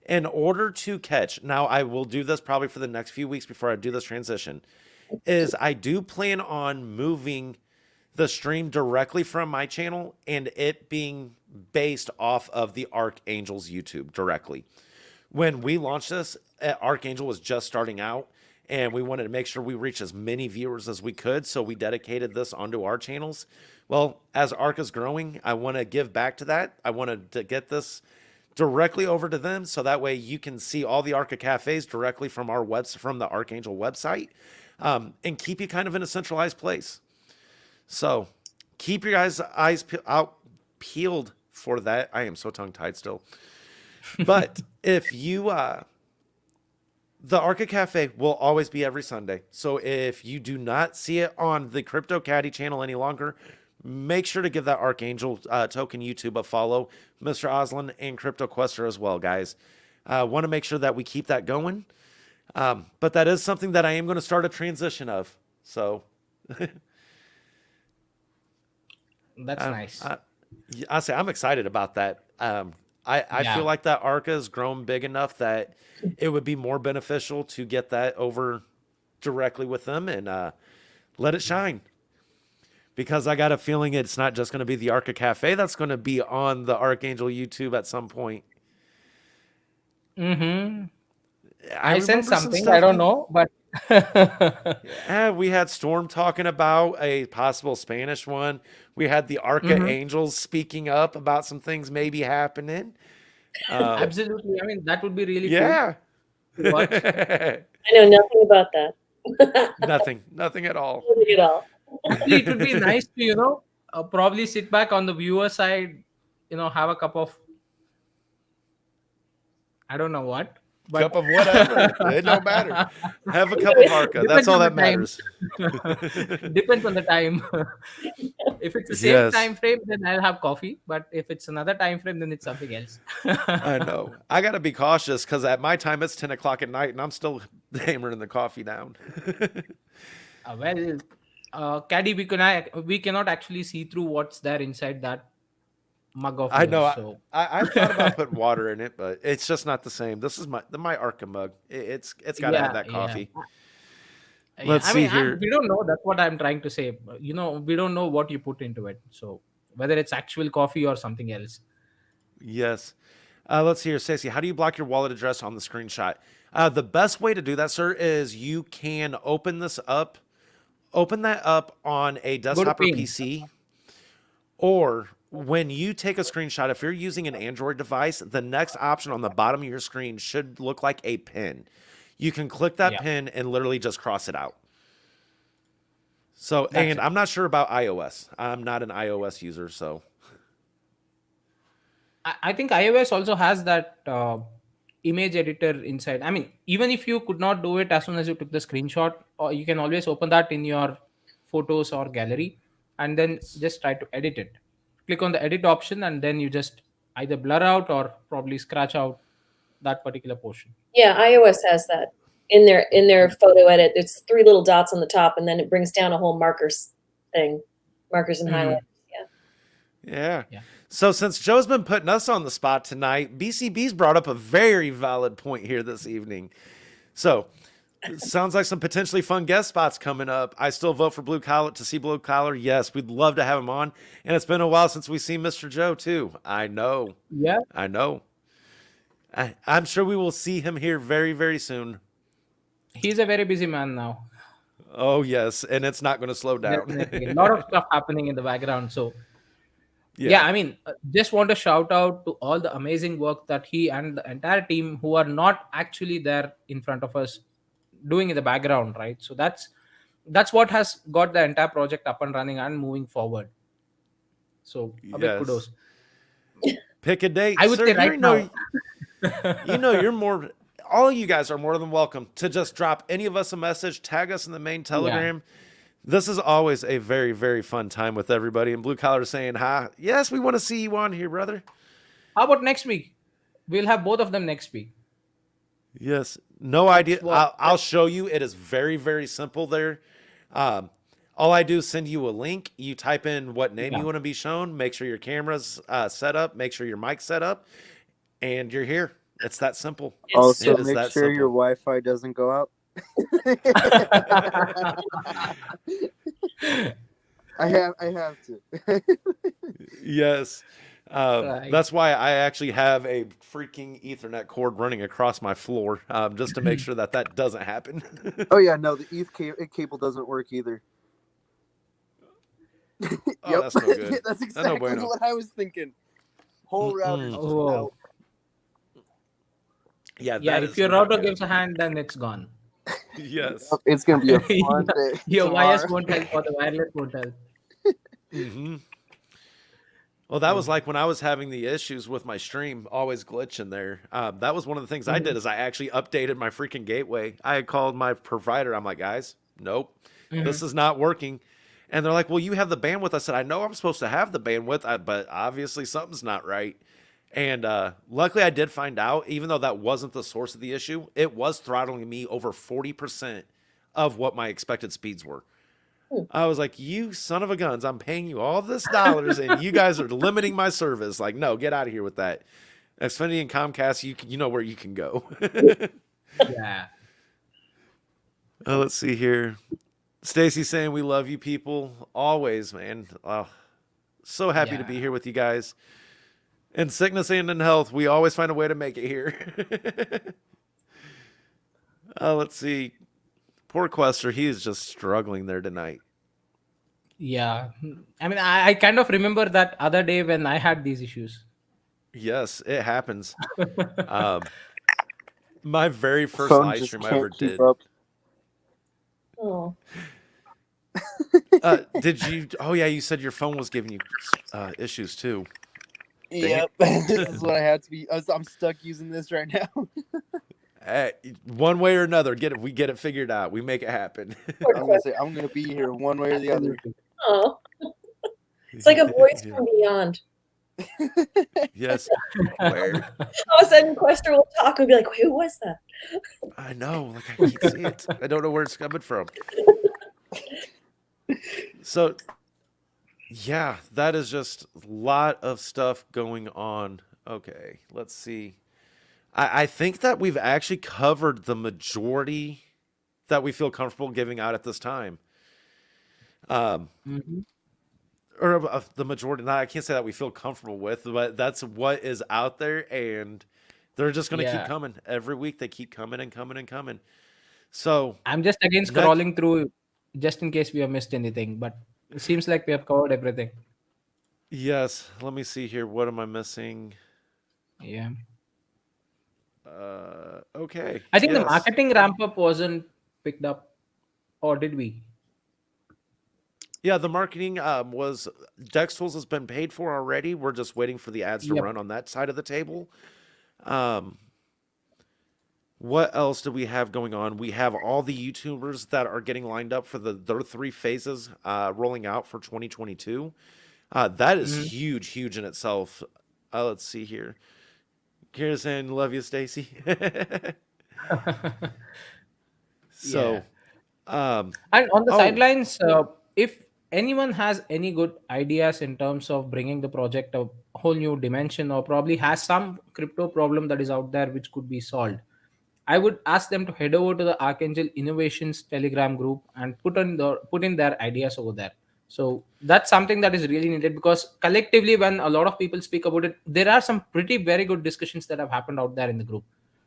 In order to catch, now I will do this probably for the next few weeks before I do this transition, is I do plan on moving the stream directly from my channel and it being based off of the Archangel's YouTube directly. When we launched this, Archangel was just starting out and we wanted to make sure we reach as many viewers as we could. So we dedicated this onto our channels. Well, as Arc is growing, I want to give back to that. I wanted to get this directly over to them. So that way you can see all the Archa Cafes directly from from the Archangel website, and keep you kind of in a centralized place. So keep your guys' eyes peeled for that. I am so tongue-tied still. But if you, the Archa Cafe will always be every Sunday. So if you do not see it on the Crypto Caddy channel any longer, make sure to give that Archangel token YouTube a follow. Mr. Oslin and Crypto Quester as well, guys. Want to make sure that we keep that going. But that is something that I am going to start a transition of. So... That's nice. I say I'm excited about that. I feel like that Arca has grown big enough that it would be more beneficial to get that over directly with them and let it shine. Because I got a feeling it's not just going to be the Archa Cafe that's going to be on the Archangel YouTube at some point. I sense remember some something. stuff I don't know, but we had Storm talking about a possible Spanish one. We had the Archa Angels speaking up about some things maybe happening. absolutely. I mean, that would be really Yeah. cool to watch. I know nothing about that. Nothing at all. Nothing at all. Actually, it would be nice to, probably sit back on the viewer side, have a cup of, I don't know what, but Cup of whatever. It don't matter. Have a cup of Arca. That's depends all on the that time. matters. Depends on the time. If it's the same Yes. time frame, then I'll have coffee. But if it's another time frame, then it's something else. I know. I got to be cautious because at my time it's 10 o'clock at night and I'm still hammering the coffee down. Caddy, we cannot actually see through what's there inside that mug of I know. yours. So I thought about putting water in it, but it's just not the same. This is my Arca mug. It's got to have that coffee. Let's see here. We don't know. That's what I'm trying to say. We don't know what you put into it. So whether it's actual coffee or something else. Yes. Let's see here, Stacey. How do you block your wallet address on the screenshot? The best way to do that, sir, is you can open that up on a desktop or PC, or when you take a screenshot, if you're using an Android device, the next option on the bottom of your screen should look like a pin. You can click that pin and literally just cross it out. So, and I'm not sure about iOS. I'm not an iOS user, so. I think iOS also has that image editor inside. I mean, even if you could not do it as soon as you took the screenshot, or you can always open that in your photos or gallery and then just try to edit it. Click on the edit option and then you just either blur out or probably scratch out that particular portion. Yeah, iOS has that in their photo edit. It's 3 little dots on the top, and then it brings down a whole markers thing, markers and highlights. Yeah. So since Joe's been putting us on the spot tonight, BCB's brought up a very valid point here this evening. So it sounds like some potentially fun guest spots coming up. I still vote for Blue Collar to see Blue Collar. Yes, we'd love to have him on. And it's been a while since we've seen Mr. Joe too. I know. Yeah. I know. I'm sure we will see him here very, very soon. He's a very busy man now. Oh, yes. And it's not going to slow down. Definitely. A lot of stuff happening in the background. So, yeah, I mean, just want to shout out to all the amazing work that he and the entire team who are not actually there in front of us doing in the background, right? So that's what has got the entire project up and running and moving forward. So a big kudos. Pick a date. I would say right now. All you guys are more than welcome to just drop any of us a message, tag us in the main Telegram. Yeah. This is always a very, very fun time with everybody. And Blue Collar is saying, hi. Yes, we want to see you on here, brother. How about next week? We'll have both of them next week. Yes. No idea. I'll show you. It is very, very simple there. All I do is send you a link. You type in what name you want to be shown. Make sure your camera's set up. Make sure your mic's set up. And you're here. It's that simple. Also, make sure your Wi-Fi doesn't go out. I have to. Yes. That's why I actually have a freaking Ethernet cord running across my floor, just to make sure that doesn't happen. Oh yeah, no, the ETH cable doesn't work either. Oh, that's no good. That's exactly what I was thinking. Whole router. Yeah, if your router gives a hand, then it's gone. Yes. It's going to be a fun day. Your wires won't help or the wireless won't help. Mm-hmm. Well, that was like when I was having the issues with my stream, always glitching there. That was one of the things I did is I actually updated my freaking gateway. I had called my provider. I'm like, guys, nope, this is not working. And they're like, well, you have the bandwidth. I said, I know I'm supposed to have the bandwidth, but obviously something's not right. And luckily I did find out, even though that wasn't the source of the issue, it was throttling me over 40% of what my expected speeds were. I was like, you son of a guns, I'm paying you all this dollars and you guys are limiting my service. Like, no, get out of here with that. Xfinity and Comcast, you know where you can go. Yeah. Let's see here. Stacy's saying we love you people always, man. So happy to be here with you guys. In sickness and in health, we always find a way to make it here. Let's see. Poor Quester, he is just struggling there tonight. Yeah. I mean, I kind of remember that other day when I had these issues. Yes, it happens. My very first live stream I ever did. Oh. Did you? Oh yeah, you said your phone was giving you issues too. Yep, this is what I have to be. I'm stuck using this right now. One way or another, we get it figured out. We make it happen. I was gonna say I'm gonna be here one way or the other. Oh, it's like a voice from beyond. Yes. Where? All of a sudden, Quester will talk and be like, "Who was that?" I know. Like I can't see it. I don't know where it's coming from. So, yeah, that is just a lot of stuff going on. Okay, let's see. I think that we've actually covered the majority that we feel comfortable giving out at this time. Um, Mhm. or the majority. Nah, I can't say that we feel comfortable with, but that's what is out there, and they're just going to keep Yeah. coming every week. They keep coming and coming and coming. So I'm just again next, scrolling through just in case we have missed anything, but it seems like we have covered everything. yes, let me see here. What am I missing? Yeah. Okay, I think the yes. marketing ramp up wasn't picked up, or did we? Yeah, the marketing was Dex Tools has been paid for already. We're just waiting for the ads to Yep. run on that side of the table. Um, what else do we have going on? We have all the YouTubers that are getting lined up for their 3 phases rolling out for 2022. That is Mhm. huge, huge in itself. Let's see here. Kira's saying, "Love you, Stacy." So, Yeah. um, And on the oh, sidelines, if anyone has any good ideas in terms of bringing the project a whole new dimension, or probably has some crypto problem that is out there which could be solved, I would ask them to head over to the Archangel Innovations Telegram group and put in their ideas over there. So that's something that is really needed, because collectively, when a lot of people speak about it, there are some pretty very good discussions that have happened out there in the group.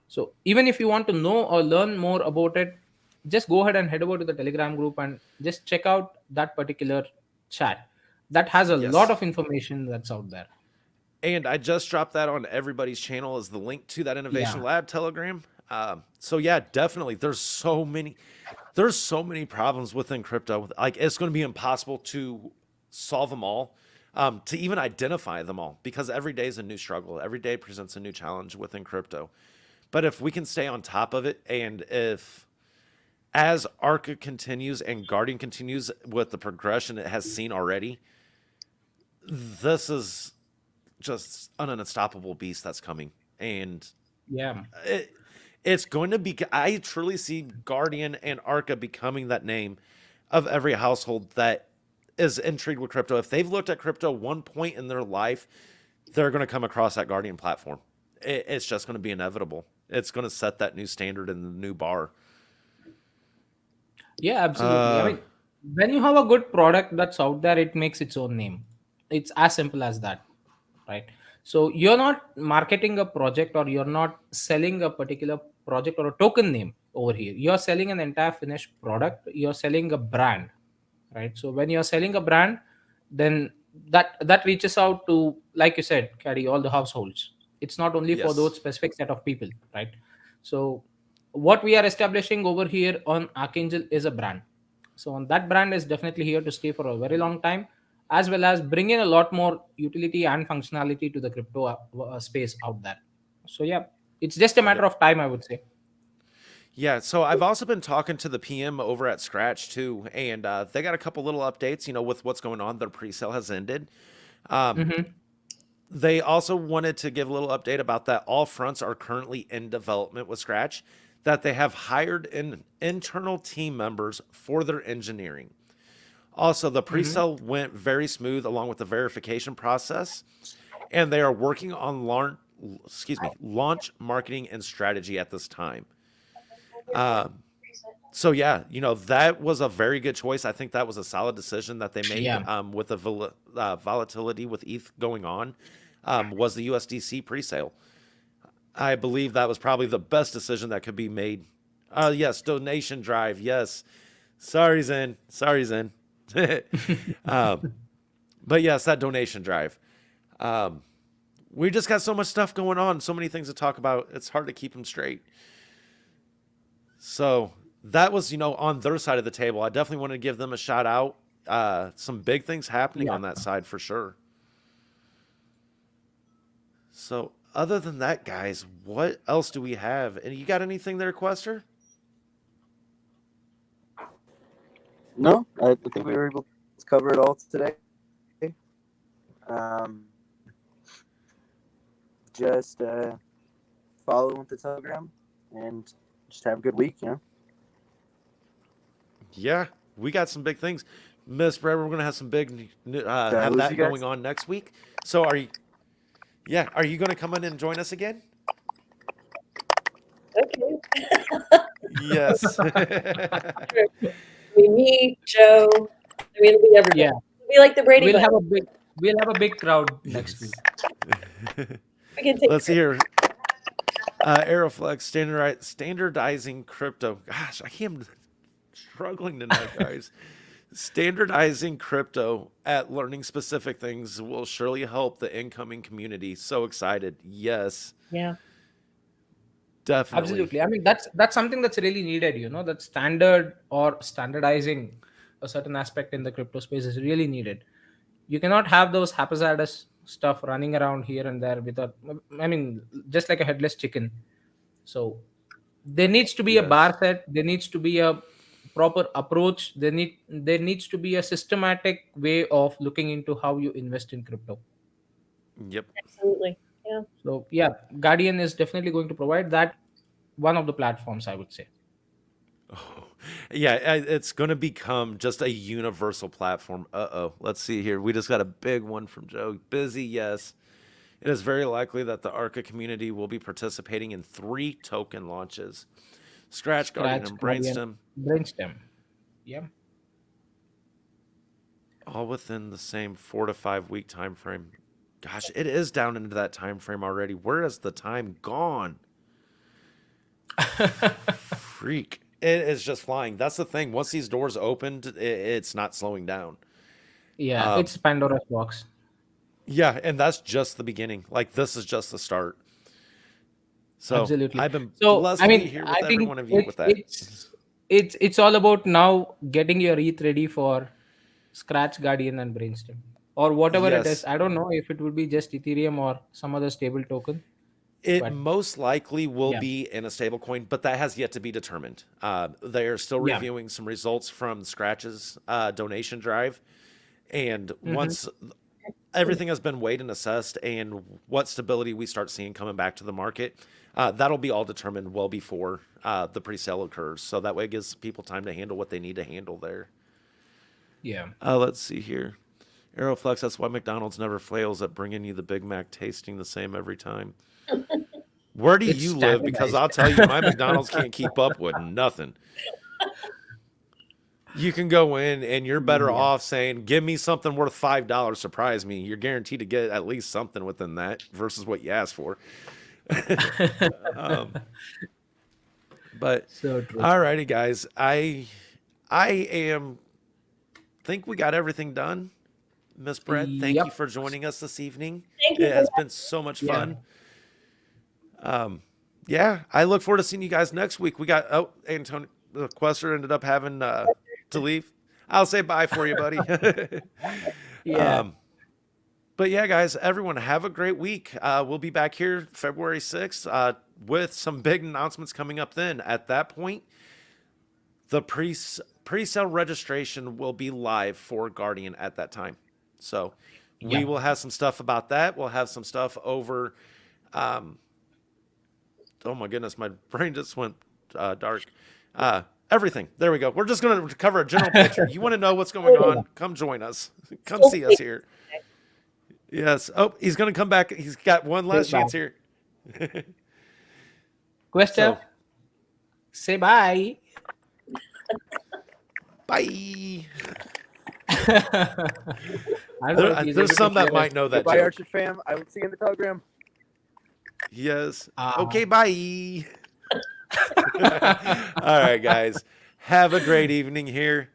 So even if you want to know or learn more about it, just go ahead and head over to the Telegram group and just check out that particular chat. That has a lot yes. of information that's out there. And I just dropped that on everybody's channel as the link to that Innovation Yeah. Lab Telegram. So yeah, definitely. There's so many problems within crypto. Like it's going to be impossible to solve them all, to even identify them all, because every day is a new struggle. Every day presents a new challenge within crypto. But if we can stay on top of it, and if as Arca continues and Guardian continues with the progression it has seen already, this is just an unstoppable beast that's coming. And Yeah. it's going to be, I truly see Guardian and Arca becoming that name of every household that is intrigued with crypto. If they've looked at crypto one point in their life, they're going to come across that Guardian platform. It's just going to be inevitable. It's going to set that new standard and the new bar. Yeah, absolutely. I mean, when you have a good product that's out there, it makes its own name. It's as simple as that, right? So you're not marketing a project, or you're not selling a particular project or a token name over here. You're selling an entire finished product. You're selling a brand, right? So when you're selling a brand, then that reaches out to, like you said, carry all the households. It's not only for Yes. those specific set of people, right? So what we are establishing over here on Archangel is a brand. So on that brand is definitely here to stay for a very long time, as well as bring in a lot more utility and functionality to the crypto space out there. So yeah, it's just a matter Yep. of time, I would say. Yeah, so I've also been talking to the PM over at Scratch too, and they got a couple little updates. With what's going on, their pre-sale has ended. Um, Hmm. they also wanted to give a little update about that. All fronts are currently in development with Scratch. That they have hired internal team members for their engineering. Also, the Hmm. pre-sale went very smooth along with the verification process, and they are working on launch marketing and strategy at this time. Um, so yeah, that was a very good choice. I think that was a solid decision that they made, Yeah. with the volatility with ETH going on, was the USDC presale. I believe that was probably the best decision that could be made. Yes, donation drive. Yes. Sorry, Zen. Sorry, Zen. um, but yes, that donation drive. Um, we just got so much stuff going on, so many things to talk about. It's hard to keep them straight. So that was, on their side of the table. I definitely want to give them a shout out. some big things happening Yeah. on that side for sure. So other than that, guys, what else do we have? And you got anything there, Quester? No, I think we were able to cover it all today. Just follow with the Telegram and just have a good week, you know. Yeah, we got some big things. Miss Brad, we're gonna have some big I have lose that you guys? going on next week. So are you gonna come in and join us again? Okay. Yes. Me, Joe. I mean, it'll be everybody. Yeah. It'll be like the Brady We'll Bunch. have a big crowd next week. We can take Let's see here. Aeroflex standardizing crypto. Gosh, I am struggling tonight, guys. Standardizing crypto at learning specific things will surely help the incoming community. So excited. Yes, Yeah. definitely. Absolutely. I mean, that's something that's really needed. That standard or standardizing a certain aspect in the crypto space is really needed. You cannot have those haphazardous stuff running around here and there without. I mean, just like a headless chicken. So there needs to be a Yes. bar set. There needs to be a proper approach. There needs to be a systematic way of looking into how you invest in crypto. Yep. Absolutely. Yeah. So yeah, Guardian is definitely going to provide that, one of the platforms, I would say. Oh, yeah, it's going to become just a universal platform. Uh-oh. Let's see here. We just got a big one from Joe. Busy, yes. It is very likely that the Archa community will be participating in 3 token launches. Scratch, Guardian, and Guardian, Brainstem. Yeah. all within the same 4 to 5 week time frame. Gosh, it is down into that time frame already. Where has the time gone? Freak. It is just flying. That's the thing. Once these doors opened, it's not slowing down. Yeah, Um, it's Pandora's box. Yeah, and that's just the beginning. Like, this is just the start. So Absolutely. I've been So blessed I to be mean, here I with every think one of you with that. it's all about now getting your ETH ready for Scratch, Guardian, and Brainstem, or whatever it is. Yes, I don't know if it would be just Ethereum or some other stable token, it but most likely will yeah, be in a stable coin, but that has yet to be determined. They are still yeah. reviewing some results from Scratch's donation drive. And Hmm. once everything has been weighed and assessed and what stability we start seeing coming back to the market, that'll be all determined well before the pre-sale occurs. So that way it gives people time to handle what they need to handle there. Yeah. Let's see here. Aeroflex, that's why McDonald's never fails at bringing you the Big Mac tasting the same every time. Where do It's you live? Because I'll tell you, my McDonald's can't keep up with nothing. You can go in and you're better Yeah. off saying, give me something worth $5, surprise me. You're guaranteed to get at least something within that versus what you asked for. um, but So true. all righty, guys. I think we got everything done. Miss Brett, thank you Yep. for joining us this evening. Thank you It for has that. been so much Yeah. fun. Yeah, I look forward to seeing you guys next week. We got Antonio Quester ended up having to leave. I'll say bye for you, buddy. Yeah. But yeah, guys, everyone have a great week. We'll be back here February 6th with some big announcements coming up then. At that point, the pre-sale registration will be live for Guardian at that time. So we Yeah. will have some stuff about that. We'll have some stuff over oh my goodness, my brain just went dark. Everything. There we go. We're just going to cover a general picture. You want to know what's going on? Come join us. Come see us here. Yes. Oh, he's going to come back. He's got one last Bye. chance here. Question. So, Say bye. bye. I don't know if he's able There's to some that hear might us. know that Goodbye, joke. Archer fam. I will see you in the Telegram. Yes. Ah. Okay, bye. All right, guys. Have a great evening here.